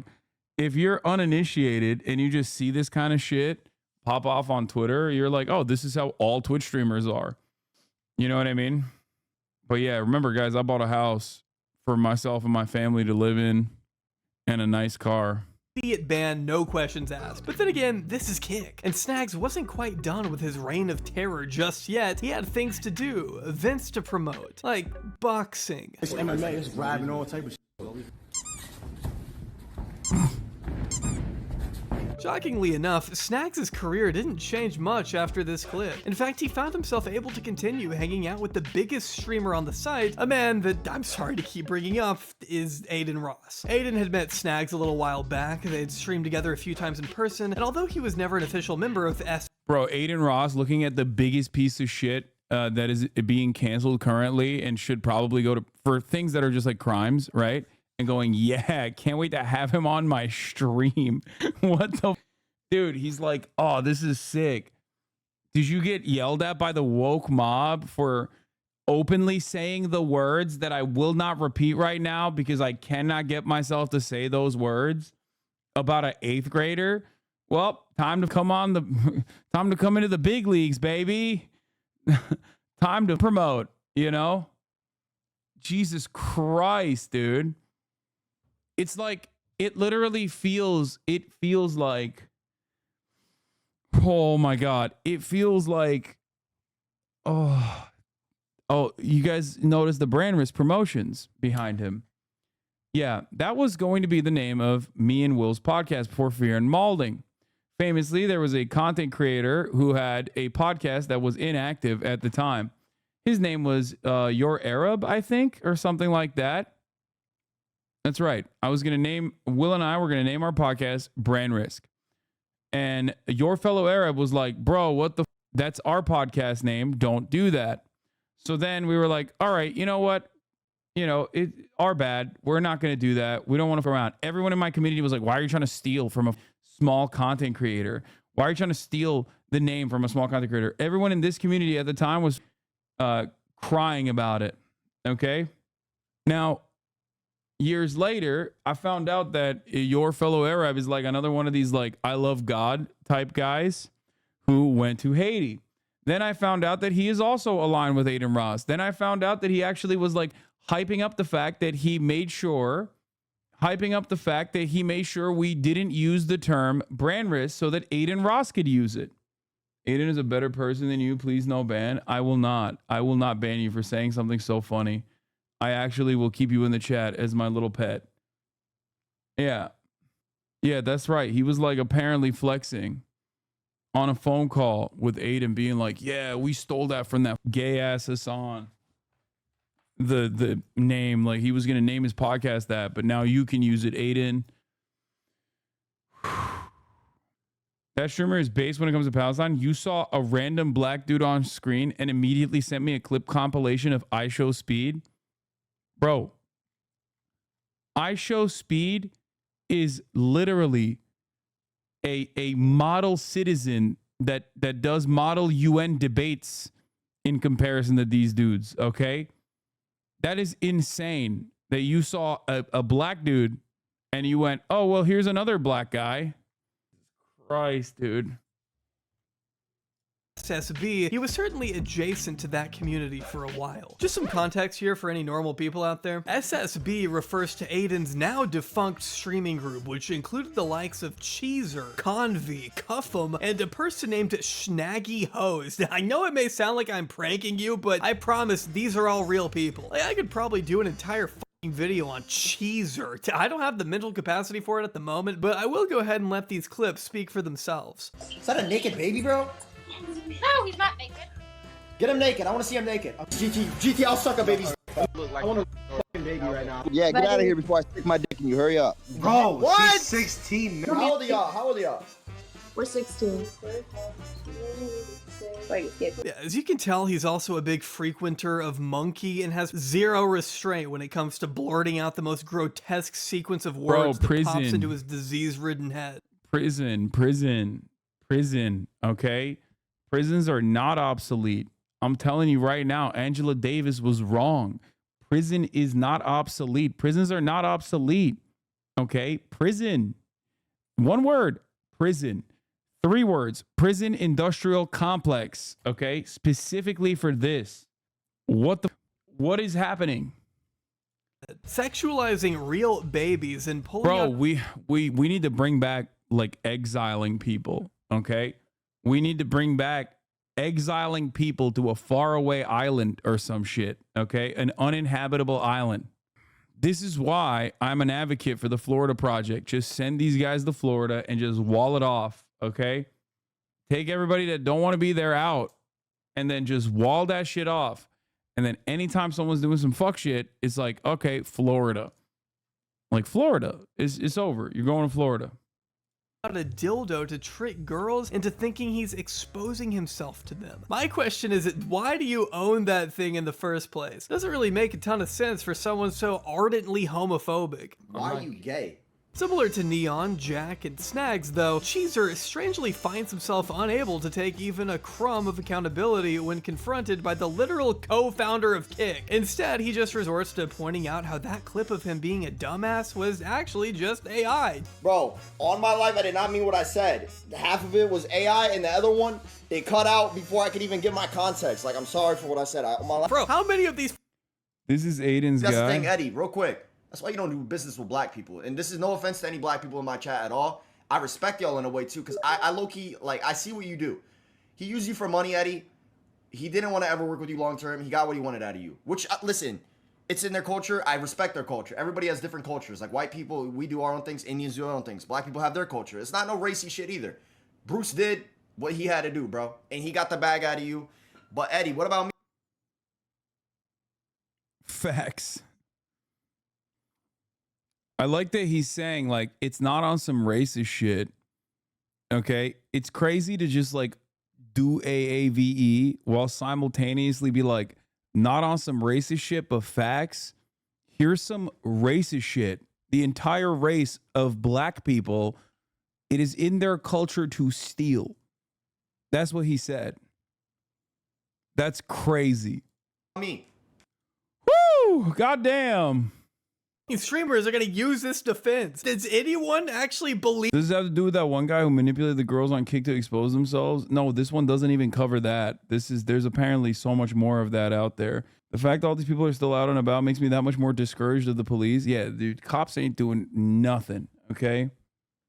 if you're uninitiated and you just see this kind of shit pop off on Twitter, you're like, oh, this is how all Twitch streamers are. You know what I mean? But yeah, remember guys, I bought a house for myself and my family to live in and a nice car. Immediate ban, no questions asked. But then again, this is Kick. And Snags wasn't quite done with his reign of terror just yet. He had things to do, events to promote, like boxing. It's MMA, it's grabbing all type of shit. Shockingly enough, Snags' career didn't change much after this clip. In fact, he found himself able to continue hanging out with the biggest streamer on the site, a man that I'm sorry to keep bringing up is Aiden Ross. Aiden had met Snags a little while back, they'd streamed together a few times in person, and although he was never an official member of S... Bro, Aiden Ross looking at the biggest piece of shit that is being canceled currently and should probably go to, for things that are just like crimes, right? And going, yeah, can't wait to have him on my stream. What the dude? He's like, oh, this is sick. Did you get yelled at by the woke mob for openly saying the words that I will not repeat right now because I cannot get myself to say those words about an 8th grader? Well, time to come on the time to come into the big leagues, baby. Time to promote, you know? Jesus Christ, dude. It's like, it literally feels, like, oh my God. It feels like, oh, you guys notice the brand risk promotions behind him. Yeah, that was going to be the name of me and Will's podcast before Fear and Malding. Famously, there was a content creator who had a podcast that was inactive at the time. His name was Your Arab, I think, or something like that. That's right. Will and I were going to name our podcast Brand Risk. And Your Fellow Arab was like, bro, what the that's our podcast name. Don't do that. So then we were like, all right, you know what? You know, our bad. We're not going to do that. We don't want to go around. Everyone in my community was like, why are you trying to steal from a small content creator? Why are you trying to steal the name from a small content creator? Everyone in this community at the time was crying about it. Okay. Now, years later, I found out that Your Fellow Arab is like another one of these like I love God type guys who went to Haiti. Then I found out that he is also aligned with Aiden Ross. Then I found out that he actually was like hyping up the fact that he made sure we didn't use the term brand risk so that Aiden Ross could use it. Aiden is a better person than you. Please no ban. I will not ban you for saying something so funny. I actually will keep you in the chat as my little pet. Yeah. Yeah, that's right. He was like apparently flexing on a phone call with Aiden being like, yeah, we stole that from that gay ass Hasan. The name, like he was going to name his podcast that, but now you can use it, Aiden. That streamer is based when it comes to Palestine. You saw a random black dude on screen and immediately sent me a clip compilation of I Show Speed. Bro, I Show Speed is literally a model citizen that does model UN debates in comparison to these dudes, okay? That is insane that you saw a black dude and you went, oh, well, here's another black guy. Christ, dude. SSB, he was certainly adjacent to that community for a while. Just some context here for any normal people out there. SSB refers to Aiden's now defunct streaming group, which included the likes of Cheezer, Convy, Cuff'em, and a person named Snaggy Hose. Now, I know it may sound like I'm pranking you, but I promise these are all real people. Like, I could probably do an entire video on Cheezer. I don't have the mental capacity for it at the moment, but I will go ahead and let these clips speak for themselves. Is that a naked baby, bro? No, he's not naked. Get him naked. I want to see him naked. GT, I'll suck a baby's. I want a fucking baby right now. Yeah, get out of here before I stick my dick in you. Hurry up. Bro, what? she's 16. How old are y'all? How old are y'all? We're 16. Yeah, as you can tell, he's also a big frequenter of Monkey and has zero restraint when it comes to blurting out the most grotesque sequence of words that pops into his disease-ridden head. Prison, okay? Prisons are not obsolete. I'm telling you right now, Angela Davis was wrong. Prison is not obsolete. Prisons are not obsolete, okay? Prison. One word, prison. 3 words, prison industrial complex, okay? Specifically for this. What is happening? Sexualizing real babies and pulling out... we need to bring back like exiling people, okay? We need to bring back exiling people to a faraway island or some shit, okay? An uninhabitable island. This is why I'm an advocate for the Florida Project. Just send these guys to Florida and just wall it off, okay? Take everybody that don't want to be there out and then just wall that shit off. And then anytime someone's doing some fuck shit, it's like, okay, Florida. Like Florida, it's over. You're going to Florida. A dildo to trick girls into thinking he's exposing himself to them. My question is, why do you own that thing in the first place? Doesn't really make a ton of sense for someone so ardently homophobic. Why are you gay? Similar to Neon, Jack, and Snags, though, Cheezer strangely finds himself unable to take even a crumb of accountability when confronted by the literal co-founder of Kick. Instead, he just resorts to pointing out how that clip of him being a dumbass was actually just AI. Bro, on my life, I did not mean what I said. Half of it was AI, and the other one, it cut out before I could even give my context. Like, I'm sorry for what I said. On my life. Bro, how many of these... This is Aiden's guy. That's the thing, Eddie, real quick. That's why you don't do business with black people. And this is no offense to any black people in my chat at all. I respect y'all in a way too, because I low-key, like, I see what you do. He used you for money, Eddie. He didn't want to ever work with you long-term. He got what he wanted out of you. Which, listen, it's in their culture. I respect their culture. Everybody has different cultures. Like, white people, we do our own things. Indians do our own things. Black people have their culture. It's not no racy shit either. Bruce did what he had to do, bro. And he got the bag out of you. But, Eddie, what about me? Facts. I like that he's saying, like, it's not on some racist shit, okay? It's crazy to just, like, do AAVE while simultaneously be like, not on some racist shit, but facts. Here's some racist shit. The entire race of black people, it is in their culture to steal. That's what he said. That's crazy. Me. Woo! Goddamn. Streamers are going to use this defense. Does anyone actually believe? Does this have to do with that one guy who manipulated the girls on Kick to expose themselves? No, this one doesn't even cover that. There's apparently so much more of that out there. The fact that all these people are still out and about makes me that much more discouraged of the police. Yeah, dude, cops ain't doing nothing, okay?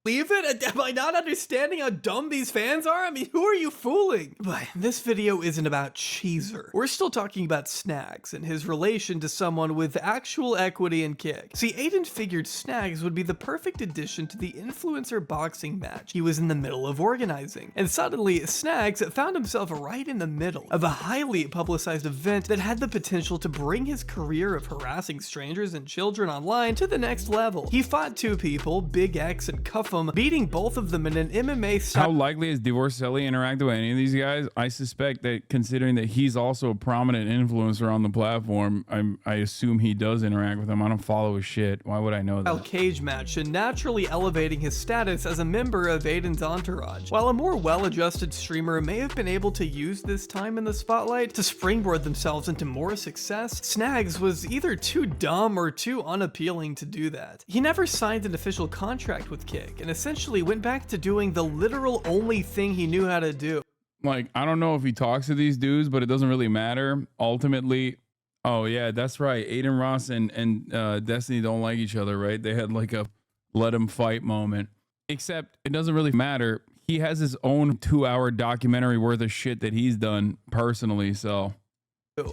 Leave it? Am I not understanding how dumb these fans are? I mean, who are you fooling? But this video isn't about Cheezer. We're still talking about Snags and his relation to someone with actual equity and Kick. See, Aiden figured Snags would be the perfect addition to the influencer boxing match he was in the middle of organizing. And suddenly, Snags found himself right in the middle of a highly publicized event that had the potential to bring his career of harassing strangers and children online to the next level. He fought 2 people, Big X and Cuff off him, beating both of them in an MMA style. How likely is Divorcelli interacted with any of these guys? I suspect that, considering that he's also a prominent influencer on the platform, I assume he does interact with them. I don't follow his shit. Why would I know that? Cage match and naturally elevating his status as a member of Aiden's entourage. While a more well-adjusted streamer may have been able to use this time in the spotlight to springboard themselves into more success, Snags was either too dumb or too unappealing to do that. He never signed an official contract with Kick and essentially went back to doing the literal only thing he knew how to do. Like, I don't know if he talks to these dudes, but it doesn't really matter. Ultimately, oh yeah, that's right. Aiden Ross and Destiny don't like each other, right? They had like a let him fight moment. Except it doesn't really matter. He has his own 2-hour documentary worth of shit that he's done personally, so.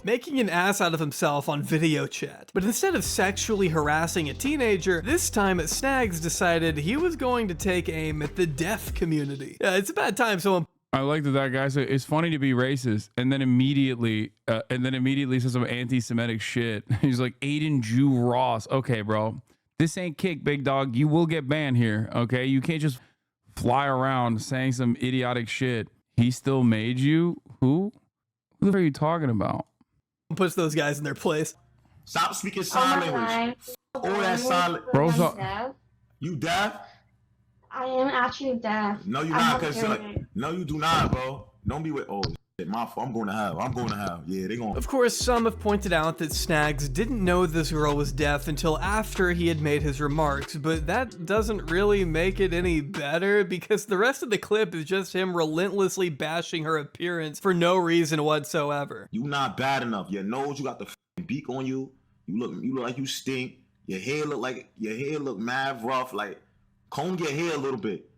Making an ass out of himself on video chat. But instead of sexually harassing a teenager, this time Snags decided he was going to take aim at the deaf community. Yeah, it's about time someone... I like that guy said it's funny to be racist, and then immediately says some anti-Semitic shit. He's like, Aiden Jew Ross. Okay, bro, this ain't Kick, big dog. You will get banned here. Okay, you can't just fly around saying some idiotic shit. He still made you. Who the fuck are you talking about? Puts those guys in their place. Stop speaking sign language. All that silent. Bro, you deaf? I am actually deaf. No, you're not. Cause no, you do not, bro. Don't be with. Oh, shit, my fault. I'm going to have. Yeah, they going. Of course, some have pointed out that Snags didn't know this girl was deaf until after he had made his remarks, but that doesn't really make it any better because the rest of the clip is just him relentlessly bashing her appearance for no reason whatsoever. You not bad enough. Your nose, you got the beak on you. You look like you stink. Your hair look mad rough. Like, comb your hair a little bit.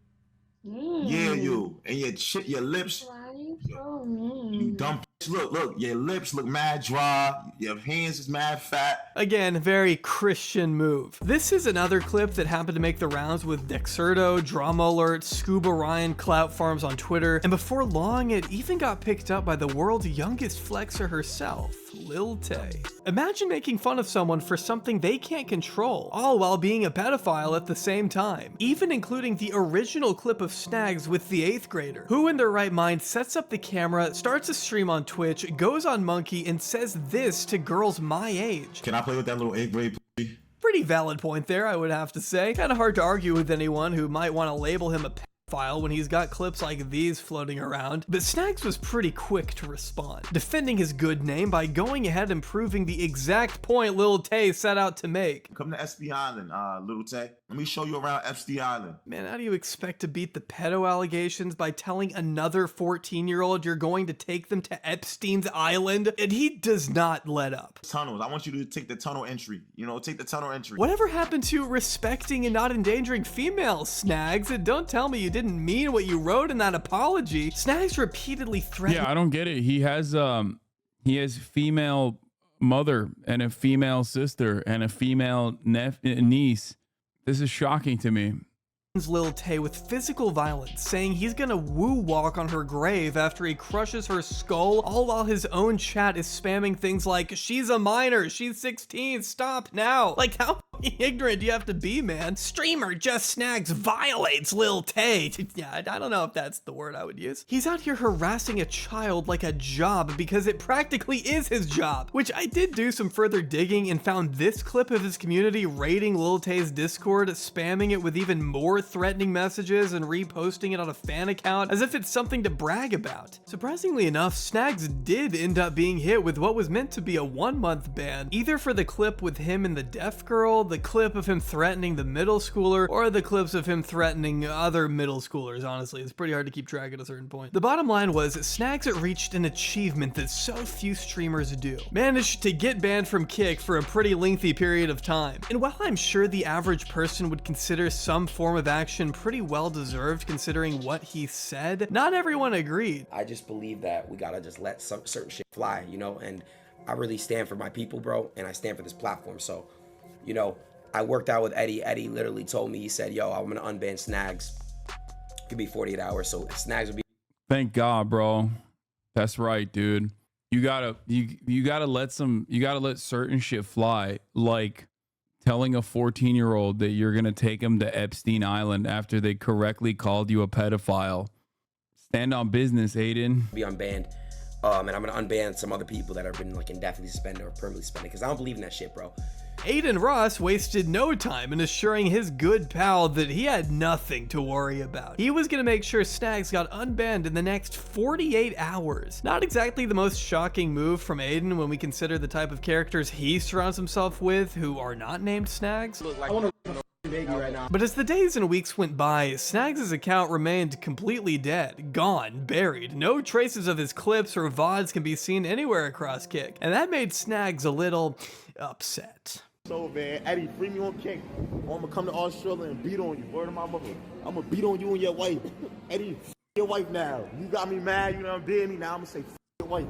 Yeah, you. And your lips. Why are you so mean? You dumb bitch. Look, your lips look mad dry. Your hands is mad fat. Again, very Christian move. This is another clip that happened to make the rounds with Dexerto, Drama Alert, Scuba Ryan, Clout Farms on Twitter, and before long, it even got picked up by the world's youngest flexer herself, Lil Tay. Imagine making fun of someone for something they can't control, all while being a pedophile at the same time, even including the original clip of Snags with the 8th grader, who in their right mind sets up the camera, starts a stream on Twitch, goes on Monkey, and says this to girls my age. Can I play with that little 8th grade, please? Pretty valid point there, I would have to say. Kinda hard to argue with anyone who might want to label him a pedophile when he's got clips like these floating around, but Snags was pretty quick to respond, defending his good name by going ahead and proving the exact point Lil Tay set out to make. Come to SB Island, Lil Tay. Let me show you around SB Island. Man, how do you expect to beat the pedo allegations by telling another 14-year-old you're going to take them to Epstein's Island? And he does not let up. Tunnels. I want you to take the tunnel entry. Take the tunnel entry. Whatever happened to respecting and not endangering females, Snags? And don't tell me you didn't mean what you wrote in that apology. Snags repeatedly threatened. Yeah, I don't get it. He has female mother and a female sister and a female niece. This is shocking to me. Lil Tay with physical violence, saying he's gonna woo walk on her grave after he crushes her skull, all while his own chat is spamming things like, she's a minor, she's 16, stop now. Like, how ignorant do you have to be, man? Streamer Just Snags violates Lil Tay. Yeah, I don't know if that's the word I would use. He's out here harassing a child like a job because it practically is his job, which I did do some further digging and found this clip of his community raiding Lil Tay's Discord, spamming it with even more threatening messages and reposting it on a fan account as if it's something to brag about. Surprisingly enough, Snags did end up being hit with what was meant to be a 1-month ban, either for the clip with him and the deaf girl, the clip of him threatening the middle schooler, or the clips of him threatening other middle schoolers. Honestly, it's pretty hard to keep track at a certain point. The bottom line was Snags reached an achievement that so few streamers do. Managed to get banned from Kick for a pretty lengthy period of time. And while I'm sure the average person would consider some form of action pretty well deserved considering what he said, not everyone agreed. I just believe that we gotta just let some certain shit fly, and I really stand for my people, bro, and I stand for this platform. So, I worked out with Eddie. Eddie literally told me, he said, yo, I'm gonna unban Snags. It could be 48 hours, so Snags would be. Thank God, bro. That's right, dude. You gotta let certain shit fly. Like, telling a 14-year-old that you're going to take him to Epstein Island after they correctly called you a pedophile. Stand on business, Aiden. Be unbanned. And I'm gonna unban some other people that have been like indefinitely suspended or permanently suspended because I don't believe in that shit, bro. Aiden Ross wasted no time in assuring his good pal that he had nothing to worry about. He was gonna make sure Snags got unbanned in the next 48 hours. Not exactly the most shocking move from Aiden when we consider the type of characters he surrounds himself with who are not named Snags. But as the days and weeks went by, Snags' account remained completely dead, gone, buried. No traces of his clips or VODs can be seen anywhere across Kick, and that made Snags a little upset. So man, Eddie, free me on Kick. Or I'm gonna come to Australia and beat on you. Word of my mother. I'm gonna beat on you and your wife. Eddie, your wife now. You got me mad, you know what I'm doing me now. I'm gonna say your wife.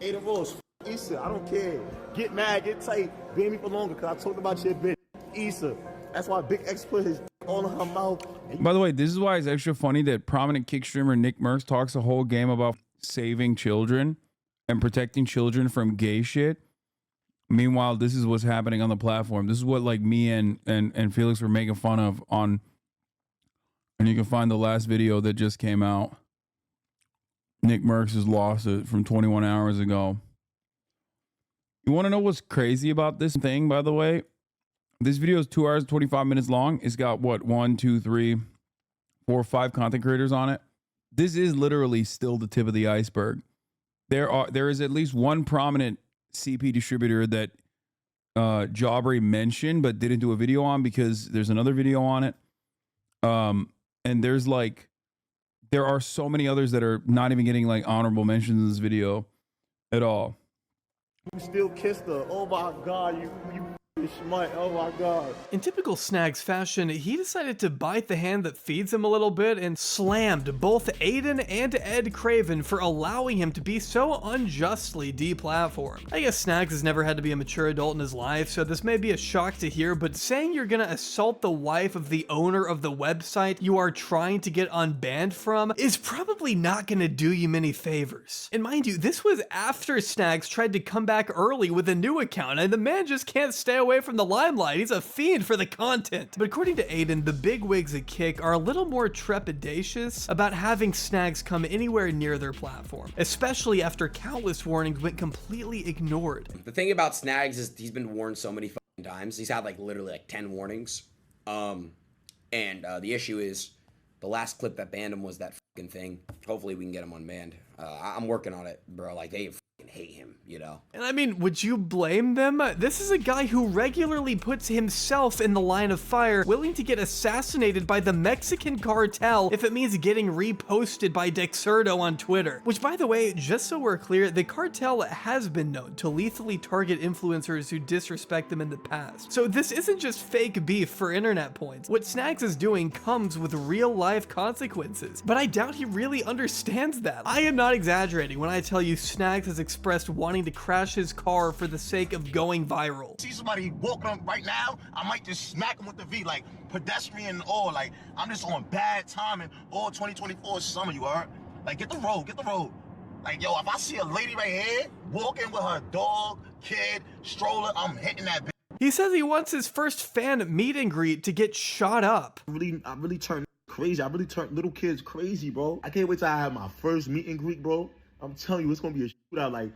Aiden Ross, Issa, I don't care. Get mad, get tight. Beat me for longer, cause I talked about your bitch, Issa. That's why Big X put his all in her mouth. By the way, this is why it's extra funny that prominent Kick streamer Nick Merckx talks a whole game about saving children and protecting children from gay shit. Meanwhile, this is what's happening on the platform. This is what like me and Felix were making fun of on, and you can find the last video that just came out. Nick Merckx has lost it from 21 hours ago. You want to know what's crazy about this thing, by the way? This video is 2 hours, 25 minutes long. It's got what, 1, 2, 3, 4, 5 content creators on it. This is literally still the tip of the iceberg. There is at least one prominent CP distributor that Aubrey mentioned but didn't do a video on because there's another video on it. And there are so many others that are not even getting like honorable mentions in this video at all. You still kissed her. Oh my God, you smart. Oh my God. In typical Snags fashion, he decided to bite the hand that feeds him a little bit and slammed both Aiden and Ed Craven for allowing him to be so unjustly deplatformed. I guess Snags has never had to be a mature adult in his life, so this may be a shock to hear, but saying you're gonna assault the wife of the owner of the website you are trying to get unbanned from is probably not gonna do you many favors. And mind you, this was after Snags tried to come back early with a new account, and the man just can't stay away from the limelight. He's a fiend for the content. But according to Aiden, the bigwigs at Kick are a little more trepidatious about having Snags come anywhere near their platform, especially after countless warnings went completely ignored. The thing about Snags is he's been warned so many fucking times. He's had like literally like 10 warnings. And the issue is the last clip that banned him was that fucking thing. Hopefully we can get him unbanned. I'm working on it, bro. Like they hate him, you know. And I mean, would you blame them? This is a guy who regularly puts himself in the line of fire, willing to get assassinated by the Mexican cartel if it means getting reposted by Dexerto on Twitter. Which, by the way, just so we're clear, the cartel has been known to lethally target influencers who disrespect them in the past. So this isn't just fake beef for internet points. What Snags is doing comes with real life consequences, but I doubt he really understands that. I am not exaggerating when I tell you Snags has expressed wanting to crash his car for the sake of going viral. See somebody walking up right now, I might just smack him with the V, like pedestrian and all. Like I'm just on bad timing. All 2024 summer, you heard? Like get the road, get the road. Like yo, if I see a lady right here walking with her dog, kid, stroller, I'm hitting that bitch. He says he wants his first fan meet and greet to get shot up. I really turned crazy. I really turned little kids crazy, bro. I can't wait till I have my first meet and greet, bro. I'm telling you, it's gonna be a shootout. Like,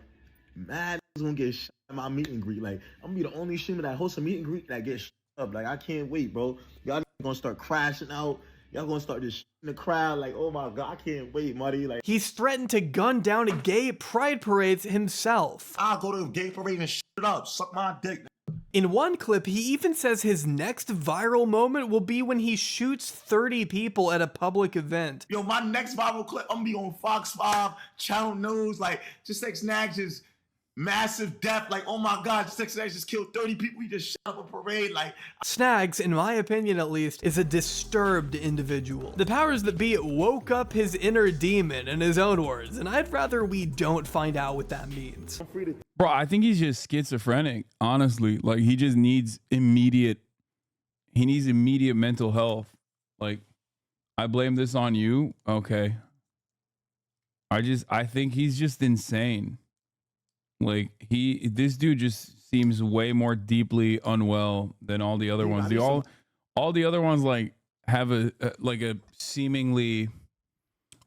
mad is gonna get shot at my meet and greet. Like, I'm gonna be the only streamer that hosts a meet and greet that gets shot up. Like, I can't wait, bro. Y'all gonna start crashing out. Y'all gonna start just in the crowd. Like, oh my God, I can't wait, buddy. Like, he's threatened to gun down gay pride parades himself. I'll go to a gay parade and shit it up. Suck my dick. In one clip, he even says his next viral moment will be when he shoots 30 people at a public event. Yo, my next viral clip, I'm gonna be on Fox 5, Channel News, like, just like Snags' massive death, like, oh my God, just like Snags just killed 30 people, he just shot up a parade, like. Snags, in my opinion at least, is a disturbed individual. The powers that be woke up his inner demon in his own words, and I'd rather we don't find out what that means. Bro, I think he's just schizophrenic, honestly. Like, he just needs immediate mental health. Like, I blame this on you. Okay. I think he's just insane. Like, this dude just seems way more deeply unwell than all the other ones. All the other ones like have a seemingly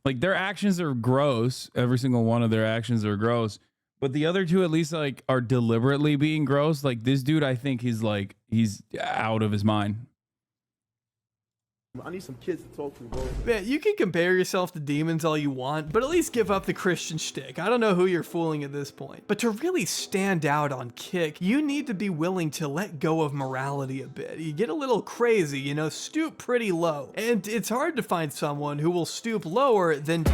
like their actions are gross. Every single one of their actions are gross. But the other two at least like are deliberately being gross. Like this dude, I think he's out of his mind. I need some kids to talk to, bro. Man, you can compare yourself to demons all you want, but at least give up the Christian shtick. I don't know who you're fooling at this point. But to really stand out on Kick, you need to be willing to let go of morality a bit. You get a little crazy, you know, stoop pretty low. And it's hard to find someone who will stoop lower than...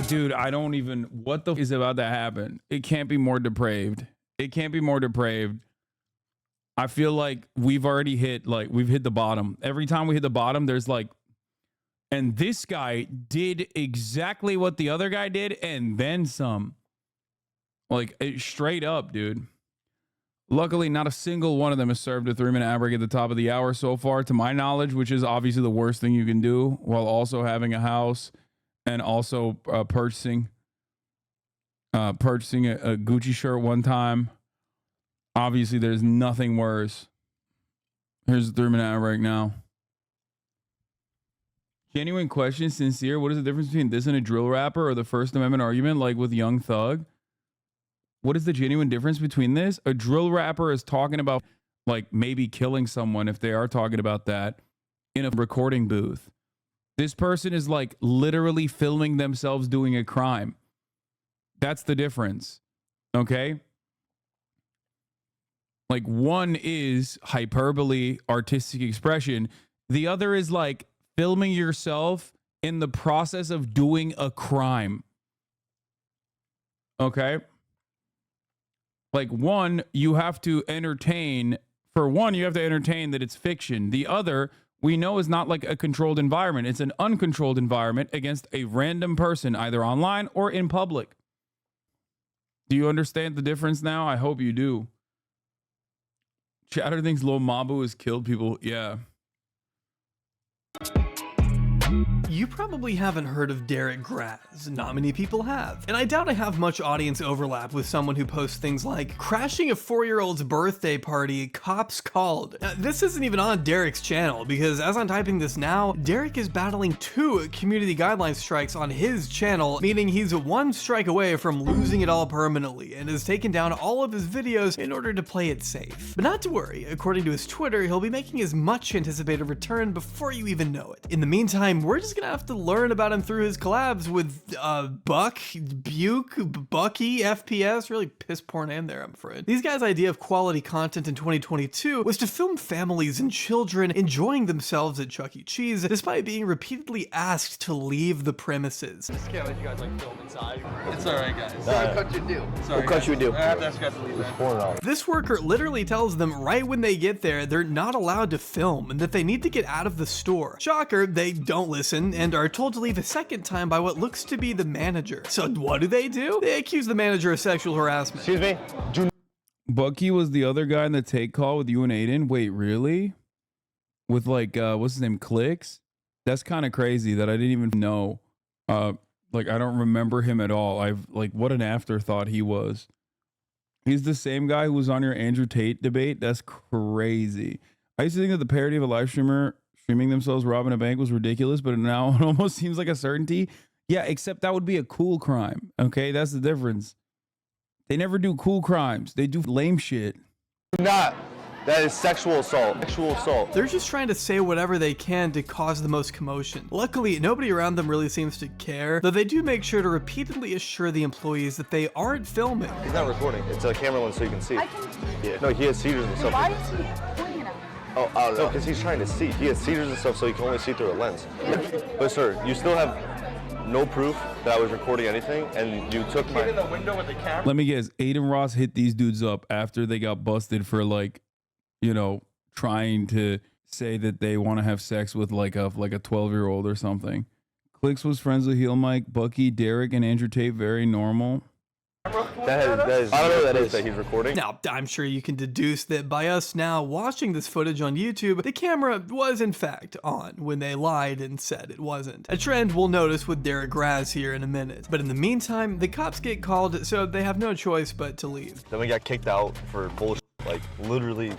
Dude, I don't even... What the f is about to happen? It can't be more depraved. It can't be more depraved. I feel like we've already hit, like, we've hit the bottom. Every time we hit the bottom, there's like, and this guy did exactly what the other guy did and then some. Like, straight up, dude. Luckily, not a single one of them has served a 3-minute ad break at the top of the hour so far, to my knowledge, which is obviously the worst thing you can do, while also having a house and also purchasing a Gucci shirt one time. Obviously, there's nothing worse. Here's the 3-minute ad right now. Genuine question, sincere. What is the difference between this and a drill rapper or the First Amendment argument, like with Young Thug? What is the genuine difference between this? A drill rapper is talking about, like, maybe killing someone if they are talking about that in a recording booth. This person is, like, literally filming themselves doing a crime. That's the difference. Okay? Like, one is hyperbole, artistic expression. The other is like filming yourself in the process of doing a crime. Okay? Like, one, you have to entertain. For one, you have to entertain that it's fiction. The other, we know, is not like a controlled environment. It's an uncontrolled environment against a random person, either online or in public. Do you understand the difference now? I hope you do. Chatter thinks Lil Mabu has killed people. Yeah. You probably haven't heard of Derek Graz. Not many people have. And I doubt I have much audience overlap with someone who posts things like, crashing a 4-year-old's birthday party, cops called. Now, this isn't even on Derek's channel, because as I'm typing this now, Derek is battling 2 community guideline strikes on his channel, meaning he's 1 strike away from losing it all permanently, and has taken down all of his videos in order to play it safe. But not to worry, according to his Twitter, he'll be making his much anticipated return before you even know it. In the meantime, we're just gonna have to learn about him through his collabs with Buck, Buke, Bucky, FPS, really piss poor name there, I'm afraid. These guys' idea of quality content in 2022 was to film families and children enjoying themselves at Chuck E. Cheese, despite being repeatedly asked to leave the premises. I can't let you guys like film inside. It's alright, guys. Sorry, cut your deal. Sorry, what cut you do? I have to ask you guys to leave, man. This worker literally tells them right when they get there they're not allowed to film and that they need to get out of the store. Shocker, they don't listen and are told to leave a second time by what looks to be the manager. So what do? They accuse the manager of sexual harassment. Excuse me? Bucky was the other guy in the take call with you and Aiden. Wait, really? With like, what's his name? Clicks? That's kind of crazy that I didn't even know. Like, I don't remember him at all. What an afterthought he was. He's the same guy who was on your Andrew Tate debate. That's crazy. I used to think that the parody of a live streamer streaming themselves robbing a bank was ridiculous, but now it almost seems like a certainty. Yeah, except that would be a cool crime. Okay, that's the difference. They never do cool crimes. They do lame shit. Not. That is sexual assault. Sexual assault. They're just trying to say whatever they can to cause the most commotion. Luckily, nobody around them really seems to care, though they do make sure to repeatedly assure the employees that they aren't filming. He's not recording. It's a camera lens so you can see. Yeah. No, he has seizures and stuff. Why is he pointing at me? Oh, I don't know. No, because he's trying to see. He has seizures and stuff so he can only see through a lens. But sir, you still have no proof that I was recording anything, and you took my... in the window with the camera? Let me guess. Aiden Ross hit these dudes up after they got busted for, like, you know, trying to say that they want to have sex with like a 12-year-old or something. Clicks was friends with Heel Mike, Bucky, Derek, and Andrew Tate. Very normal. Camera for That is I don't know what that is that he's recording. Now, I'm sure you can deduce that by us now watching this footage on YouTube, the camera was in fact on when they lied and said it wasn't. A trend we'll notice with Derek Raz here in a minute. But in the meantime, the cops get called, so they have no choice but to leave. Then we got kicked out for bullshit, like literally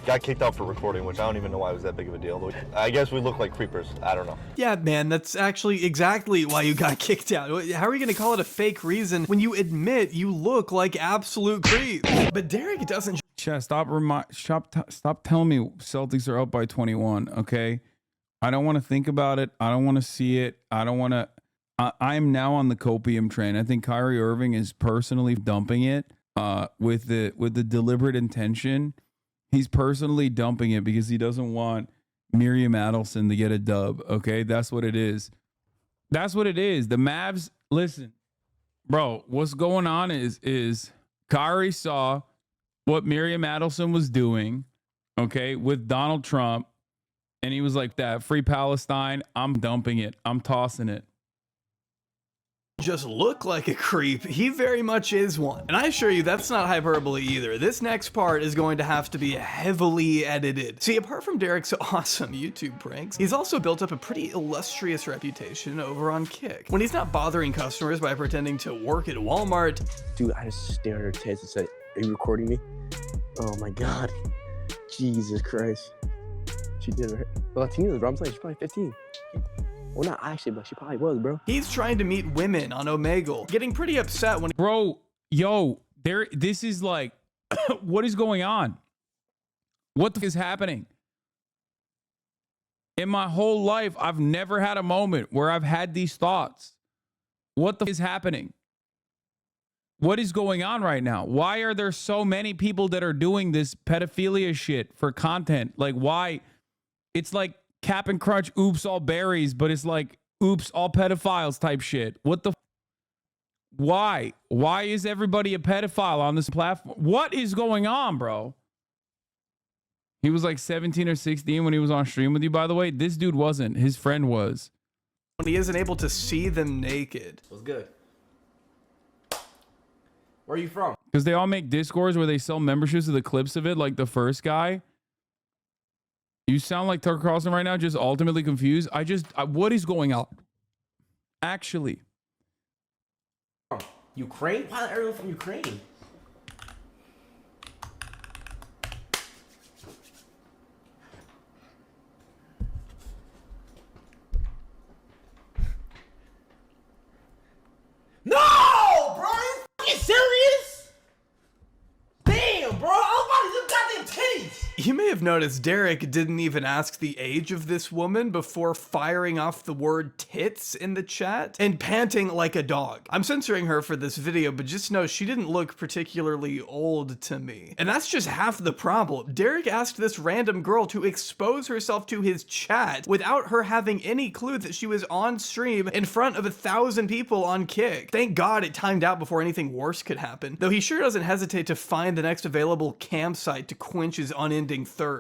got kicked out for recording, which I don't even know why it was that big of a deal. I guess we look like creepers. I don't know. Yeah, man, that's actually exactly why you got kicked out. How are you gonna call it a fake reason when you admit you look like absolute creeps? But Derek doesn't. Chat, stop telling me Celtics are up by 21, okay? I don't want to think about it. I don't want to see it. I don't want to. I'm now on the copium train. I think Kyrie Irving is personally dumping it with the deliberate intention. He's personally dumping it because he doesn't want Miriam Adelson to get a dub, okay? That's what it is. That's what it is. The Mavs, listen, bro, what's going on is Kyrie saw what Miriam Adelson was doing, okay, with Donald Trump, and he was like, that free Palestine, I'm dumping it. I'm tossing it. Just look like a creep. He very much is one. And I assure you that's not hyperbole either. This next part is going to have to be heavily edited. See, apart from Derek's awesome YouTube pranks, he's also built up a pretty illustrious reputation over on Kick. When he's not bothering customers by pretending to work at Walmart. Dude, I just stared at her tits and said, "Are you recording me?" Oh my God. Jesus Christ. She did her. Latinas, bro. I'm saying she's probably 15. Well, not actually, but she probably was, bro. He's trying to meet women on Omegle, getting pretty upset when— Bro, yo, this is like, what is going on? What the f is happening? In my whole life, I've never had a moment where I've had these thoughts. What the f is happening? What is going on right now? Why are there so many people that are doing this pedophilia shit for content? Like, why? It's like Cap'n Crunch, oops, all berries, but it's like, oops, all pedophiles type shit. What the? Why? Why is everybody a pedophile on this platform? What is going on, bro? He was like 17 or 16 when he was on stream with you, by the way. This dude wasn't. His friend was. When he isn't able to see them naked. What's good? Where are you from? Because they all make Discords where they sell memberships to the clips of it, like the first guy. You sound like Tucker Carlson right now, just ultimately confused. What is going on? Actually. Ukraine? Why is everyone from Ukraine? No, bro! You fucking serious? Damn, bro! I was about to do goddamn titties! You may have noticed Derek didn't even ask the age of this woman before firing off the word tits in the chat and panting like a dog. I'm censoring her for this video, but just know she didn't look particularly old to me. And that's just half the problem. Derek asked this random girl to expose herself to his chat without her having any clue that she was on stream in front of 1,000 people on Kick. Thank God it timed out before anything worse could happen, though he sure doesn't hesitate to find the next available campsite to quench his unending thirst.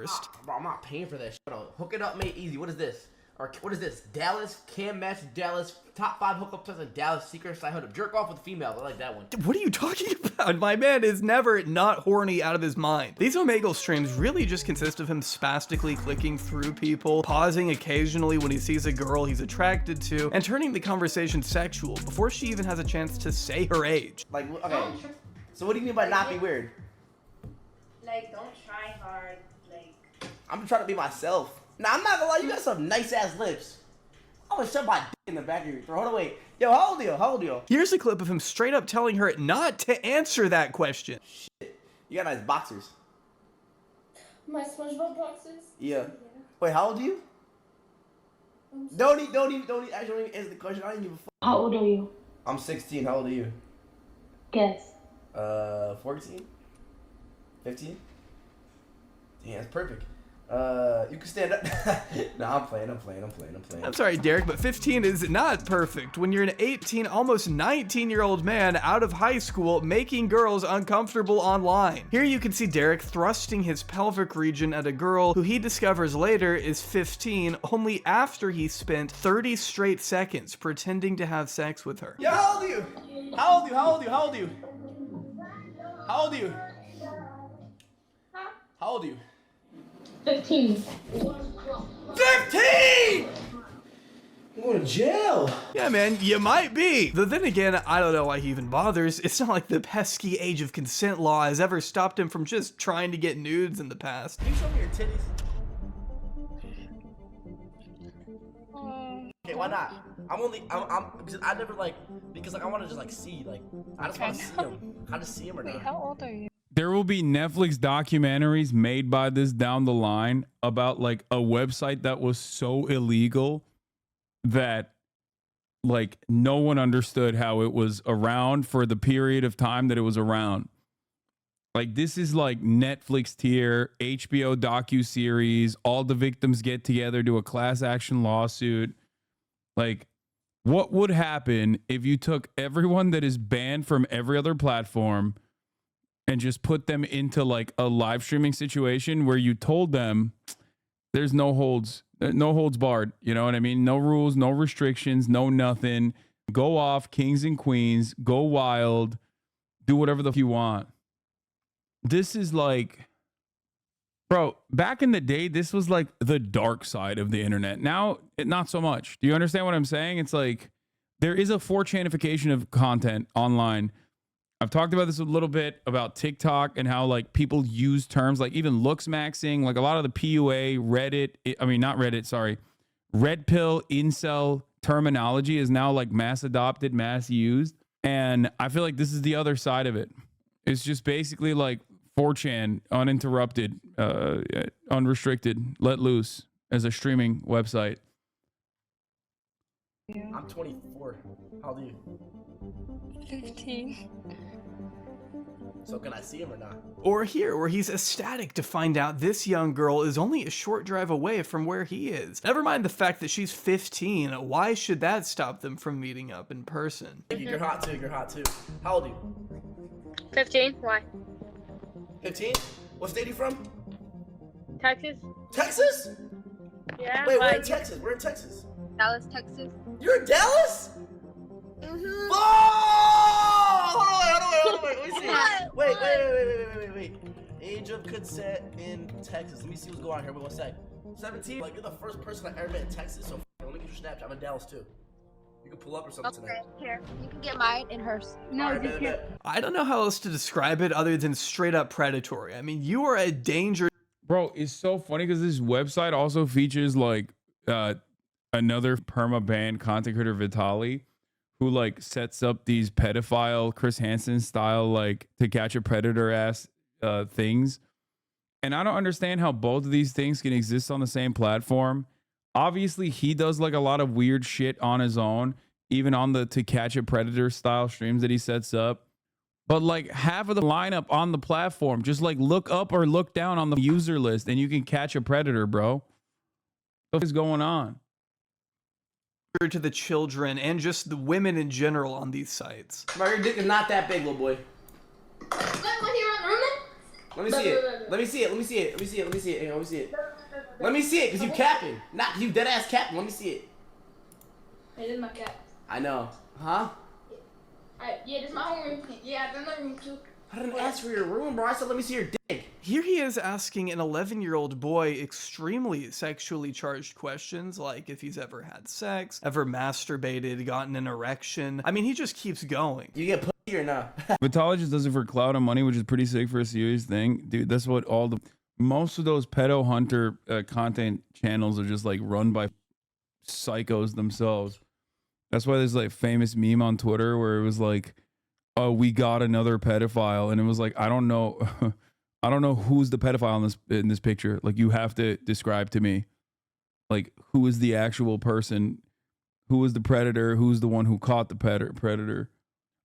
Bro, I'm not paying for that shit. Hook it up, mate, easy. What is this? Or what is this? Dallas, Cam Match, Dallas, top 5 hookups in Dallas, secret side hookup. Jerk off with females. I like that one. What are you talking about? My man is never not horny out of his mind. These Omegle streams really just consist of him spastically clicking through people, pausing occasionally when he sees a girl he's attracted to, and turning the conversation sexual before she even has a chance to say her age. Like, okay. So what do you mean by not be weird? Like, don't try hard. I'm just trying to be myself. Nah, I'm not gonna lie, you got some nice ass lips. I would shove my dick in the back of your throat. Hold on, wait. Yo, how old are you? How old are you? Here's a clip of him straight up telling her not to answer that question. Shit. You got nice boxers. My SpongeBob boxes? Yeah. Wait, how old are you? Don't even actually answer the question. I don't even. How old are you? I'm 16. How old are you? Guess. 14? 15? Yeah, that's perfect. You can stand up. Nah, I'm playing. I'm sorry, Derek, but 15 is not perfect when you're an 18, almost 19-year-old man out of high school making girls uncomfortable online. Here you can see Derek thrusting his pelvic region at a girl who he discovers later is 15, only after he spent 30 straight seconds pretending to have sex with her. Yo, how old are you? How old are you? How old are you? How old are you? 15. 15! I'm going to jail. Yeah, man, you might be. Though then again, I don't know why he even bothers. It's not like the pesky age of consent law has ever stopped him from just trying to get nudes in the past. Can you show me your titties? Okay, why not? I'm because I never because I want to just see, I just want to see him. How to see him or not. How old are you? There will be Netflix documentaries made by this down the line about like a website that was so illegal that like no one understood how it was around for the period of time that it was around. Like this is like Netflix tier, HBO docuseries, all the victims get together, do a class action lawsuit. Like what would happen if you took everyone that is banned from every other platform and just put them into like a live streaming situation where you told them there's no holds barred, you know what I mean? No rules, no restrictions, no nothing. Go off, kings and queens, go wild, do whatever the f you want. This is like, bro, back in the day, this was like the dark side of the internet. Now, not so much. Do you understand what I'm saying? It's like there is a 4chanification of content online. I've talked about this a little bit about TikTok and how like people use terms like even looks maxing, like a lot of the PUA, Red Pill, incel terminology is now like mass adopted, mass used. And I feel like this is the other side of it. It's just basically like 4chan, uninterrupted, unrestricted, let loose as a streaming website. I'm 24. How old are you? 15. So can I see him or not? Or here, where he's ecstatic to find out this young girl is only a short drive away from where he is. Never mind the fact that she's 15, why should that stop them from meeting up in person? You're hot too, you're hot too. How old are you? 15? Why? 15? What state are you from? Texas? Texas? Yeah. Wait, we're in Texas. We're in Texas. Dallas, Texas. You're in Dallas? Mm-hmm. Oh! Hold on, let me see. Wait. Age of consent in Texas. Let me see what's going on here. Wait, 1 sec. 17? Like, you're the first person I ever met in Texas, so let me get your Snapchat. I'm in Dallas, too. You can pull up or something tonight. Here. You can get mine and hers. No, Right, bet. I don't know how else to describe it other than straight up predatory. I mean, you are a danger. Bro, it's so funny because this website also features like another perma-banned content creator, Vitaly, who like sets up these pedophile Chris Hansen style like To Catch a Predator ass things. And I don't understand how both of these things can exist on the same platform. Obviously, he does like a lot of weird shit on his own, even on the To Catch a Predator style streams that he sets up. But like half of the lineup on the platform, just like look up or look down on the user list and you can catch a predator, bro. What is going on? To the children and just the women in general on these sites. Bro, your dick is not that big, little boy. Let me see it. Let me see it. Let me see it. Let me see it. Let me see it. Let me see it. Let me see it, because you capping. Not you dead ass capping. Let me see it. Hey, this is my cat. I know. Huh? Yeah, this is my home room. Yeah, that's my room too. I didn't ask for your room, bro. I said let me see your dick. Here he is asking an 11-year-old boy extremely sexually charged questions, like if he's ever had sex, ever masturbated, gotten an erection. I mean, he just keeps going. You get pussy or not? Vitaly just does it for clout and money, which is pretty sick for a serious thing. Dude, that's what most of those pedo hunter content channels are just like run by psychos themselves. That's why there's like famous meme on Twitter where it was like, oh, we got another pedophile. And it was like, I don't know. I don't know who's the pedophile in this picture. Like, you have to describe to me, like, who is the actual person? Who is the predator? Who's the one who caught the predator?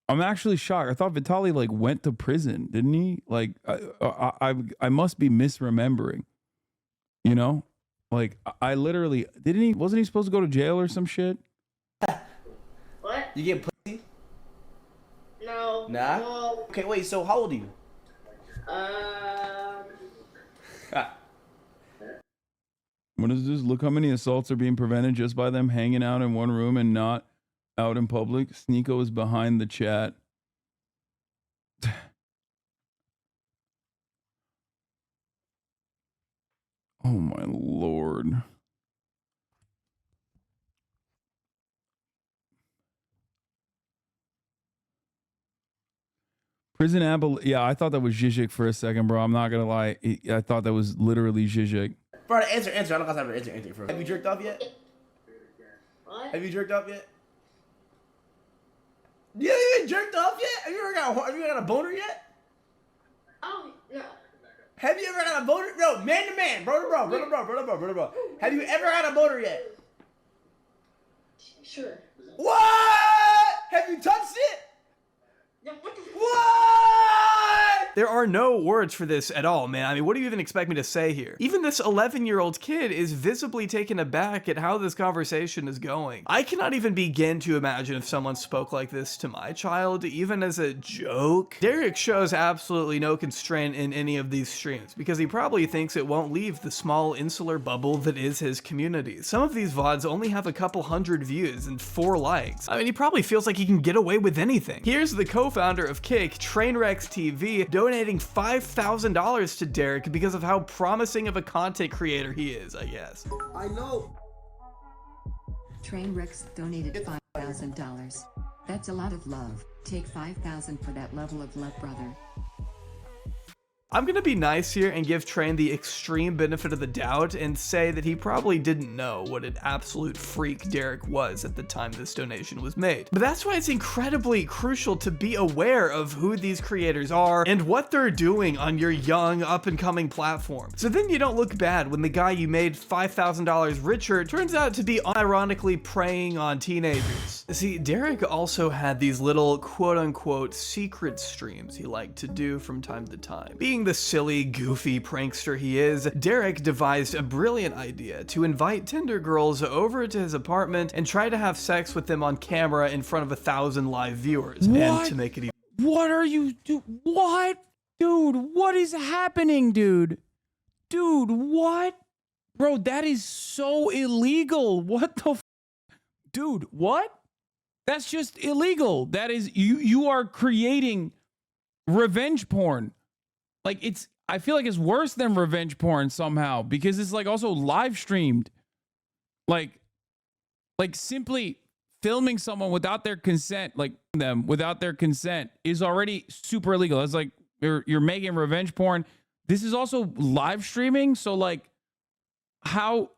I'm actually shocked. I thought Vitaly like went to prison, didn't he? Like, I must be misremembering. You know, like I literally didn't he? Wasn't he supposed to go to jail or some shit? What? You get pussy? No. Nah? No. Okay, wait, so how old are you? What is this? Look how many assaults are being prevented just by them hanging out in one room and not out in public. Sneeko is behind the chat. Oh my lord. Prison Apple. Yeah, I thought that was Zizek for a second, bro. I'm not gonna lie. I thought that was literally Zizek. Bro, answer. I don't got time for answer, bro. Have you jerked off yet? What? Have you jerked off yet? You haven't even jerked off yet? Have you ever got a boner yet? Oh, no. Have you ever got a boner? No, man to man, bro to bro. Have you ever had a boner yet? Sure. What? Have you touched it? Yeah, what the What? There are no words for this at all, man. I mean, what do you even expect me to say here? Even this 11-year-old kid is visibly taken aback at how this conversation is going. I cannot even begin to imagine if someone spoke like this to my child, even as a joke. Derek shows absolutely no constraint in any of these streams because he probably thinks it won't leave the small insular bubble that is his community. Some of these VODs only have a couple hundred views and 4 likes. I mean, he probably feels like he can get away with anything. Here's the co-founder of Kick, Trainwrecks TV, donating $5,000 to Derek because of how promising of a content creator he is, I guess. I know. Trainwrecks donated $5,000. That's a lot of love. Take $5,000 for that level of love, brother. I'm gonna be nice here and give Train the extreme benefit of the doubt and say that he probably didn't know what an absolute freak Derek was at the time this donation was made. But that's why it's incredibly crucial to be aware of who these creators are and what they're doing on your young up-and-coming platform. So then you don't look bad when the guy you made $5,000 richer turns out to be unironically preying on teenagers. See, Derek also had these little quote-unquote secret streams he liked to do from time to time. Being the silly, goofy prankster he is, Derek devised a brilliant idea to invite Tinder girls over to his apartment and try to have sex with them on camera in front of 1,000 live viewers. What? And to make it even— What are you what? Dude, what is happening, dude? Dude, what? Bro, that is so illegal. What the Dude, what? That's just illegal. That is you are creating revenge porn. Like I feel like it's worse than revenge porn somehow because it's like also live streamed. Like simply filming someone without their consent, like them without their consent is already super illegal. It's like you're making revenge porn. This is also live streaming. So like how,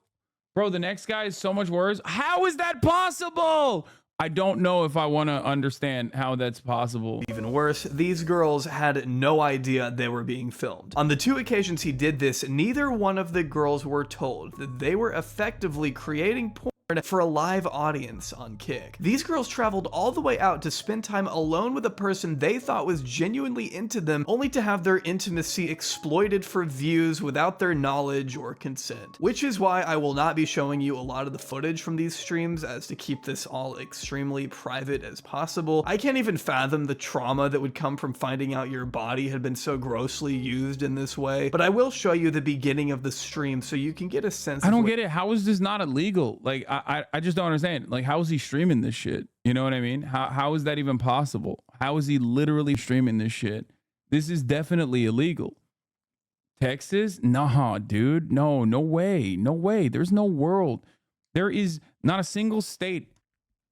bro, the next guy is so much worse. How is that possible? I don't know if I want to understand how that's possible. Even worse, these girls had no idea they were being filmed. On the 2 occasions he did this, neither one of the girls were told that they were effectively creating porn for a live audience on Kick. These girls traveled all the way out to spend time alone with a person they thought was genuinely into them, only to have their intimacy exploited for views without their knowledge or consent. Which is why I will not be showing you a lot of the footage from these streams, as to keep this all extremely private as possible. I can't even fathom the trauma that would come from finding out your body had been so grossly used in this way, but I will show you the beginning of the stream so you can get a sense. I don't get it. How is this not illegal? Like I just don't understand. Like, how is he streaming this shit? You know what I mean? How is that even possible? How is he literally streaming this shit? This is definitely illegal. Texas? Nah, dude. No way. No way. There's no world. There is not a single state.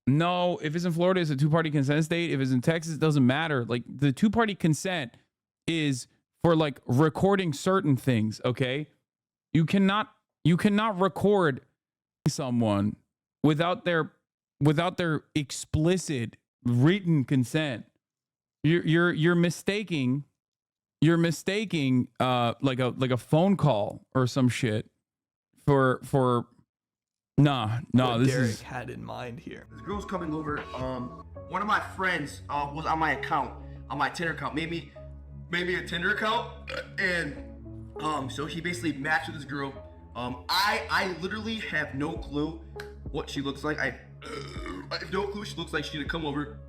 No, if it's in Florida, it's a 2-party consent state. If it's in Texas, it doesn't matter. Like, the 2-party consent is for like recording certain things, okay? You cannot record someone without their explicit written consent. You're mistaking like a phone call or some shit for nah what this Derek is had in mind here. This girl's coming over. One of my friends was on my account, on my Tinder account, made me a Tinder account, and so he basically matched with this girl. I literally have no clue what she looks like. I have no clue she looks like. She didn't come over.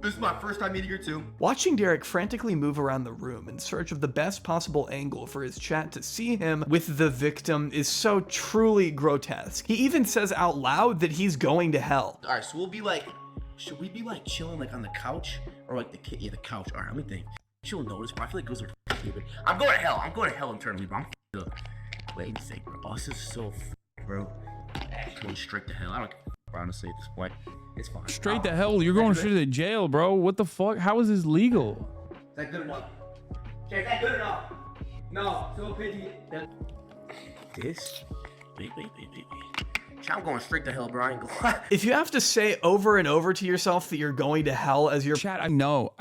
This is my first time meeting her too. Watching Derek frantically move around the room in search of the best possible angle for his chat to see him with the victim is so truly grotesque. He even says out loud that he's going to hell. All right, so we'll be like, should we be like chilling like on the couch or like the couch? All right, let me think. She'll notice, but I feel like girls are stupid. I'm going to hell. I'm going to hell internally, bro. I'm up. Wait a second, bro. Oh, this is so bro. Going straight to hell. I don't care, honestly, at this point. It's fine. Straight to hell. You're going straight to jail, bro. What the fuck? How is this legal? Is that good enough? Okay, is that good enough? No, so pity. This? Wait. I'm going straight to hell, bro. I ain't gonna. If you have to say over and over to yourself that you're going to hell as your chat, I know.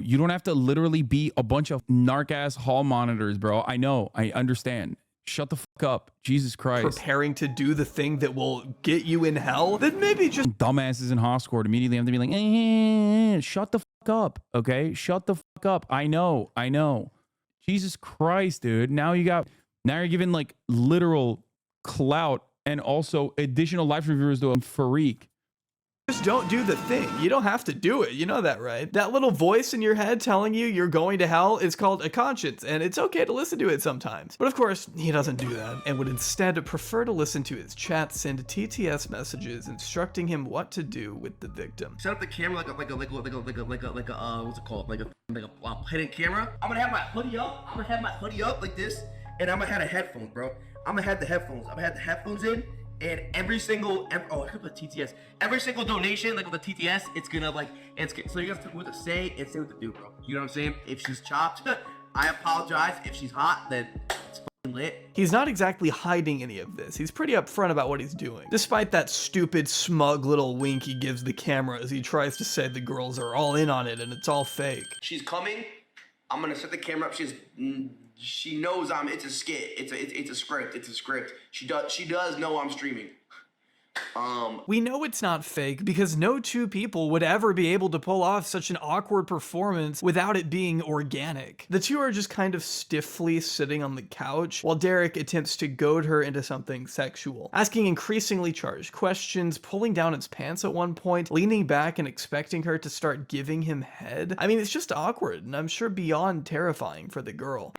You don't have to literally be a bunch of narc ass hall monitors, bro. I know. I understand. Shut the fuck up. Jesus Christ. Preparing to do the thing that will get you in hell, then maybe just dumbasses in Hoscourt immediately have to be like, shut the fuck up. Okay? Shut the fuck up. I know. Jesus Christ, dude. Now you're giving like literal clout and also additional life reviewers to a Farik. Just don't do the thing. You don't have to do it. You know that, right? That little voice in your head telling you you're going to hell is called a conscience, and it's okay to listen to it sometimes. But of course, he doesn't do that, and would instead prefer to listen to his chat send TTS messages instructing him what to do with the victim. Set up the camera like a what's it called? Like a hidden camera. I'm gonna have my hoodie up. Like this, and I'm gonna have the headphones, bro. I'm gonna have the headphones in. And every single TTS, every single donation, like with the TTS, it's gonna like, so you have to what to say and say what to do, bro. You know what I'm saying? If she's chopped, I apologize. If she's hot, then it's fucking lit. He's not exactly hiding any of this. He's pretty upfront about what he's doing, despite that stupid, smug little wink he gives the camera as he tries to say the girls are all in on it and it's all fake. She's coming. I'm gonna set the camera up. She knows it's a skit. It's a script. She does know I'm streaming. We know it's not fake because no two people would ever be able to pull off such an awkward performance without it being organic. The two are just kind of stiffly sitting on the couch while Derek attempts to goad her into something sexual, asking increasingly charged questions, pulling down his pants at one point, leaning back and expecting her to start giving him head. I mean, it's just awkward and I'm sure beyond terrifying for the girl.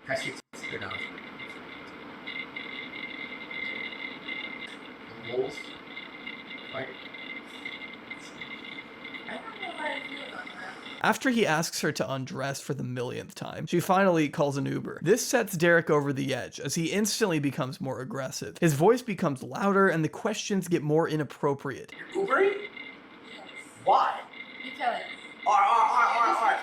After he asks her to undress for the millionth time, she finally calls an Uber. This sets Derek over the edge as he instantly becomes more aggressive. His voice becomes louder and the questions get more inappropriate. Ubering? Yes. Why? Because. All right.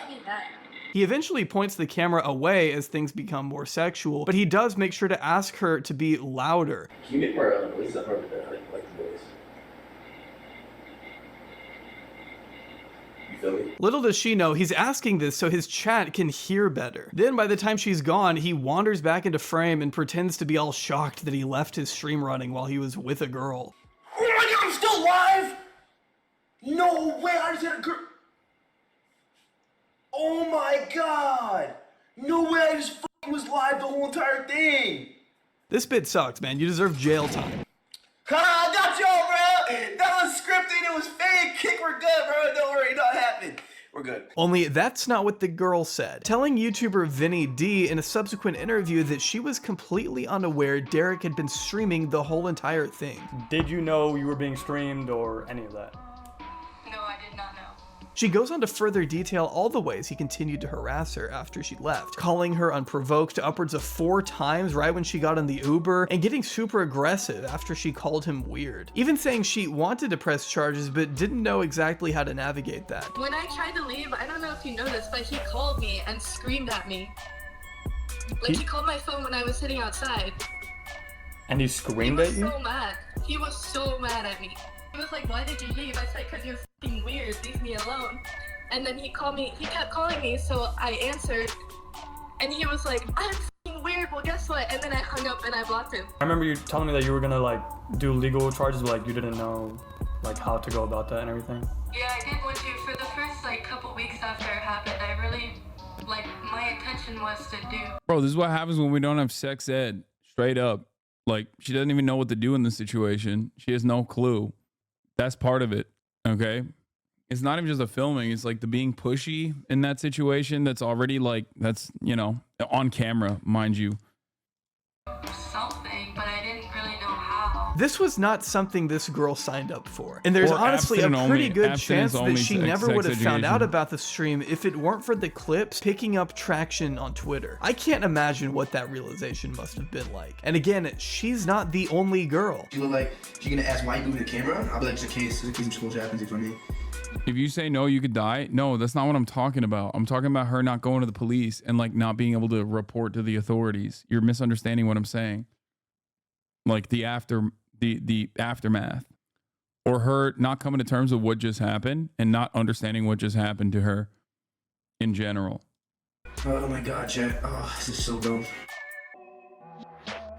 He eventually points the camera away as things become more sexual, but he does make sure to ask her to be louder. Can you make more voice up over there? I like the voice. You feel me? Little does she know, he's asking this so his chat can hear better. Then by the time she's gone, he wanders back into frame and pretends to be all shocked that he left his stream running while he was with a girl. Oh my god, I'm still live? No way, I just had a girl. Oh my god! No way, I just fucking was live the whole entire thing! This bit sucks, man. You deserve jail time. Ha! I got y'all, bro! That was scripted, it was fake! Kick, we're good, bro! Don't worry, not happened. We're good. Only that's not what the girl said, telling YouTuber Vinny D in a subsequent interview that she was completely unaware Derek had been streaming the whole entire thing. Did you know you were being streamed or any of that? No, I did not know. She goes on to further detail all the ways he continued to harass her after she left, calling her unprovoked upwards of 4 times right when she got in the Uber, and getting super aggressive after she called him weird. Even saying she wanted to press charges but didn't know exactly how to navigate that. When I tried to leave, I don't know if you noticed, but he called me and screamed at me. Like he called my phone when I was sitting outside. And he screamed at you? He was so mad. He was so mad at me. He was like, why did you leave? I said, because you're f***ing weird, leave me alone. And then he kept calling me, so I answered. And he was like, I'm f***ing weird, well guess what? And then I hung up and I blocked him. I remember you telling me that you were gonna like do legal charges, but like you didn't know like how to go about that and everything. Yeah, I did want to. For the first like couple weeks after it happened, I really, like my intention was to do. Bro, this is what happens when we don't have sex ed. Straight up. Like, she doesn't even know what to do in this situation. She has no clue. That's part of it, okay? It's not even just the filming. It's like the being pushy in that situation that's already like, that's, you know, on camera, mind you. Something, but I didn't really know how. This was not something this girl signed up for. And there's Or honestly a abstinent pretty only- good chance that abstinence she only never sex would have found out education. about the stream if it weren't for the clips picking up traction on Twitter. I can't imagine what that realization must have been like. And again, she's not the only girl. She look like she gonna ask why you moving the camera. I'll be like, just in case some school happens in front of me. If you say no, you could die. No, that's not what I'm talking about. I'm talking about her not going to the police and like not being able to report to the authorities. You're misunderstanding what I'm saying. Like the aftermath, or her not coming to terms with what just happened and not understanding what just happened to her in general. Oh my god, chat. Oh, this is so dumb.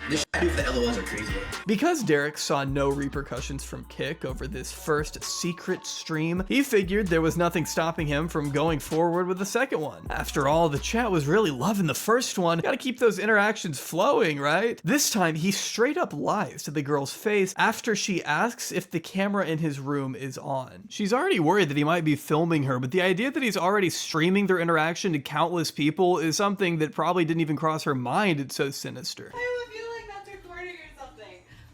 This shit I do for the LOLs are crazy. Because Derek saw no repercussions from Kick over this first secret stream, he figured there was nothing stopping him from going forward with the second one. After all, the chat was really loving the first one. Gotta keep those interactions flowing, right? This time, he straight up lies to the girl's face after she asks if the camera in his room is on. She's already worried that he might be filming her, but the idea that he's already streaming their interaction to countless people is something that probably didn't even cross her mind. It's so sinister.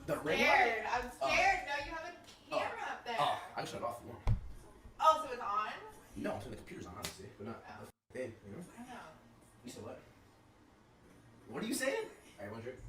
The red Scared. I'm scared. No, you have a camera up there. Oh, I shut it off more. Oh, so it's on? No, so the computer's on, obviously, but not the thing, you know? I know. You said what? What are you saying? Alright, one drink.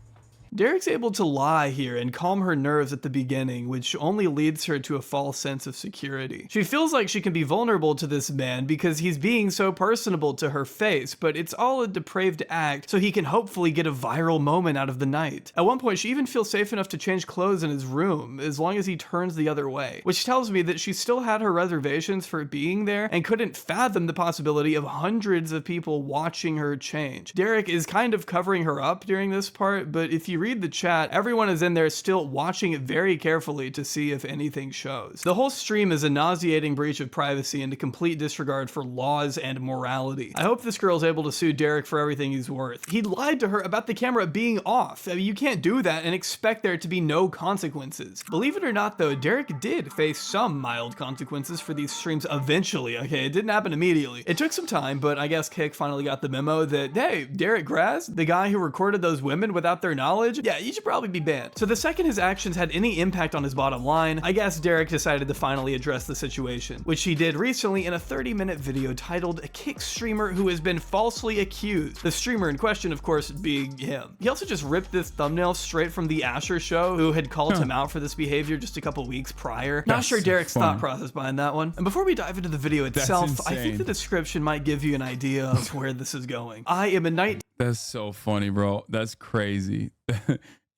Derek's able to lie here and calm her nerves at the beginning, which only leads her to a false sense of security. She feels like she can be vulnerable to this man because he's being so personable to her face, but it's all a depraved act so he can hopefully get a viral moment out of the night. At one point, she even feels safe enough to change clothes in his room, as long as he turns the other way, which tells me that she still had her reservations for being there and couldn't fathom the possibility of hundreds of people watching her change. Derek is kind of covering her up during this part, but if you read the chat, everyone is in there still watching it very carefully to see if anything shows. The whole stream is a nauseating breach of privacy and a complete disregard for laws and morality. I hope this girl is able to sue Derek for everything he's worth. He lied to her about the camera being off. I mean, you can't do that and expect there to be no consequences. Believe it or not though, Derek did face some mild consequences for these streams eventually, okay? It didn't happen immediately. It took some time, but I guess Kick finally got the memo that, hey, Derek Graz, the guy who recorded those women without their knowledge, yeah, you should probably be banned. So the second his actions had any impact on his bottom line, I guess Derek decided to finally address the situation, which he did recently in a 30-minute video titled "A Kick Streamer Who Has Been Falsely Accused." The streamer in question, of course, being him. He also just ripped this thumbnail straight from the Asher show, who had called him out for this behavior just a couple weeks prior. Not sure Derek's thought process behind that one. And before we dive into the video itself, I think the description might give you an idea of where this is going. I am a 19- That's so funny, bro. That's crazy.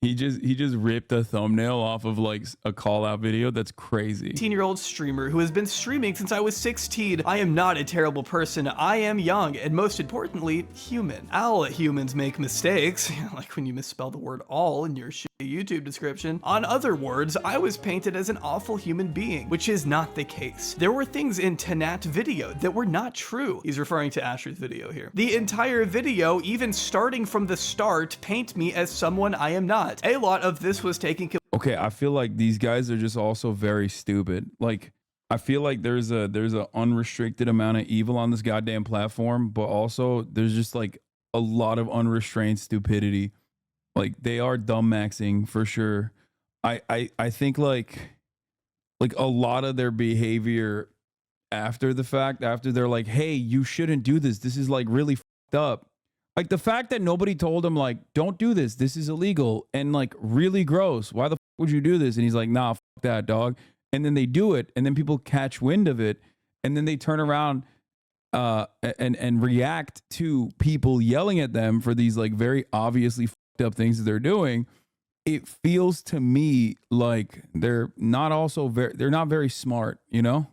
He just ripped a thumbnail off of like a call out video. That's crazy. 18-year-old streamer who has been streaming since I was 16. I am not a terrible person. I am young and most importantly, human. All humans make mistakes, like when you misspell the word all in your YouTube description. On other words, I was painted as an awful human being, which is not the case. There were things in Tanat video that were not true. He's referring to Asher's video here. The entire video, even starting from the start, paint me as someone I am not. A lot of this was taken. Okay, I feel like these guys are just also very stupid. Like, I feel like there's a unrestricted amount of evil on this goddamn platform, but also there's just like a lot of unrestrained stupidity. Like, they are dumb maxing for sure. I think like a lot of their behavior after the fact, after they're like, hey, you shouldn't do this, this is like really fucked up. Like the fact that nobody told him like, don't do this, this is illegal and like really gross. Why the fuck would you do this? And he's like, nah, fuck that, dog. And then they do it, and then people catch wind of it, and then they turn around and react to people yelling at them for these like very obviously fucked up things that they're doing. It feels to me like they're not very smart, you know?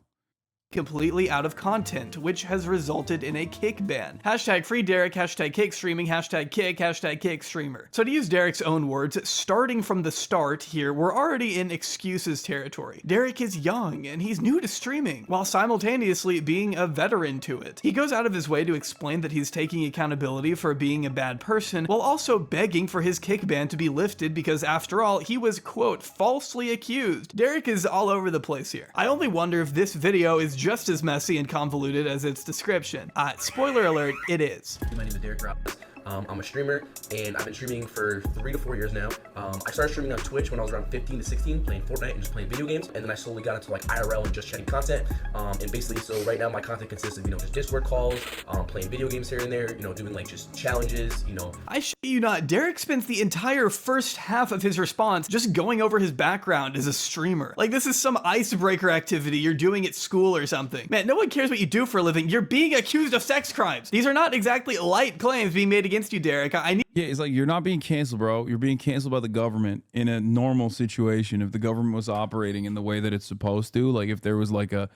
Completely out of content, which has resulted in a kick ban. Hashtag free Derek, hashtag kick streaming, hashtag kick streamer. So to use Derek's own words, starting from the start here, we're already in excuses territory. Derek is young and he's new to streaming, while simultaneously being a veteran to it. He goes out of his way to explain that he's taking accountability for being a bad person, while also begging for his kick ban to be lifted because after all, he was, quote, falsely accused. Derek is all over the place here. I only wonder if this video is just as messy and convoluted as its description. Spoiler alert, it is. My name is Derek Rob. I'm a streamer, and I've been streaming for 3 to 4 years now. I started streaming on Twitch when I was around 15 to 16, playing Fortnite and just playing video games, and then I slowly got into like IRL and just chatting content. And basically, so right now my content consists of, just Discord calls, playing video games here and there, doing like just challenges, I shit you not, Derek spends the entire first half of his response just going over his background as a streamer. Like this is some icebreaker activity you're doing at school or something. Man, no one cares what you do for a living. You're being accused of sex crimes. These are not exactly light claims being made against you, Derek. I need— Yeah, it's like you're not being canceled, bro. You're being canceled by the government in a normal situation. If the government was operating in the way that it's supposed to, like if there was like a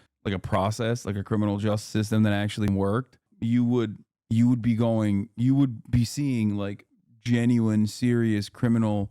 process, like a criminal justice system that actually worked, you would be seeing like genuine, serious criminal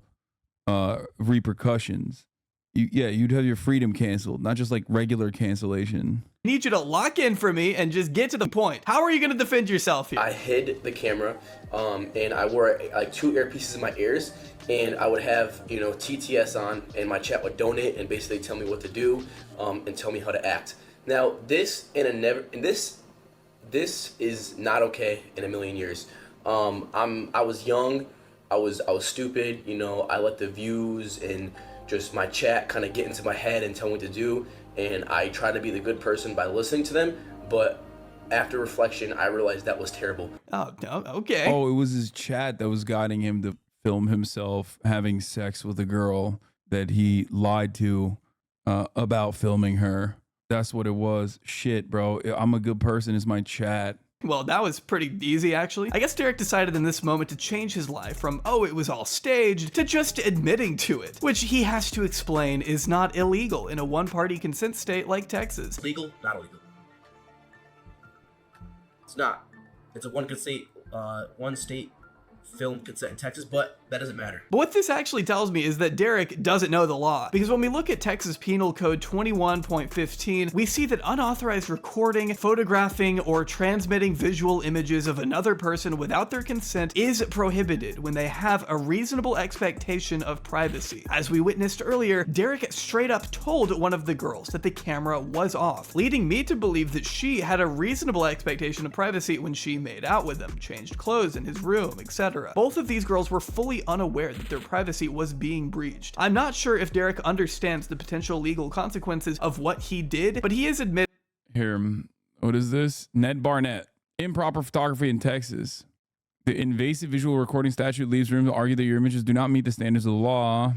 repercussions. You'd have your freedom canceled, not just like regular cancellation. I need you to lock in for me and just get to the point. How are you going to defend yourself here? I hid the camera, and I wore like 2 earpieces in my ears, and I would have, TTS on, and my chat would donate and basically tell me what to do, and tell me how to act. Now, this is not okay in a million years. I was young, I was stupid, I let the views and just my chat kind of get into my head and tell me what to do, and I try to be the good person by listening to them, but after reflection, I realized that was terrible. Oh, no, okay. Oh, it was his chat that was guiding him to film himself having sex with a girl that he lied to about filming her. That's what it was. Shit, bro. I'm a good person is my chat. Well, that was pretty easy, actually. I guess Derek decided in this moment to change his life from, oh, it was all staged, to just admitting to it, which he has to explain is not illegal in a one-party consent state like Texas. Legal? Not illegal. It's not. It's a one state film consent in Texas, but that doesn't matter. But what this actually tells me is that Derek doesn't know the law, because when we look at Texas Penal Code 21.15, we see that unauthorized recording, photographing, or transmitting visual images of another person without their consent is prohibited when they have a reasonable expectation of privacy. As we witnessed earlier, Derek straight up told one of the girls that the camera was off, leading me to believe that she had a reasonable expectation of privacy when she made out with him, changed clothes in his room, etc. Both of these girls were fully unaware that their privacy was being breached. I'm not sure if Derek understands the potential legal consequences of what he did, but he is admitted— Here, what is this? Ned Barnett. Improper photography in Texas. The invasive visual recording statute leaves room to argue that your images do not meet the standards of the law.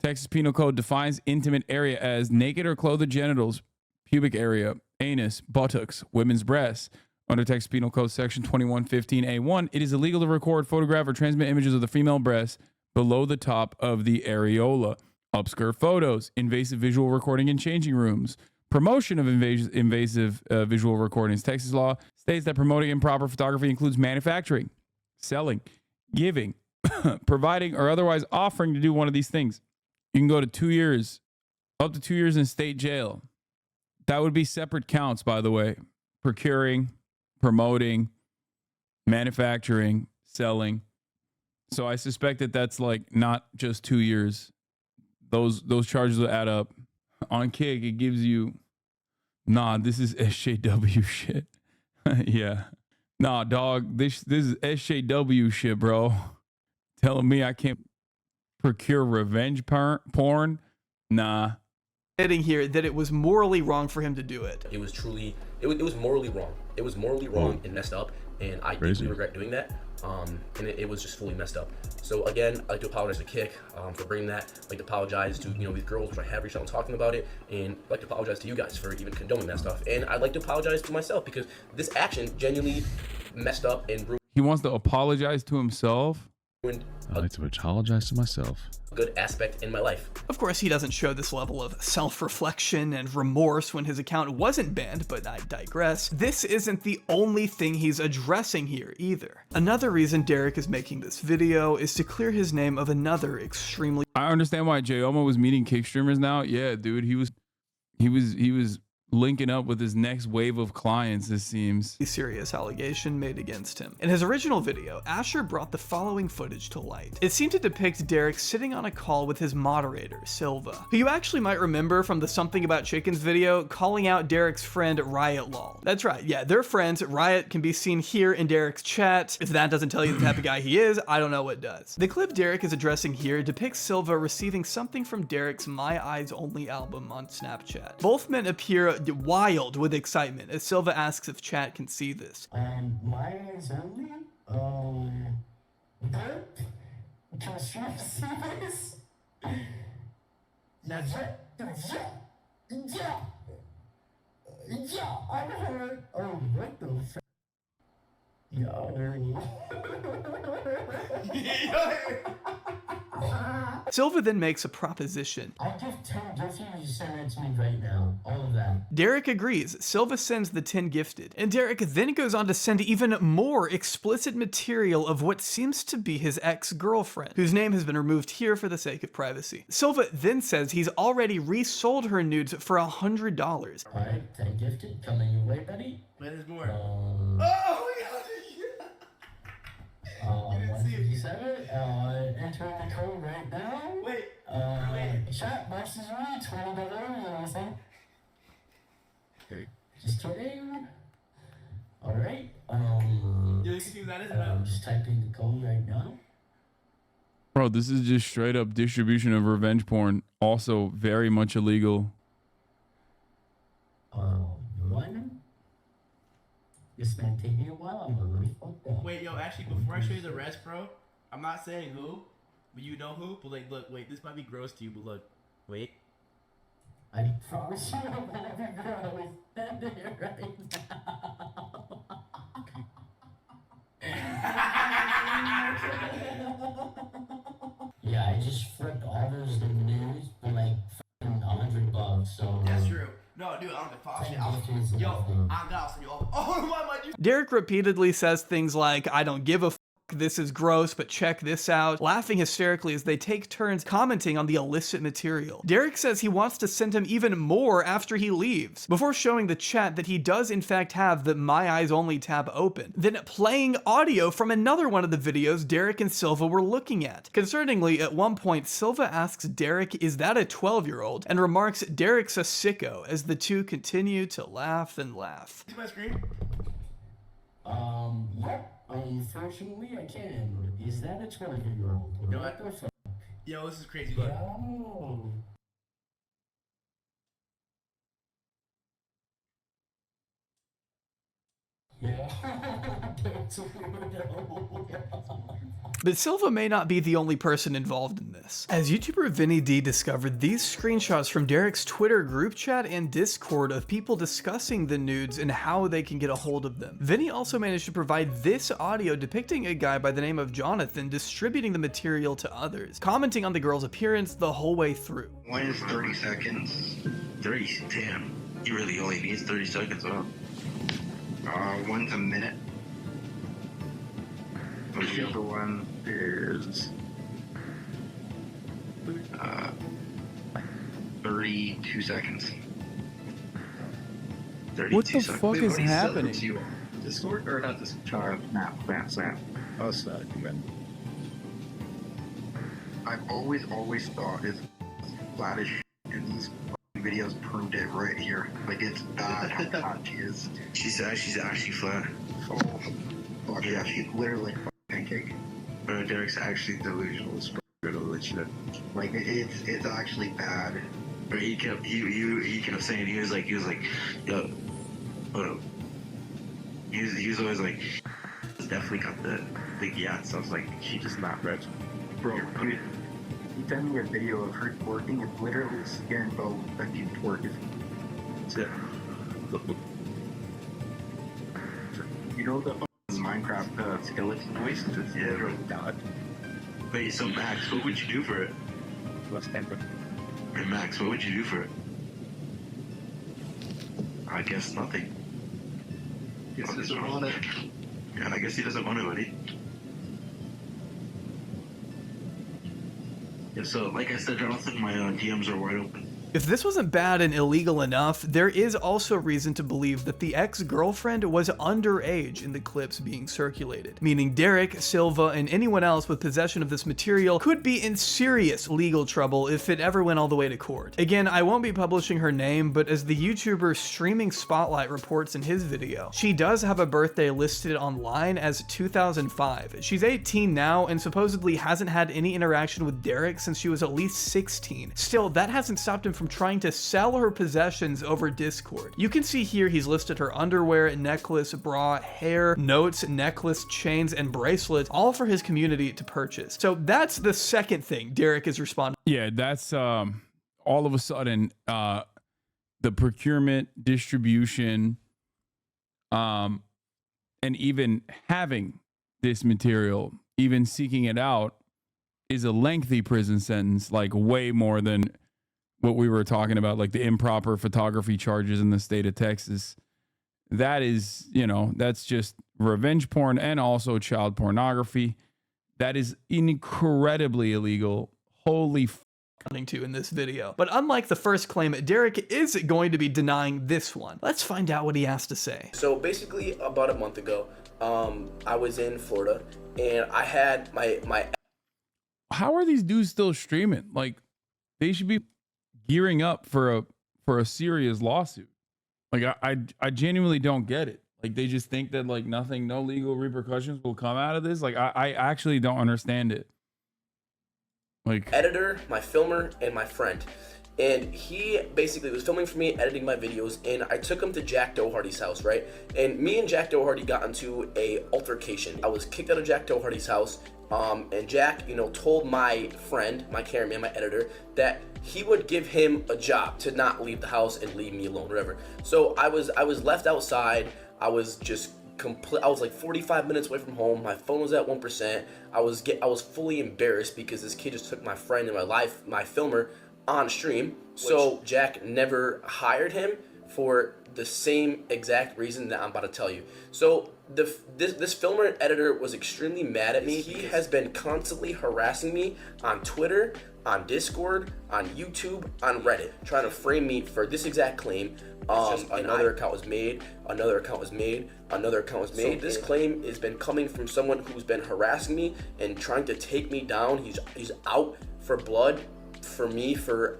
Texas Penal Code defines intimate area as naked or clothed genitals, pubic area, anus, buttocks, women's breasts. Under Texas Penal Code Section 2115A1, it is illegal to record, photograph, or transmit images of the female breast below the top of the areola. Upskirt photos, invasive visual recording in changing rooms, promotion of invasive visual recordings. Texas law states that promoting improper photography includes manufacturing, selling, giving, providing, or otherwise offering to do one of these things. You can go to 2 years, up to 2 years in state jail. That would be separate counts, by the way. Procuring, promoting, manufacturing, selling. So I suspect that that's like not just 2 years. Those charges will add up. On Kick, it gives you, nah, this is SJW shit. Yeah. Nah, dog, this is SJW shit, bro. Telling me I can't procure revenge porn? Nah. admitting here that it was morally wrong for him to do it. It was truly, it was morally wrong. It was morally wrong and messed up, and I deeply regret doing that. And it was just fully messed up. So again, I'd like to apologize to Kick for bringing that. I'd like to apologize to these girls, which I have reached out and talking about it, and I'd like to apologize to you guys for even condoning that stuff. And I'd like to apologize to myself because this action genuinely messed up and ruined. He wants to apologize to himself. I'd like to apologize to myself. Good aspect in my life. Of course, he doesn't show this level of self-reflection and remorse when his account wasn't banned, but I digress. This isn't the only thing he's addressing here either. Another reason Derek is making this video is to clear his name of another extremely— I understand why J-Oma was meeting Kick streamers now. Yeah, dude, he was linking up with his next wave of clients, it seems. A serious allegation made against him. In his original video, Asher brought the following footage to light. It seemed to depict Derek sitting on a call with his moderator, Silva, who you actually might remember from the Something About Chickens video, calling out Derek's friend Riot Lol. That's right, yeah, they're friends. Riot can be seen here in Derek's chat. If that doesn't tell you the type of guy he is, I don't know what does. The clip Derek is addressing here depicts Silva receiving something from Derek's My Eyes Only album on Snapchat. Both men appear wild with excitement as Silva asks if chat can see this. My eyes only? But can she see this? That's it. Yeah. Yeah, I heard. Oh, what the f? Silva then makes a proposition. I'll give 10 gifts if you send it to me right now. All of that. Derek agrees. Silva sends the 10 gifted, and Derek then goes on to send even more explicit material of what seems to be his ex-girlfriend, whose name has been removed here for the sake of privacy. Silva then says he's already resold her nudes for $100. Alright, 10 gifted. Coming your way, buddy. Wait, there's more. Oh, my God. 157. Enter the code right now. Wait. Chat box is right. $20 anything. Okay. Just kidding. Alright. You can see who that is now. Just typing the code right now. Bro, this is just straight up distribution of revenge porn. Also very much illegal. One. This man take me a while. I'm really fucked up. Wait, yo, actually, before I show you the rest, bro, I'm not saying who, but you know who. But like, look, wait, this might be gross to you, but look, wait. I promise you I'm gonna be gross. Stand there right now. Yeah, I just flipped all those news for like $100, so. That's true. No, dude, I don't give a fuck. Yo, I'll send you all. Oh, why am I doing? Derek repeatedly says things like, I don't give a f, this is gross, but check this out, laughing hysterically as they take turns commenting on the illicit material. Derek says he wants to send him even more after he leaves, before showing the chat that he does in fact have the My Eyes Only tab open, then playing audio from another one of the videos Derek and Silva were looking at. Concerningly, at one point, Silva asks Derek, is that a 12-year-old? And remarks Derek's a sicko, as the two continue to laugh and laugh. See my screen? Yep. Unfortunately, I can. Is that a 12-year-old? You know what? Yo, this is crazy. Look. Oh. Yeah. But Silva may not be the only person involved in this, as YouTuber Vinny D discovered these screenshots from Derek's Twitter group chat and Discord of people discussing the nudes and how they can get a hold of them. Vinny also managed to provide this audio depicting a guy by the name of Jonathan distributing the material to others, commenting on the girl's appearance the whole way through. One is 30 seconds. 30? Damn. You really only need 30 seconds, huh? One's a minute. The other one is 32 seconds. 32 What the seconds. fuck is happening? To you? Discord or not Discord? Snap. Oh, Snap, man. I've always thought it's flat as shit, and these videos proved it right here. Like, it's bad how hot she is. She's actually flat. Oh, fuck yeah, she's literally like a pancake. Derek's actually delusional as fuck. Legit. Like, it's actually bad. But he kept saying, he was like, yo, hold up. He was always like, it's definitely got the yachts. I was like, she just not rich. Bro, dude. He sent me a video of her twerking. It's literally a scaring boat that she's twerking. You know the Minecraft skeleton voice? It's literally God. Wait, so Max, what would you do for it? What's that? Hey Max, what would you do for it? I guess nothing. Guess he doesn't want it. Yeah, I guess he doesn't want it, buddy. Yeah, so like I said, Jonathan, my DMs are wide open. If this wasn't bad and illegal enough, there is also reason to believe that the ex-girlfriend was underage in the clips being circulated, meaning Derek, Silva, and anyone else with possession of this material could be in serious legal trouble if it ever went all the way to court. Again, I won't be publishing her name, but as the YouTuber Streaming Spotlight reports in his video, she does have a birthday listed online as 2005. She's 18 now and supposedly hasn't had any interaction with Derek since she was at least 16. Still, that hasn't stopped him from trying to sell her possessions over Discord. You can see here he's listed her underwear, necklace, bra, hair, notes, necklace, chains, and bracelets, all for his community to purchase. So that's the second thing Derek is responding. Yeah, that's all of a sudden the procurement, distribution, and even having this material, even seeking it out, is a lengthy prison sentence, like way more than what we were talking about, like the improper photography charges in the state of Texas. That is, you know, that's just revenge porn and also child pornography. That is incredibly illegal. Holy to in this video. But unlike the first claim, Derek is going to be denying this one. Let's find out what he has to say. So basically, about a month ago, I was in Florida and I had my How are these dudes still streaming? Like, they should be gearing up for a serious lawsuit. Like, I genuinely don't get it. Like, they just think that like nothing, no legal repercussions will come out of this. Like, I actually don't understand it. Like, editor, my filmer, and my friend. And he basically was filming for me, editing my videos, and I took him to Jack Doherty's house, right? And me and Jack Doherty got into a altercation. I was kicked out of Jack Doherty's house, and Jack, you know, told my friend, my cameraman, my editor, that he would give him a job to not leave the house and leave me alone, whatever. So I was left outside. I was just I was like 45 minutes away from home. My phone was at 1%. I was fully embarrassed because this kid just took my friend in my filmer on stream. So Jack never hired him for the same exact reason that I'm about to tell you. So this filmer and editor was extremely mad at me. He has been constantly harassing me on Twitter, on Discord, on YouTube, on Reddit, trying to frame me for this exact claim. Another account was made, another account was made, another account was made. So this claim has been coming from someone who's been harassing me and trying to take me down. He's out for blood for me for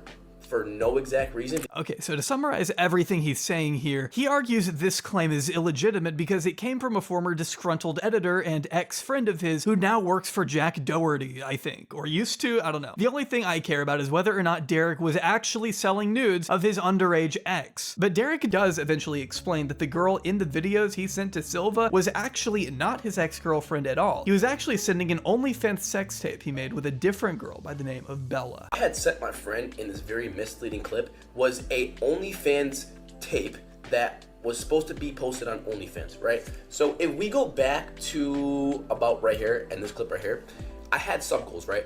no exact reason. Okay, so to summarize everything he's saying here, he argues this claim is illegitimate because it came from a former disgruntled editor and ex-friend of his who now works for Jack Doherty, I think, or used to, I don't know. The only thing I care about is whether or not Derek was actually selling nudes of his underage ex. But Derek does eventually explain that the girl in the videos he sent to Silva was actually not his ex-girlfriend at all. He was actually sending an OnlyFans sex tape he made with a different girl by the name of Bella. I had sent my friend in this very misleading clip was a OnlyFans tape that was supposed to be posted on OnlyFans, right? So if we go back to about right here and this clip right here, I had sub goals, right?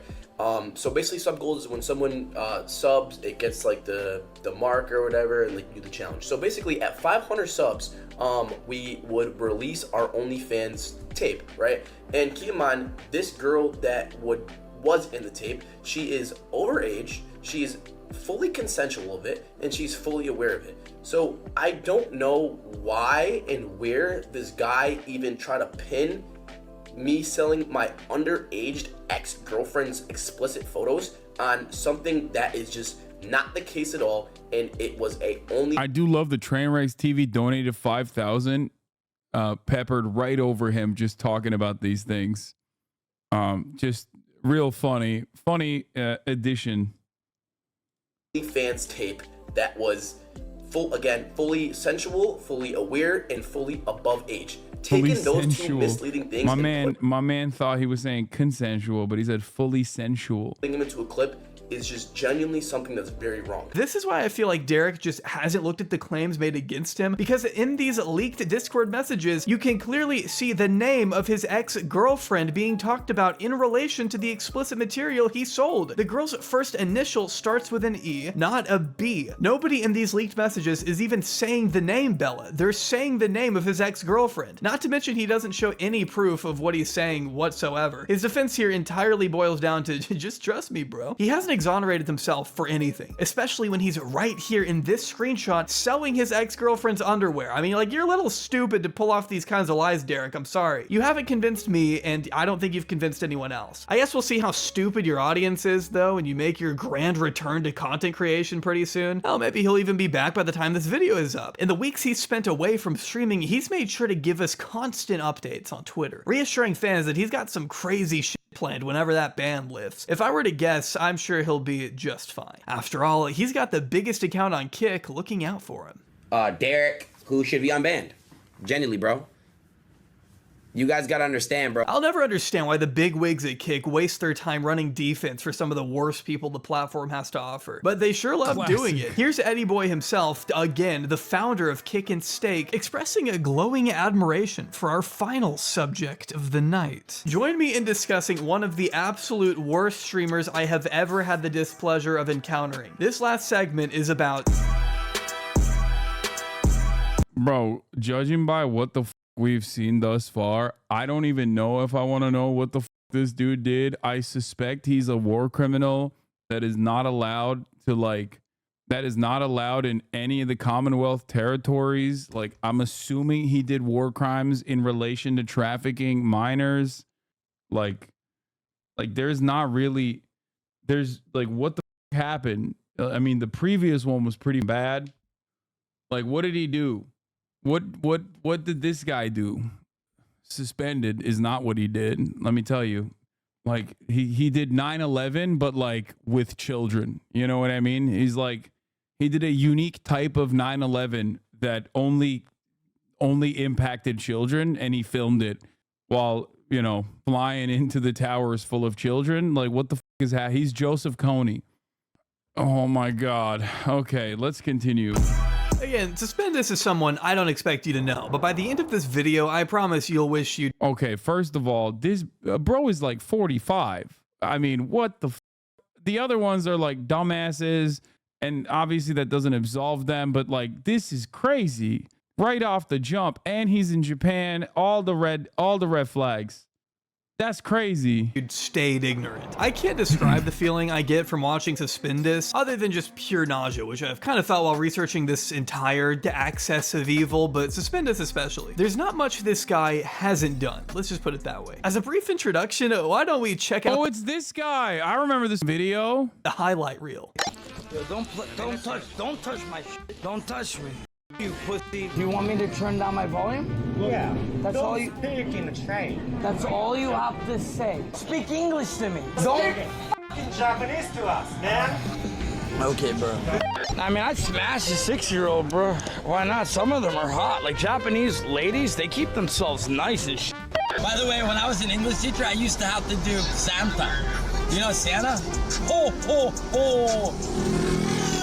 So basically sub goals is when someone subs, it gets like the mark or whatever, and like do the challenge. So basically at 500 subs, we would release our OnlyFans tape, right? And keep in mind, this girl that was in the tape, she is overage, she's fully consensual of it, and she's fully aware of it. So I don't know why and where this guy even tried to pin me selling my underaged ex-girlfriend's explicit photos on something that is just not the case at all, and it was a only. I do love the Trainwrecks TV donated 5,000, peppered right over him just talking about these things. Just real funny addition. Fans tape that was fully sensual, fully aware, and fully above age. Taking those two misleading things. My man thought he was saying consensual, but he said fully sensual. Putting him into a clip is just genuinely something that's very wrong. This is why I feel like Derek just hasn't looked at the claims made against him, because in these leaked Discord messages, you can clearly see the name of his ex-girlfriend being talked about in relation to the explicit material he sold. The girl's first initial starts with an E, not a B. Nobody in these leaked messages is even saying the name Bella. They're saying the name of his ex-girlfriend. Not to mention he doesn't show any proof of what he's saying whatsoever. His defense here entirely boils down to just trust me, bro. He hasn't exonerated himself for anything, especially when he's right here in this screenshot selling his ex-girlfriend's underwear. I mean, like, you're a little stupid to pull off these kinds of lies, Derek. I'm sorry. You haven't convinced me, and I don't think you've convinced anyone else. I guess we'll see how stupid your audience is, though, and you make your grand return to content creation pretty soon. Hell, maybe he'll even be back by the time this video is up. In the weeks he's spent away from streaming, he's made sure to give us constant updates on Twitter, reassuring fans that he's got some crazy shit planned whenever that ban lifts. If I were to guess, I'm sure he'll be just fine. After all, he's got the biggest account on Kick looking out for him. Derek, who should be unbanned? Genuinely, bro. You guys gotta understand, bro. I'll never understand why the big wigs at Kick waste their time running defense for some of the worst people the platform has to offer, but they sure love doing it. Here's Eddie Boy himself, again, the founder of Kick and Steak, expressing a glowing admiration for our final subject of the night. Join me in discussing one of the absolute worst streamers I have ever had the displeasure of encountering. This last segment is about... Bro, judging by what the we've seen thus far, I don't even know if I want to know what the this dude did. I suspect he's a war criminal that is not allowed to, like, that is not allowed in any of the Commonwealth territories. Like, I'm assuming he did war crimes in relation to trafficking minors. Like there's not really, there's like, what the happened? I mean, the previous one was pretty bad. Like, what did he do? What did this guy do? Suspended is not what he did. Let me tell you. Like, he did 9/11, but like with children. You know what I mean? He's like, he did a unique type of 9/11 that only impacted children, and he filmed it while, you know, flying into the towers full of children. Like, what the is that? He's Joseph Kony. Oh my God. Okay, let's continue. Again, Suspendus is someone I don't expect you to know, but by the end of this video, I promise you'll wish you'd... Okay, first of all, this bro is like 45. I mean, what the the other ones are like dumbasses, and obviously that doesn't absolve them, but like, this is crazy right off the jump. And he's in Japan, all the red flags. That's crazy. You'd stayed ignorant. I can't describe the feeling I get from watching Suspendus other than just pure nausea, which I've kind of felt while researching this entire access of evil, but Suspendus especially. There's not much this guy hasn't done. Let's just put it that way. As a brief introduction, why don't we check out— Oh, it's this guy. I remember this video. The highlight reel. Yo, don't touch my shit. Don't touch me. You pussy. Do you want me to turn down my volume? Yeah. That's all you speak in the train. That's all you have to say. Speak English to me. Don't fucking Japanese to us, man. Okay, bro. I mean, I'd smash a 6-year-old, bro. Why not? Some of them are hot. Like Japanese ladies, they keep themselves nice as shit. By the way, when I was an English teacher, I used to have to do Santa. You know Santa? Ho, ho, ho.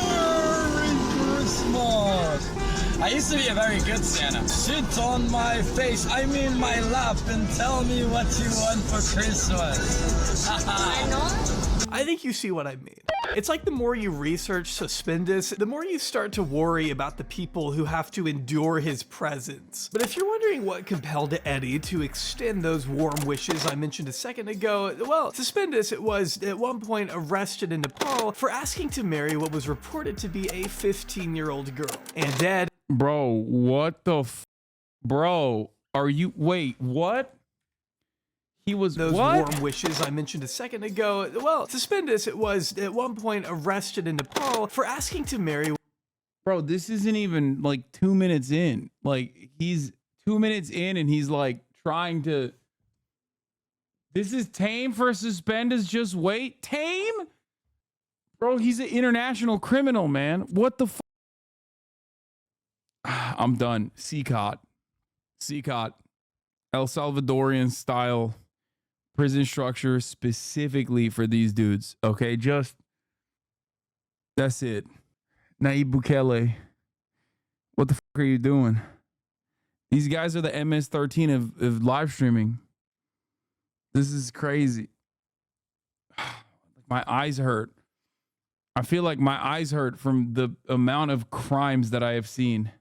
Merry Christmas. I used to be a very good Santa. Sit on my face, I mean my lap, and tell me what you want for Christmas. I think you see what I mean. It's like the more you research Suspendus, the more you start to worry about the people who have to endure his presence. But if you're wondering what compelled Eddie to extend those warm wishes I mentioned a second ago, well, Suspendus was at one point arrested in Nepal for asking to marry what was reported to be a 15-year-old girl. And Ed— Bro, what the bro, are you— wait, what? He was— those what? warm wishes I mentioned a second ago. Well, Suspendus was at one point arrested in Nepal for asking to marry— Bro, this isn't even like 2 minutes in. Like, he's 2 minutes in and he's like trying to— this is tame for Suspendus. Just wait. Tame? Bro, he's an international criminal, man. What the I'm done. CCOT, El Salvadorian style prison structure specifically for these dudes. Okay, just that's it. Nayib Bukele, what the fuck are you doing? These guys are the MS-13 of live streaming. This is crazy. My eyes hurt. I feel like my eyes hurt from the amount of crimes that I have seen.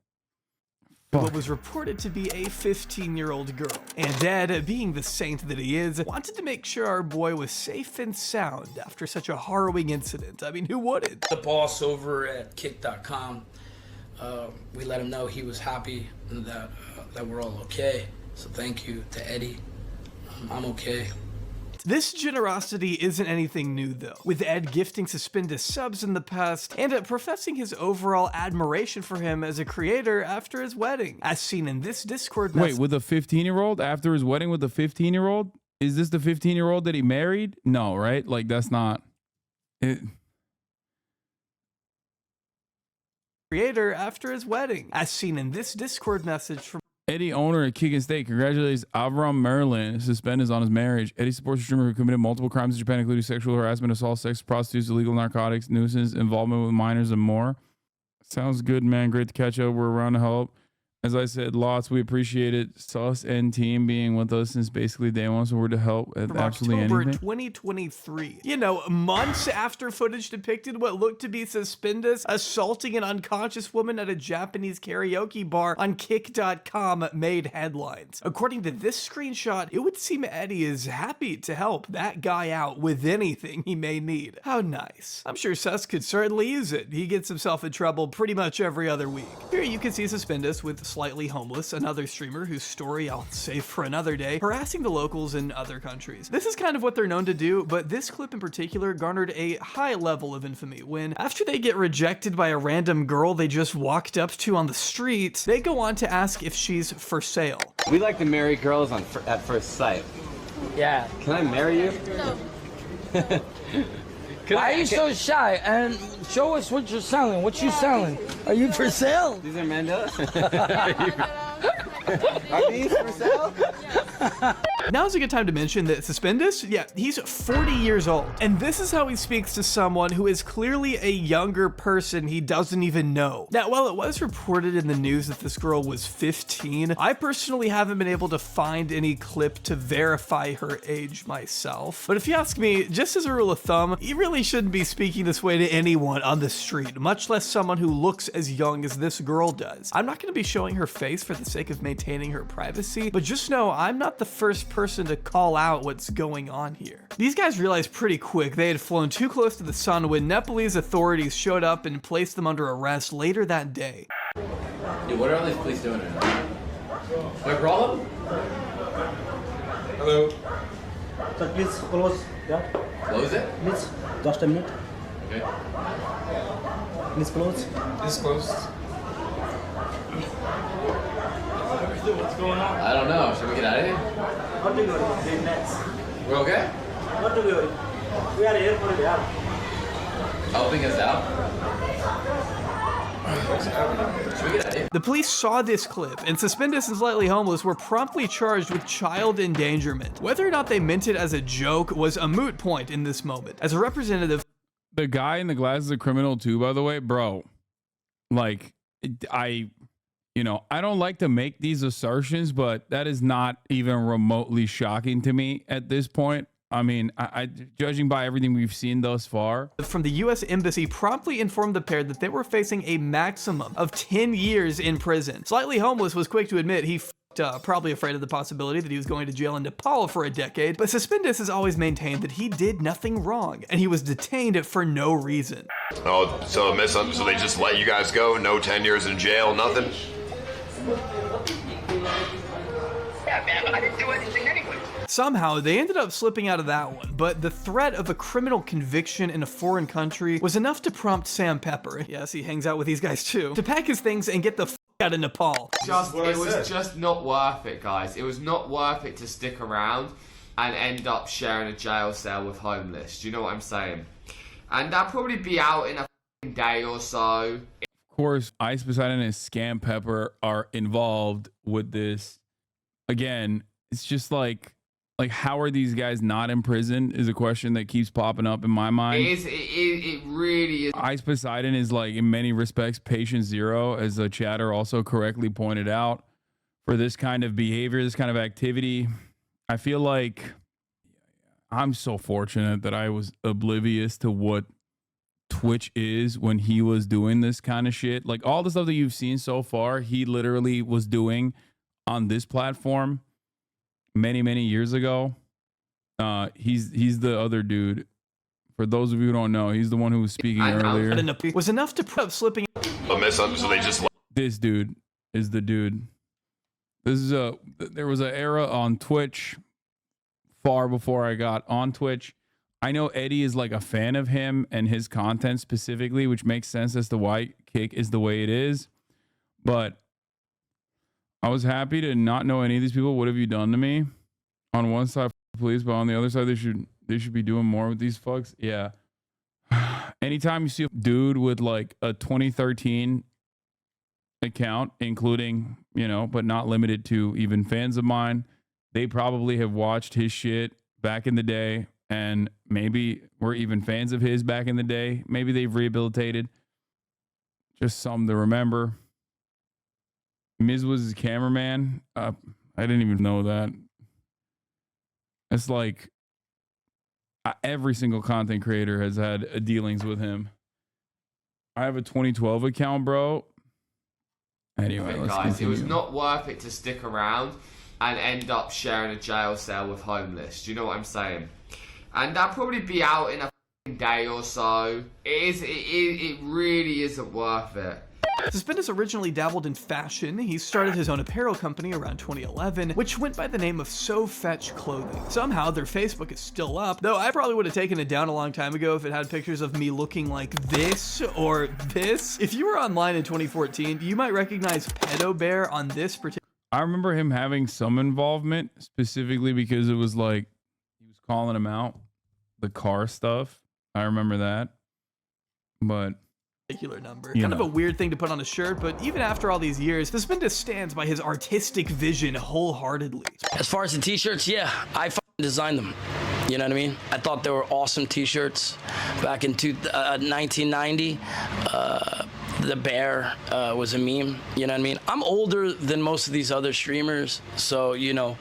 what was reported to be a 15-year-old girl. And Ed, being the saint that he is, wanted to make sure our boy was safe and sound after such a harrowing incident. I mean, who wouldn't? The boss over at kick.com, we let him know he was happy and that we're all okay. So thank you to Eddie. I'm okay. This generosity isn't anything new though, with Ed gifting Suspendus subs in the past and professing his overall admiration for him as a creator after his wedding, as seen in this Discord message. Wait, with a 15-year-old after his wedding with a 15-year-old? Is this the 15-year-old that he married? No, right? Like that's not it. Creator after his wedding, as seen in this Discord message from Eddie, owner at Kick and State, congratulates Avram Merlin. Suspended on his marriage. Eddie supports a streamer who committed multiple crimes in Japan, including sexual harassment, assault, sex prostitutes, illegal narcotics, nuisance, involvement with minors, and more. Sounds good, man. Great to catch up. We're around to help. As I said, lots. We appreciate it. Sus and team being with us since basically day one, so we're to help at absolutely October anything. 2023. You know, months after footage depicted what looked to be Suspendus assaulting an unconscious woman at a Japanese karaoke bar on Kick.com made headlines. According to this screenshot, it would seem Eddie is happy to help that guy out with anything he may need. How nice. I'm sure Sus could certainly use it. He gets himself in trouble pretty much every other week. Here you can see Suspendus with Slightly Homeless, another streamer whose story I'll save for another day, harassing the locals in other countries. This is kind of what they're known to do, but this clip in particular garnered a high level of infamy when, after they get rejected by a random girl they just walked up to on the street, they go on to ask if she's for sale. We like to marry girls at first sight. Yeah. Can I marry you? No. Why are you so shy? And show us what you're selling. What you selling? Are you for sale? These are Mandos. Are these for sale? Now's a good time to mention that Suspendus, yeah, he's 40 years old. And this is how he speaks to someone who is clearly a younger person he doesn't even know. Now, while it was reported in the news that this girl was 15, I personally haven't been able to find any clip to verify her age myself. But if you ask me, just as a rule of thumb, you really shouldn't be speaking this way to anyone on the street, much less someone who looks as young as this girl does. I'm not going to be showing her face for the sake of maintaining her privacy, but just know I'm not the first person to call out what's going on here. These guys realized pretty quick they had flown too close to the sun when Nepalese authorities showed up and placed them under arrest later that day. Dude, what are all these police doing right now? My problem? Hello? Sir, please close. Yeah. Close it? Please, just a minute. Okay. Please close. It's closed. What's going on? I don't know. Should we get out of here? What do you do? Next. We're okay? What do we do? We are here for the job. Helping us out? Should we get out of here? The police saw this clip, and Suspendus and Slightly Homeless were promptly charged with child endangerment. Whether or not they meant it as a joke was a moot point in this moment. As a representative, The guy in the glass is a criminal too, by the way, bro. Like, I don't like to make these assertions, but that is not even remotely shocking to me at this point. I mean, I judging by everything we've seen thus far. From the US Embassy promptly informed the pair that they were facing a maximum of 10 years in prison. Slightly Homeless was quick to admit he f***ed up, probably afraid of the possibility that he was going to jail in Nepal for a decade, but Suspendus has always maintained that he did nothing wrong, and he was detained for no reason. Oh, so they just let you guys go? No 10 years in jail, nothing? Yeah, man, I didn't do anything anyway. Somehow, they ended up slipping out of that one, but the threat of a criminal conviction in a foreign country was enough to prompt Sam Pepper, yes, he hangs out with these guys too, to pack his things and get the f*** out of Nepal. It was just not worth it, guys. It was not worth it to stick around and end up sharing a jail cell with homeless. Do you know what I'm saying? And I'll probably be out in a day or so. Of course, Ice Poseidon and Scam Pepper are involved with this. Again, it's just like how are these guys not in prison is a question that keeps popping up in my mind. It really is. Ice Poseidon is like in many respects patient zero, as the chatter also correctly pointed out, for this kind of behavior, this kind of activity. I feel like I'm so fortunate that I was oblivious to what Twitch is when he was doing this kind of shit. Like all the stuff that you've seen so far, he literally was doing on this platform many, many years ago. He's the other dude. For those of you who don't know, he's the one who was speaking earlier. Was enough to put up slipping. So they just. This dude is the dude. This is there was an era on Twitch far before I got on Twitch. I know Eddie is like a fan of him and his content specifically, which makes sense as to why Kick is the way it is. But I was happy to not know any of these people. What have you done to me? On one side, police, but on the other side, they should be doing more with these fucks. Yeah. Anytime you see a dude with like a 2013 account, including, you know, but not limited to even fans of mine, they probably have watched his shit back in the day and maybe were even fans of his back in the day. Maybe they've rehabilitated. Just something to remember. Miz was his cameraman. I didn't even know that. It's like every single content creator has had dealings with him. I have a 2012 account, bro. Anyway, let's guys, continue. it was not worth it to stick around and end up sharing a jail cell with homeless. Do you know what I'm saying? And that'll probably be out in a day or so. It really isn't worth it. Suspendus originally dabbled in fashion. He started his own apparel company around 2011, which went by the name of So Fetch Clothing. Somehow their Facebook is still up, though I probably would have taken it down a long time ago if it had pictures of me looking like this or this. If you were online in 2014, you might recognize Pedo Bear on this particular. I remember him having some involvement, specifically because it was like he was calling him out, the car stuff. I remember that, but particular number. Kind of a weird thing to put on a shirt, but even after all these years, Suspendus stands by his artistic vision wholeheartedly. As far as the t-shirts, yeah, I designed them. You know what I mean? I thought they were awesome t-shirts back in 1990. The bear was a meme, you know what I mean? I'm older than most of these other streamers, so, you know,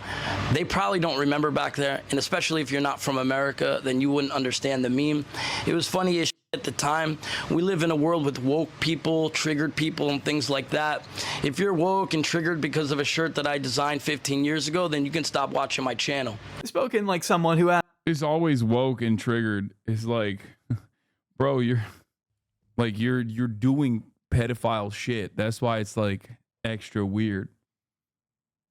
they probably don't remember back there, and especially if you're not from America, then you wouldn't understand the meme. It was funny as shit at the time. We live in a world with woke people, triggered people, and things like that. If you're woke and triggered because of a shirt that I designed 15 years ago, then you can stop watching my channel. Spoken like someone who is always woke and triggered. It's like, bro, you're doing pedophile shit. That's why it's like extra weird.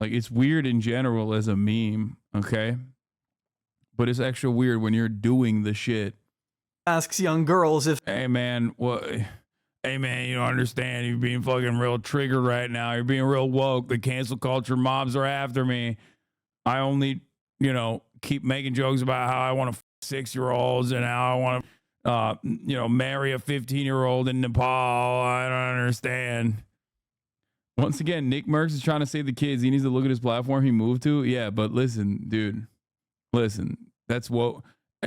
Like it's weird in general as a meme, okay? But it's extra weird when you're doing the shit. Asks young girls if, hey man, what? Hey man, you don't understand. You're being fucking real triggered right now. You're being real woke. The cancel culture mobs are after me. I only, you know, keep making jokes about how I want to 6-year-olds and how I want to, you know, marry a 15-year-old in Nepal. I don't understand. Once again, Nick Merckx is trying to save the kids. He needs to look at his platform he moved to. Yeah, but listen, dude. Listen, that's woke.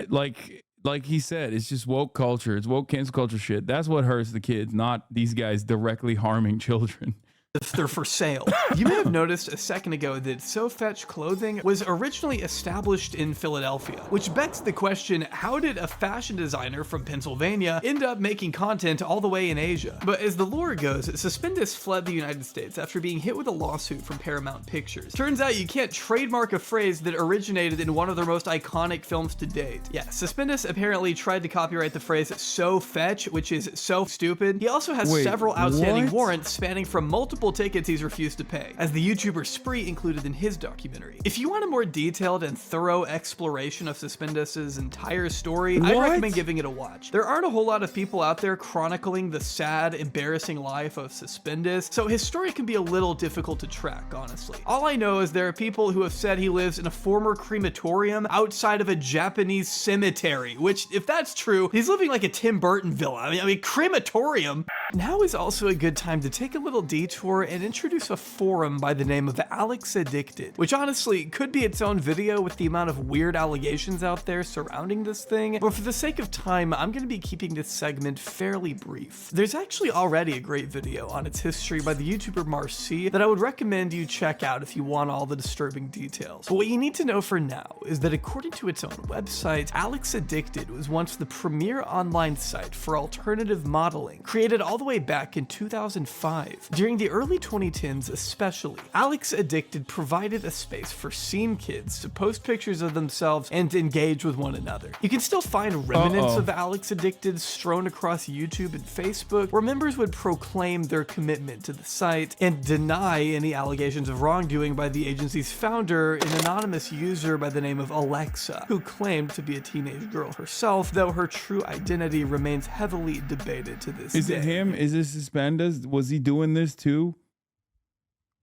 Like he said, it's just woke culture. It's woke cancel culture shit. That's what hurts the kids, not these guys directly harming children. if they're for sale. You may have noticed a second ago that So Fetch Clothing was originally established in Philadelphia, which begs the question, how did a fashion designer from Pennsylvania end up making content all the way in Asia? But as the lore goes, Suspendus fled the United States after being hit with a lawsuit from Paramount Pictures. Turns out you can't trademark a phrase that originated in one of their most iconic films to date. Yeah, Suspendus apparently tried to copyright the phrase so fetch, which is so stupid. He also has several outstanding warrants spanning from multiple tickets he's refused to pay, as the YouTuber Spree included in his documentary. If you want a more detailed and thorough exploration of Suspendus's entire story, I recommend giving it a watch. There aren't a whole lot of people out there chronicling the sad, embarrassing life of Suspendus, so his story can be a little difficult to track, honestly. All I know is there are people who have said he lives in a former crematorium outside of a Japanese cemetery, which, if that's true, he's living like a Tim Burton villa. I mean, crematorium. Now is also a good time to take a little detour for and introduce a forum by the name of Alex Addicted, which honestly could be its own video with the amount of weird allegations out there surrounding this thing, but for the sake of time, I'm going to be keeping this segment fairly brief. There's actually already a great video on its history by the YouTuber Marcy that I would recommend you check out if you want all the disturbing details. But what you need to know for now is that according to its own website, Alex Addicted was once the premier online site for alternative modeling, created all the way back in 2005. During the early 2010s especially, Alex Addicted provided a space for scene kids to post pictures of themselves and engage with one another. You can still find remnants of Alex Addicted strewn across YouTube and Facebook, where members would proclaim their commitment to the site and deny any allegations of wrongdoing by the agency's founder, an anonymous user by the name of Alexa, who claimed to be a teenage girl herself, though her true identity remains heavily debated to this day. Is it him? Is it Suspendus? Was he doing this too?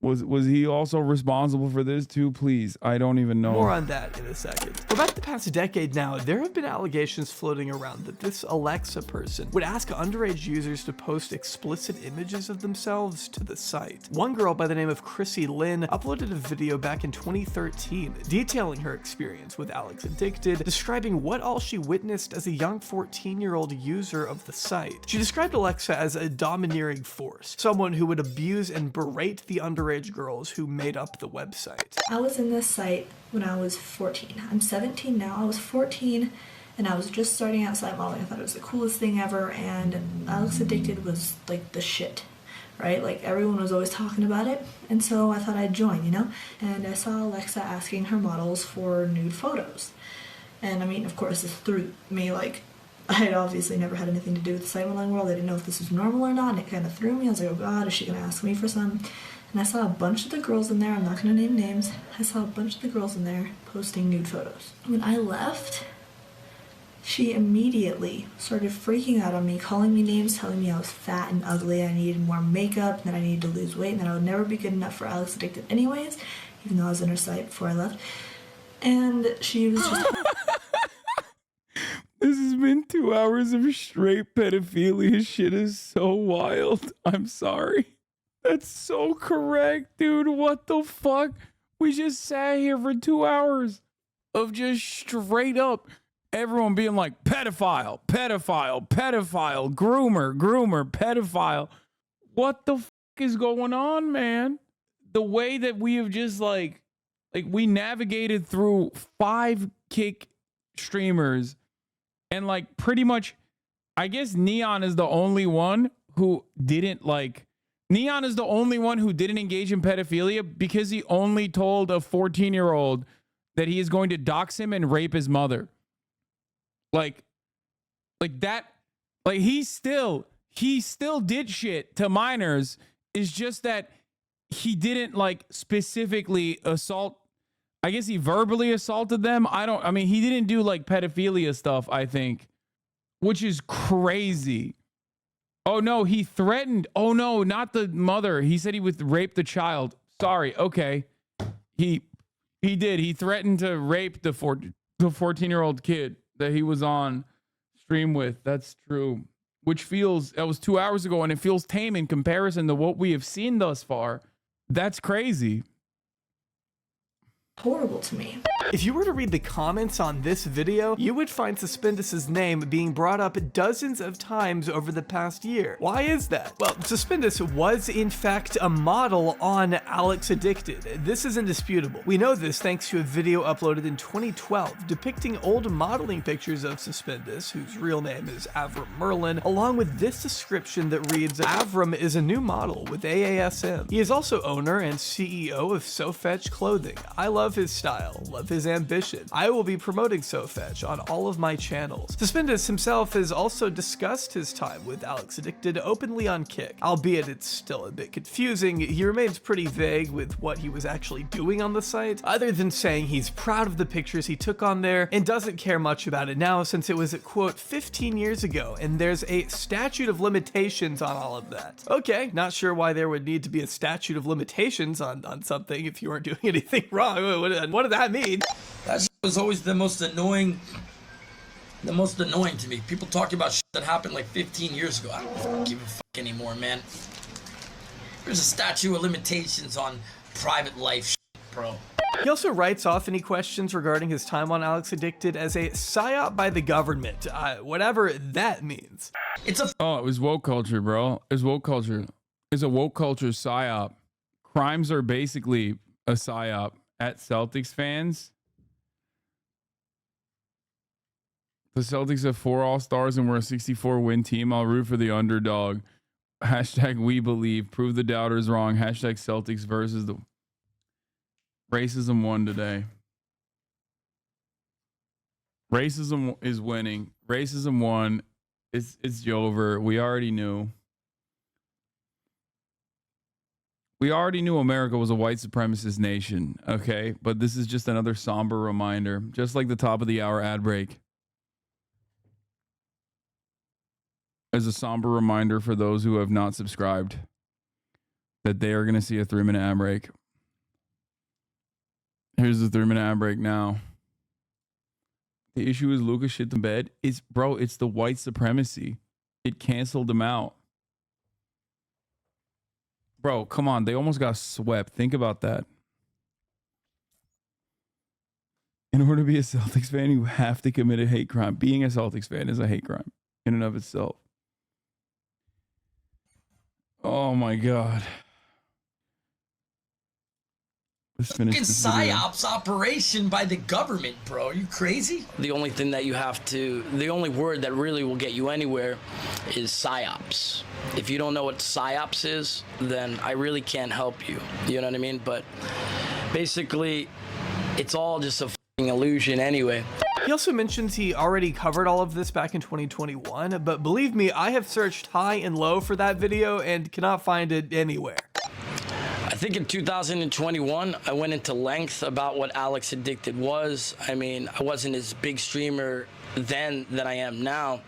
Was he also responsible for this too? Please, I don't even know. More on that in a second. For about the past decade now, there have been allegations floating around that this Alexa person would ask underage users to post explicit images of themselves to the site. One girl by the name of Chrissy Lynn uploaded a video back in 2013 detailing her experience with Alex Addicted, describing what all she witnessed as a young 14-year-old user of the site. She described Alexa as a domineering force, someone who would abuse and berate the underage girls who made up the website. I was in this site when I was 14. I'm 17 now. I was 14 and I was just starting out site modeling. I thought it was the coolest thing ever, and Alex Addicted was like the shit, right? Like everyone was always talking about it, and so I thought I'd join, you know? And I saw Alexa asking her models for nude photos. And I mean, of course, this threw me, like, I had obviously never had anything to do with the site modeling world. I didn't know if this was normal or not, and it kind of threw me. I was like, oh god, is she gonna ask me for some? And I saw a bunch of the girls in there, I'm not gonna name names, I saw a bunch of the girls in there posting nude photos. When I left, she immediately started freaking out on me, calling me names, telling me I was fat and ugly, I needed more makeup, and that I needed to lose weight, and that I would never be good enough for Alex Addicted anyways, even though I was in her site before I left. And she was just... This has been 2 hours of straight pedophilia. Shit is so wild. I'm sorry. That's so correct, dude. What the fuck? We just sat here for 2 hours of just straight up everyone being like pedophile, pedophile, pedophile, groomer, groomer, pedophile. What the fuck is going on, man? The way that we have just like we navigated through 5 kick streamers, and like pretty much, I guess Neon is the only one who didn't Neon is the only one who didn't engage in pedophilia because he only told a 14-year-old that he is going to dox him and rape his mother. Like that, like he still did shit to minors. It's just that he didn't like specifically assault. I guess he verbally assaulted them. I mean, he didn't do like pedophilia stuff, I think, which is crazy. Oh no, he threatened. Oh no, not the mother. He said he would rape the child. Sorry. Okay. He did. He threatened to rape the 14-year-old kid that he was on stream with. That's true. Which that was 2 hours ago, and it feels tame in comparison to what we have seen thus far. That's crazy. Horrible to me. If you were to read the comments on this video, you would find Suspendus's name being brought up dozens of times over the past year. Why is that? Well, Suspendus was in fact a model on Alex Addicted. This is indisputable. We know this thanks to a video uploaded in 2012 depicting old modeling pictures of Suspendus, whose real name is Avram Merlin, along with this description that reads, Avram is a new model with AASM. He is also owner and CEO of SoFetch Clothing. I love his style, love his ambition. I will be promoting SoFetch on all of my channels. Suspendus himself has also discussed his time with Alex Addicted openly on Kick, albeit it's still a bit confusing. He remains pretty vague with what he was actually doing on the site, other than saying he's proud of the pictures he took on there and doesn't care much about it now since it was, quote, 15 years ago, and there's a statute of limitations on all of that. Okay, not sure why there would need to be a statute of limitations on something if you weren't doing anything wrong. What does that mean? That was always the most annoying to me. People talking about shit that happened like 15 years ago. I don't give a fuck anymore, man. There's a statute of limitations on private life, bro. He also writes off any questions regarding his time on Alex Addicted as a psyop by the government, whatever that means. It's a it was woke culture, bro. It's woke culture. It's a woke culture psyop. Crimes are basically a psyop. At Celtics fans, the Celtics have 4 All-Stars and we're a 64-win team. I'll root for the underdog. Hashtag we believe. Prove the doubters wrong. Hashtag Celtics versus the... Racism won today. Racism is winning. Racism won. It's over. We already knew. We already knew America was a white supremacist nation, okay? But this is just another somber reminder, just like the top of the hour ad break. As a somber reminder for those who have not subscribed that they are going to see a 3-minute ad break. Here's the 3-minute ad break now. The issue is Lucas shit the bed. It's the white supremacy. It canceled him out. Bro, come on. They almost got swept. Think about that. In order to be a Celtics fan, you have to commit a hate crime. Being a Celtics fan is a hate crime in and of itself. Oh my God. Let's finish this video. PsyOps operation by the government, bro. Are you crazy? The only thing that you have to, the only word that really will get you anywhere is PsyOps. If you don't know what PsyOps is, then I really can't help you. You know what I mean? But basically, it's all just a fucking illusion anyway. He also mentions he already covered all of this back in 2021, but believe me, I have searched high and low for that video and cannot find it anywhere. I think in 2021, I went into length about what Alex Addicted was. I mean, I wasn't as big streamer then than I am now,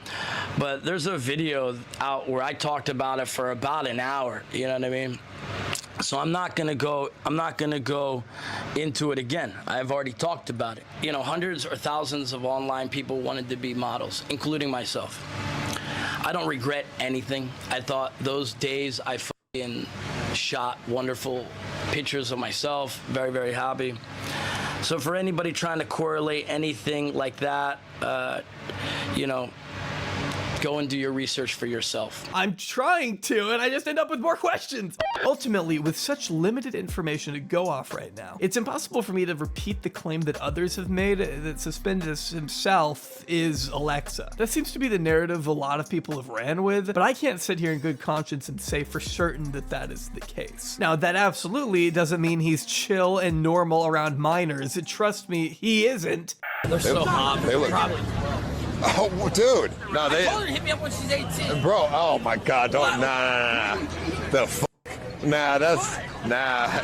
but there's a video out where I talked about it for about an hour, you know what I mean? So I'm not gonna go into it again. I've already talked about it. You know, hundreds or thousands of online people wanted to be models, including myself. I don't regret anything. I thought those days I fucking shot wonderful pictures of myself, very, very happy. So for anybody trying to correlate anything like that, you know, go and do your research for yourself. I'm trying to, and I just end up with more questions. Ultimately, with such limited information to go off right now, it's impossible for me to repeat the claim that others have made that Suspendus himself is Alexa. That seems to be the narrative a lot of people have ran with, but I can't sit here in good conscience and say for certain that that is the case. Now, that absolutely doesn't mean he's chill and normal around minors. Trust me, he isn't. They're so hot. They look Probably. Oh, dude. No, I told her to hit me up when she's 18. Bro, oh my God, don't, nah. The f***? Nah,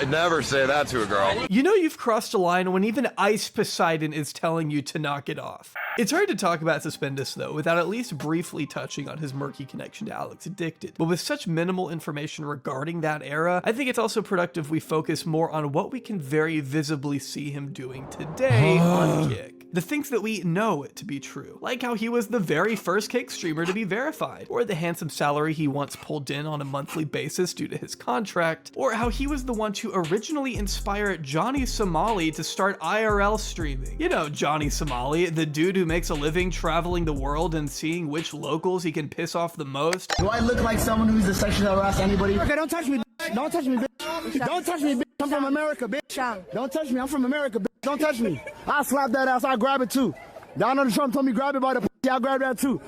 never say that to a girl. You know you've crossed a line when even Ice Poseidon is telling you to knock it off. It's hard to talk about Suspendus though without at least briefly touching on his murky connection to Alex Addicted. But with such minimal information regarding that era, I think it's also productive we focus more on what we can very visibly see him doing today on Kick. The things that we know to be true, like how he was the very first Kick streamer to be verified, or the handsome salary he once pulled in on a monthly basis due to his contract, or how he was the one to originally inspire Johnny Somali to start IRL streaming. You know Johnny Somali, the dude who makes a living traveling the world and seeing which locals he can piss off the most. Do I look like someone who's a sexual harass anybody? Okay, don't touch me, bitch. Don't touch me, bitch. Don't touch me, bitch. I'm from America, bitch. Don't touch me. I'm from America, bitch. Don't touch me. I'll slap that ass. I'll grab it too. Donald Trump told me grab it by the pussy. I'll grab that too.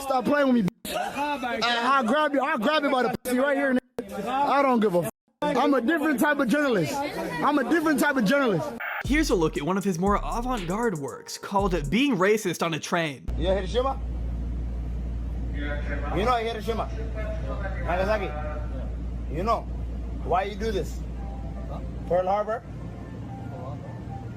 Stop playing with me, bitch. I'll grab you. I'll grab it by the pussy right here, nigga. I don't give a f. I'm a different type of journalist. I'm a different type of journalist. Here's a look at one of his more avant-garde works called Being Racist on a Train. You know Hiroshima? You know Hiroshima? Nagasaki? You know. Why you do this? Pearl Harbor?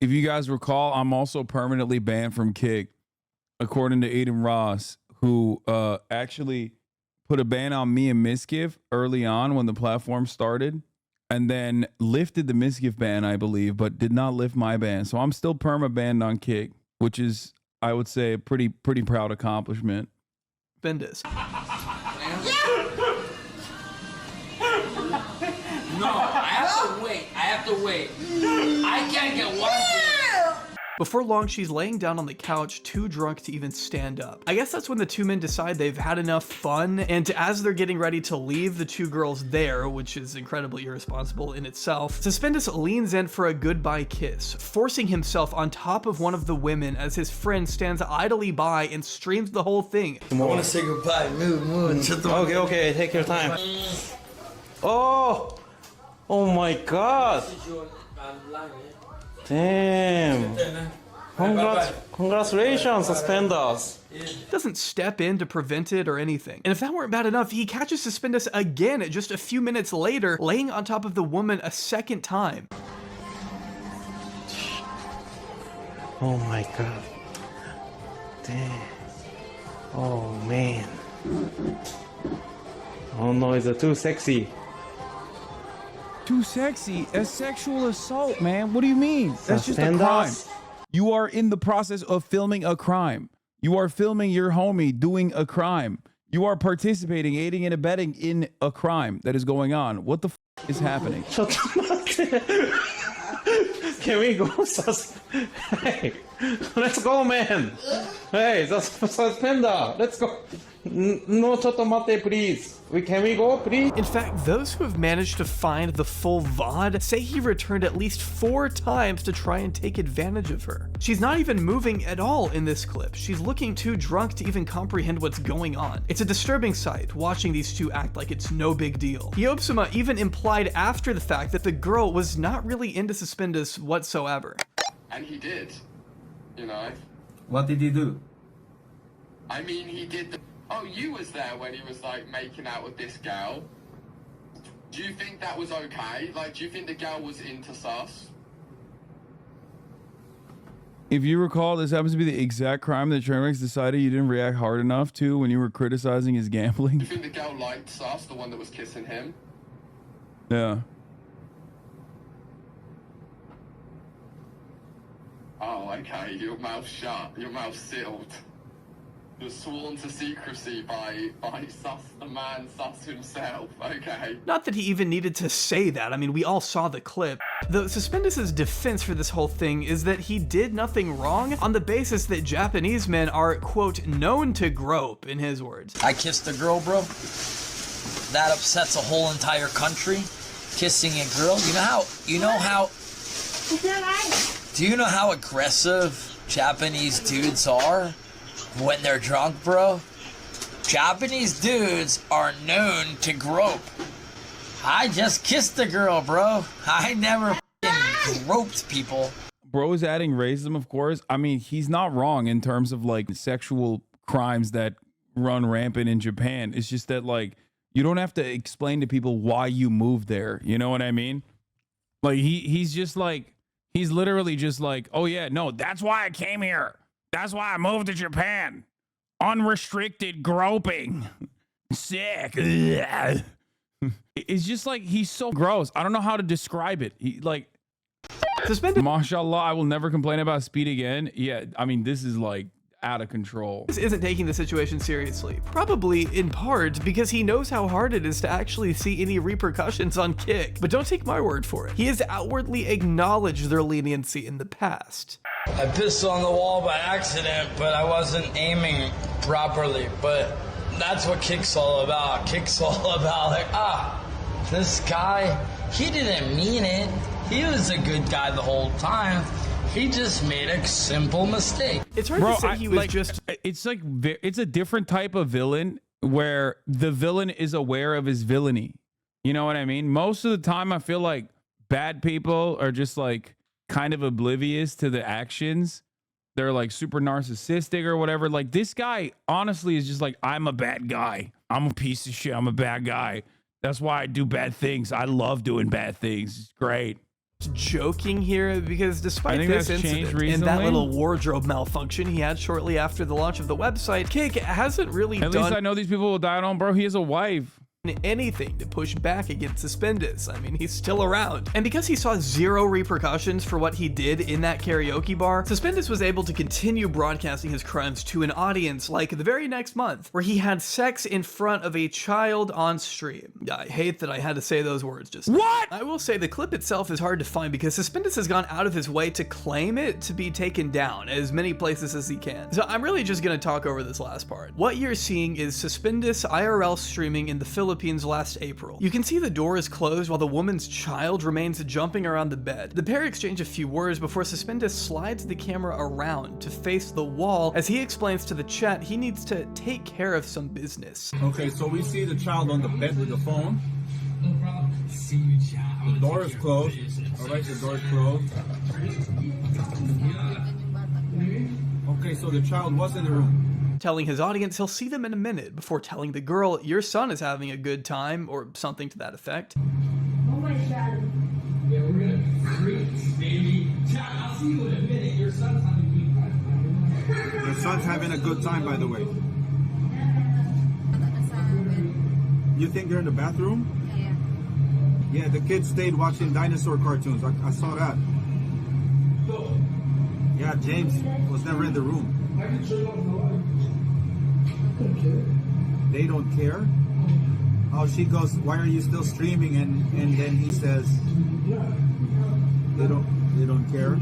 if you guys recall, I'm also permanently banned from Kick, according to Aiden Ross, who actually put a ban on me and Misgift early on when the platform started, and then lifted the Misgift ban, I believe, but did not lift my ban. So I'm still perma banned on Kick, which is, I would say, a pretty proud accomplishment. Bendis. No, I have to wait. I can't get one. Before long, she's laying down on the couch, too drunk to even stand up. I guess that's when the two men decide they've had enough fun, and as they're getting ready to leave the two girls there, which is incredibly irresponsible in itself, Suspendus leans in for a goodbye kiss, forcing himself on top of one of the women as his friend stands idly by and streams the whole thing. I want to say goodbye. Move. Okay, take your time. Oh my God. Damn. Congratulations, Suspendus. Doesn't step in to prevent it or anything. And if that weren't bad enough, he catches Suspendus again just a few minutes later, laying on top of the woman a second time. Oh my God. Damn. Oh man. Oh no, it's too sexy. Too sexy? A sexual assault, man. What do you mean? That's just a crime. You are in the process of filming a crime. You are filming your homie doing a crime. You are participating, aiding and abetting in a crime that is going on. What the f is happening? Can we go? Hey, let's go, man. Hey, Suspender, let's go. No, chotomate, please. Can we go, please? In fact, those who have managed to find the full VOD say he returned at least 4 times to try and take advantage of her. She's not even moving at all in this clip. She's looking too drunk to even comprehend what's going on. It's a disturbing sight, watching these two act like it's no big deal. Hyobsuma even implied after the fact that the girl was not really into Suspendus whatsoever. And he did, you know. What did he do? I mean, he did the... Oh, you was there when he was, like, making out with this girl. Do you think that was okay? Like, do you think the girl was into sus? If you recall, this happens to be the exact crime that Trainwreck's decided you didn't react hard enough to when you were criticizing his gambling. Do you think the girl liked sus, the one that was kissing him? Yeah. Oh, okay. Your mouth shut. Your mouth sealed. You're sworn to secrecy by sus, the man sus himself. Okay. Not that he even needed to say that. I mean, we all saw the clip. The Suspendus' defense for this whole thing is that he did nothing wrong on the basis that Japanese men are, quote, known to grope, in his words. I kissed a girl, bro. That upsets a whole entire country. Kissing a girl. Do you know how aggressive Japanese dudes are when they're drunk, bro? Japanese dudes are known to grope. I just kissed a girl, bro. I never groped people. Bro is adding racism, of course. I mean, he's not wrong in terms of like sexual crimes that run rampant in Japan. It's just that like you don't have to explain to people why you moved there. You know what I mean? Like he's just like, he's literally just like, oh yeah, no, that's why I came here. That's why I moved to Japan. Unrestricted groping. Sick. It's just like, he's so gross. I don't know how to describe it. He like, Suspended. Mashallah, I will never complain about speed again. Yeah, I mean, this is like out of control. This isn't taking the situation seriously. Probably in part because he knows how hard it is to actually see any repercussions on Kick. But don't take my word for it. He has outwardly acknowledged their leniency in the past. I pissed on the wall by accident, but I wasn't aiming properly. But that's what Kick's all about. Kick's all about like, this guy, he didn't mean it. He was a good guy the whole time. He just made a simple mistake. It's hard to say he was just... It's like, it's a different type of villain where the villain is aware of his villainy. You know what I mean? Most of the time, I feel like bad people are just like kind of oblivious to the actions. They're like super narcissistic or whatever. Like this guy, honestly, is just like, I'm a bad guy. I'm a piece of shit. I'm a bad guy. That's why I do bad things. I love doing bad things. It's great. joking here because despite think this that's changed incident and that recently. little wardrobe malfunction he had shortly after the launch of the website, Kick hasn't really At done least I know these people will die on, bro. He has a wife. anything to push back against Suspendus. I mean, he's still around. And because he saw zero repercussions for what he did in that karaoke bar, Suspendus was able to continue broadcasting his crimes to an audience like the very next month, where he had sex in front of a child on stream. I hate that I had to say those words just now. What? I will say the clip itself is hard to find because Suspendus has gone out of his way to claim it to be taken down as many places as he can. So I'm really just gonna talk over this last part. What you're seeing is Suspendus IRL streaming in the Philippines last April. You can see the door is closed while the woman's child remains jumping around the bed. The pair exchange a few words before Suspendus slides the camera around to face the wall as he explains to the chat he needs to take care of some business. Okay, so we see the child on the bed with the phone. The door is closed. Alright, the door is closed. Okay, so the child was in the room. Telling his audience he'll see them in a minute before telling the girl, your son is having a good time, or something to that effect. Oh my God. Yeah, we're gonna freak, baby. I'll see you in a minute. Your son's having a good time. Your son's having a good time, by the way. You think they're in the bathroom? Yeah. Yeah, the kids stayed watching dinosaur cartoons. I saw that. Yeah, James was never in the room. They don't care. Oh, she goes, why are you still streaming? And then he says, they don't care.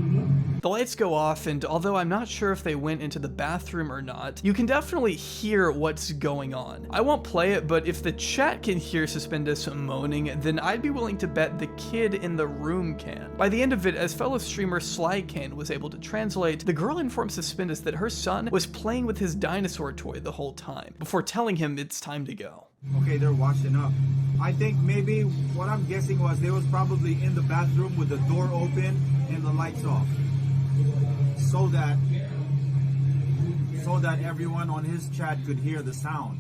The lights go off, and although I'm not sure if they went into the bathroom or not, you can definitely hear what's going on. I won't play it, but if the chat can hear Suspendus moaning, then I'd be willing to bet the kid in the room can. By the end of it, as fellow streamer Slycan was able to translate, the girl informed Suspendus that her son was playing with his dinosaur toy the whole time, before telling him it's time to go. Okay, they're washing up. I think maybe what I'm guessing was they was probably in the bathroom with the door open and the lights off. So that everyone on his chat could hear the sound.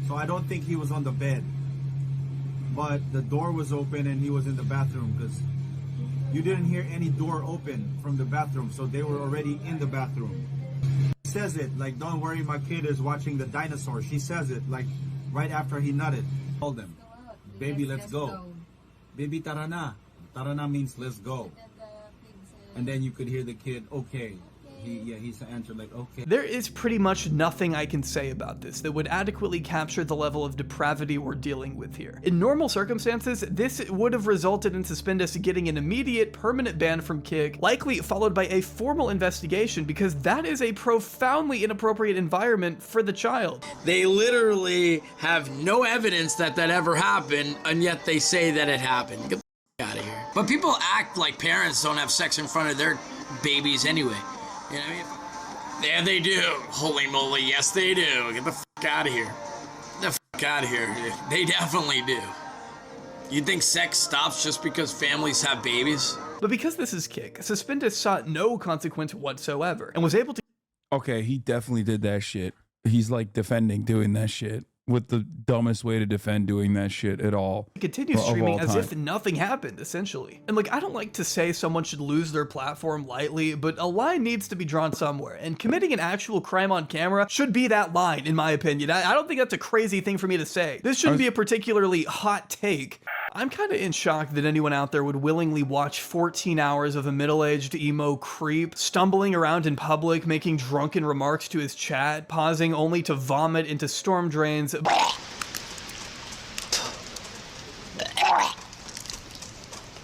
So I don't think he was on the bed, but the door was open and he was in the bathroom, because you didn't hear any door open from the bathroom, so they were already in the bathroom. She says it like, don't worry, my kid is watching the dinosaur. She says it like right after he nutted. Told them, baby, let's go. Baby, tarana. Tarana means let's go. And then you could hear the kid, okay. He's answered like, okay. There is pretty much nothing I can say about this that would adequately capture the level of depravity we're dealing with here. In normal circumstances, this would have resulted in Suspendus getting an immediate permanent ban from Kick, likely followed by a formal investigation, because that is a profoundly inappropriate environment for the child. They literally have no evidence that that ever happened, and yet they say that it happened. Get the out of here. But people act like parents don't have sex in front of their babies anyway. You know what I mean? Yeah, they do. Holy moly, yes they do. Get the fuck out of here. Get the fuck out of here. They definitely do. You think sex stops just because families have babies? But because this is Kick, Suspendus sought no consequence whatsoever, and was able to— Okay, he definitely did that shit. He's like defending doing that shit with the dumbest way to defend doing that shit at all. continue streaming as if nothing happened, essentially. And like, I don't like to say someone should lose their platform lightly, but a line needs to be drawn somewhere, and committing an actual crime on camera should be that line, in my opinion. I don't think that's a crazy thing for me to say. This shouldn't be a particularly hot take. I'm kind of in shock that anyone out there would willingly watch 14 hours of a middle-aged emo creep stumbling around in public, making drunken remarks to his chat, pausing only to vomit into storm drains.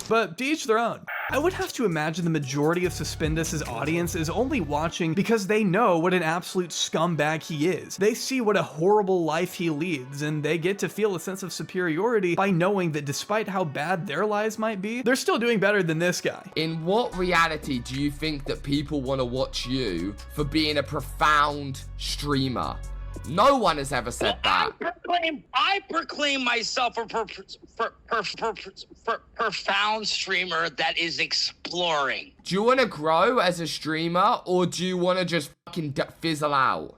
But to each their own. I would have to imagine the majority of Suspendus' audience is only watching because they know what an absolute scumbag he is. They see what a horrible life he leads, and they get to feel a sense of superiority by knowing that despite how bad their lives might be, they're still doing better than this guy. In what reality do you think that people want to watch you for being a profound streamer? No one has ever said that. I proclaim myself a profound streamer that is exploring. Do you want to grow as a streamer, or do you want to just fucking fizzle out?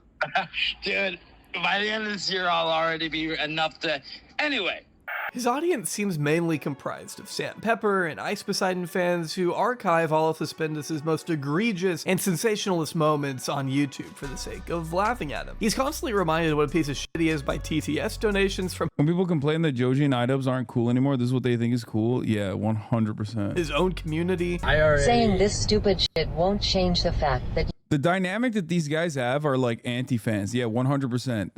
Dude, by the end of this year, I'll already be enough to... Anyway. His audience seems mainly comprised of Sam Pepper and Ice Poseidon fans who archive all of Suspendus's most egregious and sensationalist moments on YouTube for the sake of laughing at him. He's constantly reminded what a piece of shit he is by TTS donations from When people complain that Joji and iDubbbz aren't cool anymore, this is what they think is cool. Yeah, 100%. his own community. Saying this stupid shit won't change the fact that The dynamic that these guys have are like anti-fans. Yeah, 100%.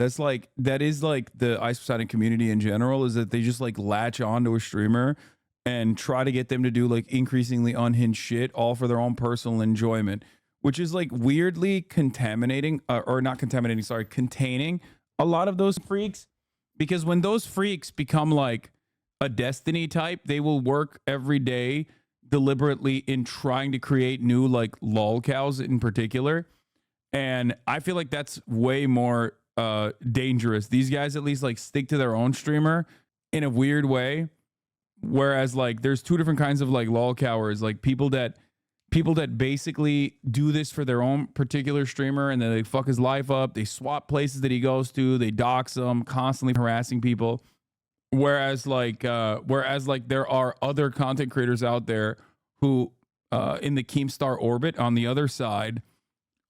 That is like the Ice Poseidon community in general, is that they just like latch onto a streamer and try to get them to do like increasingly unhinged shit, all for their own personal enjoyment, which is like weirdly containing a lot of those freaks, because when those freaks become like a Destiny type, they will work every day deliberately in trying to create new like lolcows in particular, and I feel like that's way more dangerous. These guys at least like stick to their own streamer in a weird way, whereas like there's two different kinds of like lolcowers, like people that basically do this for their own particular streamer and then they fuck his life up, they swap places that he goes to, they dox him, constantly harassing people. Whereas like there are other content creators out there who in the Keemstar orbit on the other side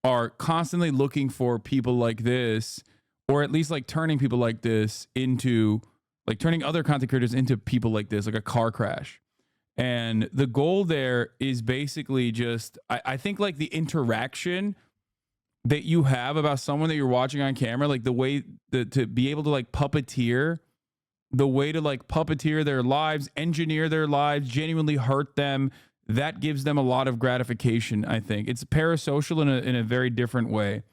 are constantly looking for people like this, or at least like turning people like this into like turning other content creators into people like this, like a car crash. And the goal there is basically just, I think like the interaction that you have about someone that you're watching on camera, like the way to be able to like puppeteer their lives, engineer their lives, genuinely hurt them, that gives them a lot of gratification. I think it's parasocial in a very different way.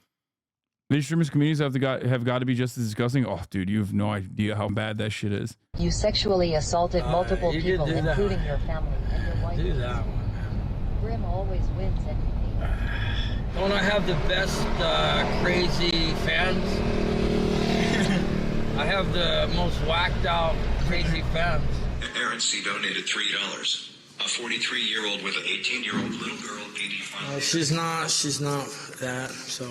These streamers communities have got to be just as disgusting. Oh, dude, you have no idea how bad that shit is. you sexually assaulted multiple people, including your family and your wife. Do that one. Grim always wins anything. Don't I have the best crazy fans? I have the most whacked out crazy fans. Aaron C. donated $3. A 43-year-old with an 18-year-old little girl, 85. She's not that, so.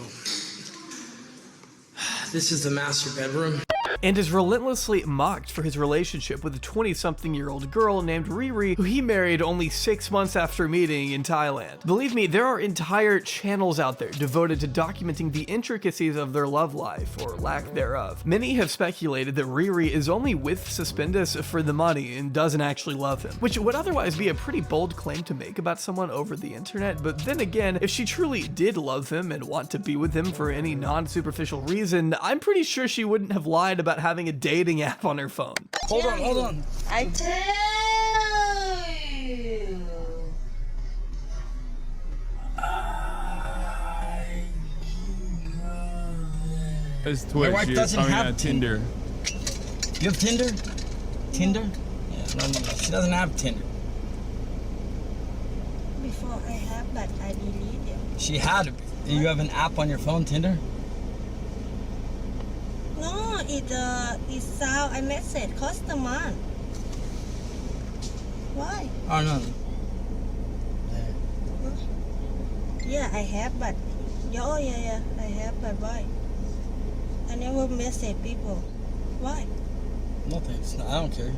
This is the master bedroom. And is relentlessly mocked for his relationship with a 20-something-year-old girl named Riri, who he married only 6 months after meeting in Thailand. Believe me, there are entire channels out there devoted to documenting the intricacies of their love life, or lack thereof. Many have speculated that Riri is only with Suspendus for the money and doesn't actually love him, which would otherwise be a pretty bold claim to make about someone over the internet. But then again, if she truly did love him and want to be with him for any non-superficial reason, I'm pretty sure she wouldn't have lied about having a dating app on her phone. Hold on. I tell you. It's Twitch. My wife doesn't have Tinder. You have Tinder? Tinder? Yeah, no. She doesn't have Tinder. Before I have, but I delete it. She had it. Do you have an app on your phone, Tinder? No, it sound I message customer. Why? Oh no. Yeah, I have, but yeah, I have, but why? I never message people. Why? No thanks. No, I don't care.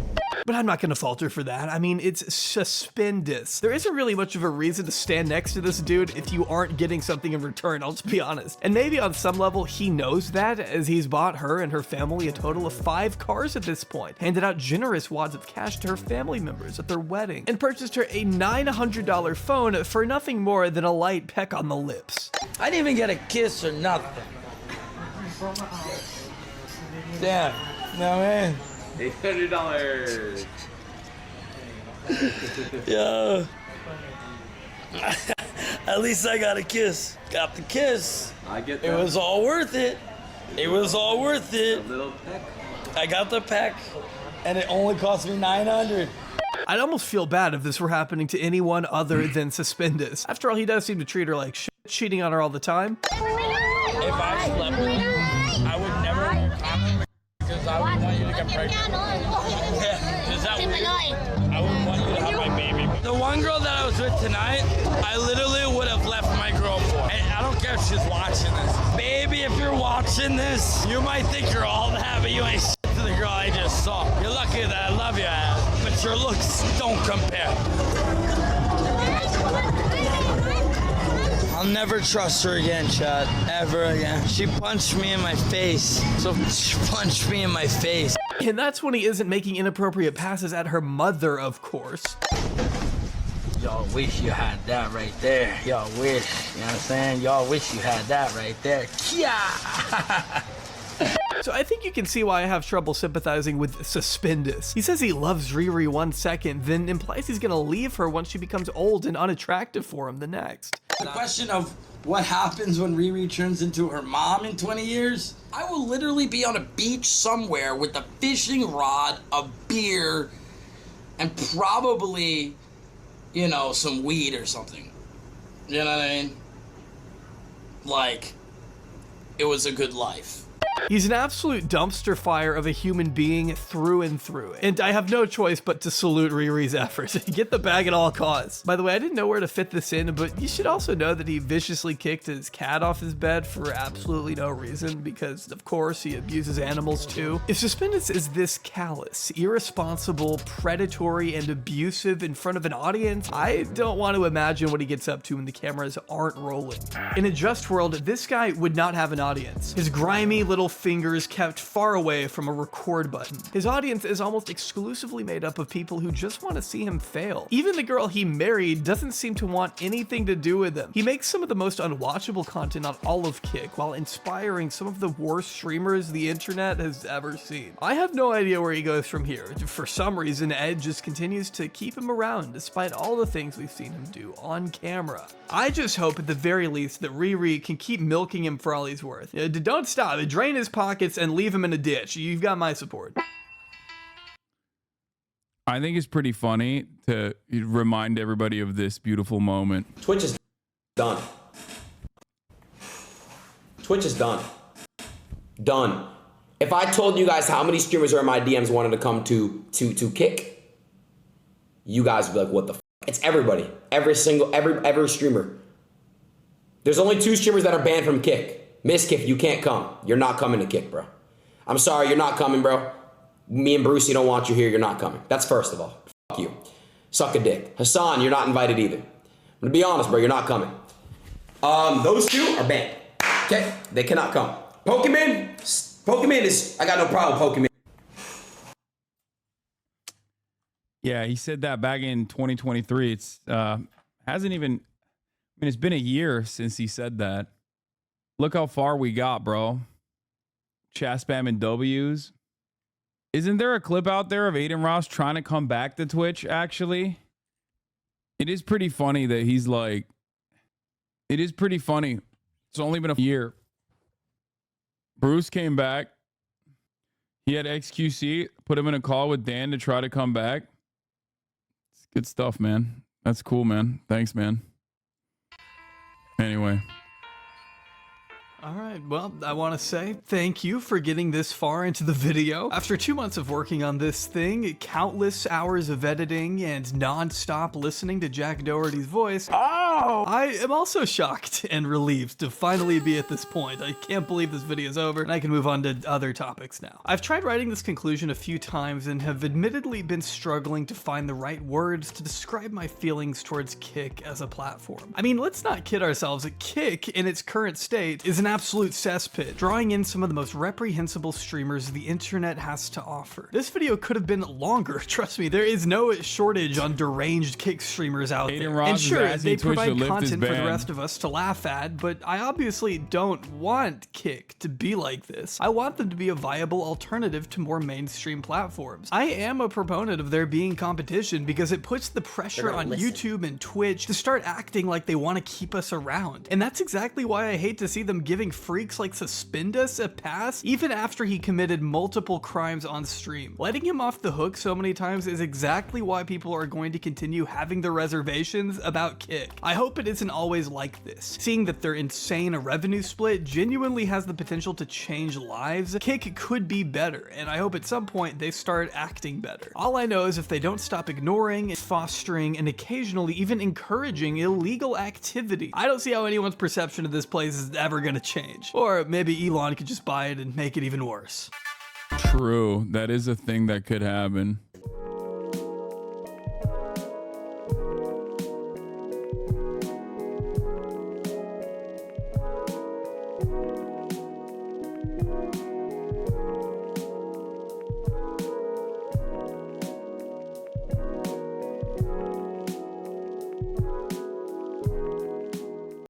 But I'm not gonna falter for that. I mean, it's Suspendus. There isn't really much of a reason to stand next to this dude if you aren't getting something in return, I'll just be honest. And maybe on some level he knows that, as he's bought her and her family a total of 5 cars at this point, handed out generous wads of cash to her family members at their wedding, and purchased her a $900 phone for nothing more than a light peck on the lips. I didn't even get a kiss or nothing. Damn. No man. $800. Yeah. At least I got a kiss. Got the kiss. I get that. It was all worth it. It was all worth it. A little peck. I got the peck, and it only cost me $900. I'd almost feel bad if this were happening to anyone other than Suspendus. After all, he does seem to treat her like shit, cheating on her all the time. If I slept with you, I would never comment because I would want you to get pregnant. Yeah, is that weird? I wouldn't want you to have my baby. The one girl that I was with tonight, I literally would have left my girl for. And I don't care if she's watching this. Baby, if you're watching this, you might think you're all that, but you ain't shit to to the girl I just saw. You're lucky that I love you, but your looks don't compare. I'll never trust her again, Chad. Ever again. She punched me in my face. So she punched me in my face. And that's when he isn't making inappropriate passes at her mother, of course. Y'all wish you had that right there. Y'all wish. You know what I'm saying? Y'all wish you had that right there. Yeah. So I think you can see why I have trouble sympathizing with Suspendus. He says he loves Riri 1 second, then implies he's gonna leave her once she becomes old and unattractive for him the next. The question of what happens when Riri turns into her mom in 20 years? I will literally be on a beach somewhere with a fishing rod, a beer, and probably, you know, some weed or something. You know what I mean? Like, it was a good life. He's an absolute dumpster fire of a human being through and through. And I have no choice but to salute Riri's efforts. Get the bag at all costs. By the way, I didn't know where to fit this in, but you should also know that he viciously kicked his cat off his bed for absolutely no reason, because of course he abuses animals too. If Suspendus is this callous, irresponsible, predatory, and abusive in front of an audience, I don't want to imagine what he gets up to when the cameras aren't rolling. In a just world, this guy would not have an audience. His grimy little fingers kept far away from a record button. His audience is almost exclusively made up of people who just want to see him fail. Even the girl he married doesn't seem to want anything to do with him. He makes some of the most unwatchable content on all of Kick while inspiring some of the worst streamers the internet has ever seen. I have no idea where he goes from here. For some reason, Ed just continues to keep him around despite all the things we've seen him do on camera. I just hope at the very least that Riri can keep milking him for all he's worth. Don't stop. Drain his pockets and leave him in a ditch. You've got my support. I think it's pretty funny to remind everybody of this beautiful moment. Twitch is done. Twitch is done. Done. If I told you guys how many streamers are in my DMs wanted to come to Kick, you guys would be like, what the f? It's everybody. Every streamer. There's only 2 streamers that are banned from Kick. Miss Kick, you can't come. You're not coming to Kick, bro. I'm sorry, you're not coming, bro. Me and Brucey don't want you here. You're not coming. That's first of all. Fuck you. Suck a dick. Hasan, you're not invited either. I'm gonna be honest, bro. You're not coming. Those 2 are banned. Okay? They cannot come. Pokemon is, I got no problem with Pokemon. Yeah, he said that back in 2023. It's hasn't even, I mean, it's been a year since he said that. Look how far we got, bro. Chat spam and W's. Isn't there a clip out there of Aiden Ross trying to come back to Twitch, actually? It is pretty funny that he's like, it is pretty funny. It's only been a year. Bruce came back. He had XQC, put him in a call with Dan to try to come back. It's good stuff, man. That's cool, man. Thanks, man. Anyway. All right, well, I want to say thank you for getting this far into the video. After 2 months of working on this thing, countless hours of editing, and non-stop listening to Jack Doherty's voice, I am also shocked and relieved to finally be at this point. I can't believe this video is over, and I can move on to other topics now. I've tried writing this conclusion a few times and have admittedly been struggling to find the right words to describe my feelings towards Kick as a platform. I mean, let's not kid ourselves. Kick, in its current state, is an absolute cesspit, drawing in some of the most reprehensible streamers the internet has to offer. This video could have been longer, trust me, there is no shortage on deranged Kick streamers out there. And sure, they provide content for the rest of us to laugh at, but I obviously don't want Kick to be like this. I want them to be a viable alternative to more mainstream platforms. I am a proponent of there being competition because it puts the pressure on YouTube and Twitch to start acting like they want to keep us around. And that's exactly why I hate to see them giving freaks like Suspendus a pass even after he committed multiple crimes on stream. Letting him off the hook so many times is exactly why people are going to continue having their reservations about Kick. I hope it isn't always like this. Seeing that their insane revenue split genuinely has the potential to change lives, Kick could be better, and I hope at some point they start acting better. All I know is if they don't stop ignoring, fostering, and occasionally even encouraging illegal activity, I don't see how anyone's perception of this place is ever gonna change. Or maybe Elon could just buy it and make it even worse. True. That is a thing that could happen.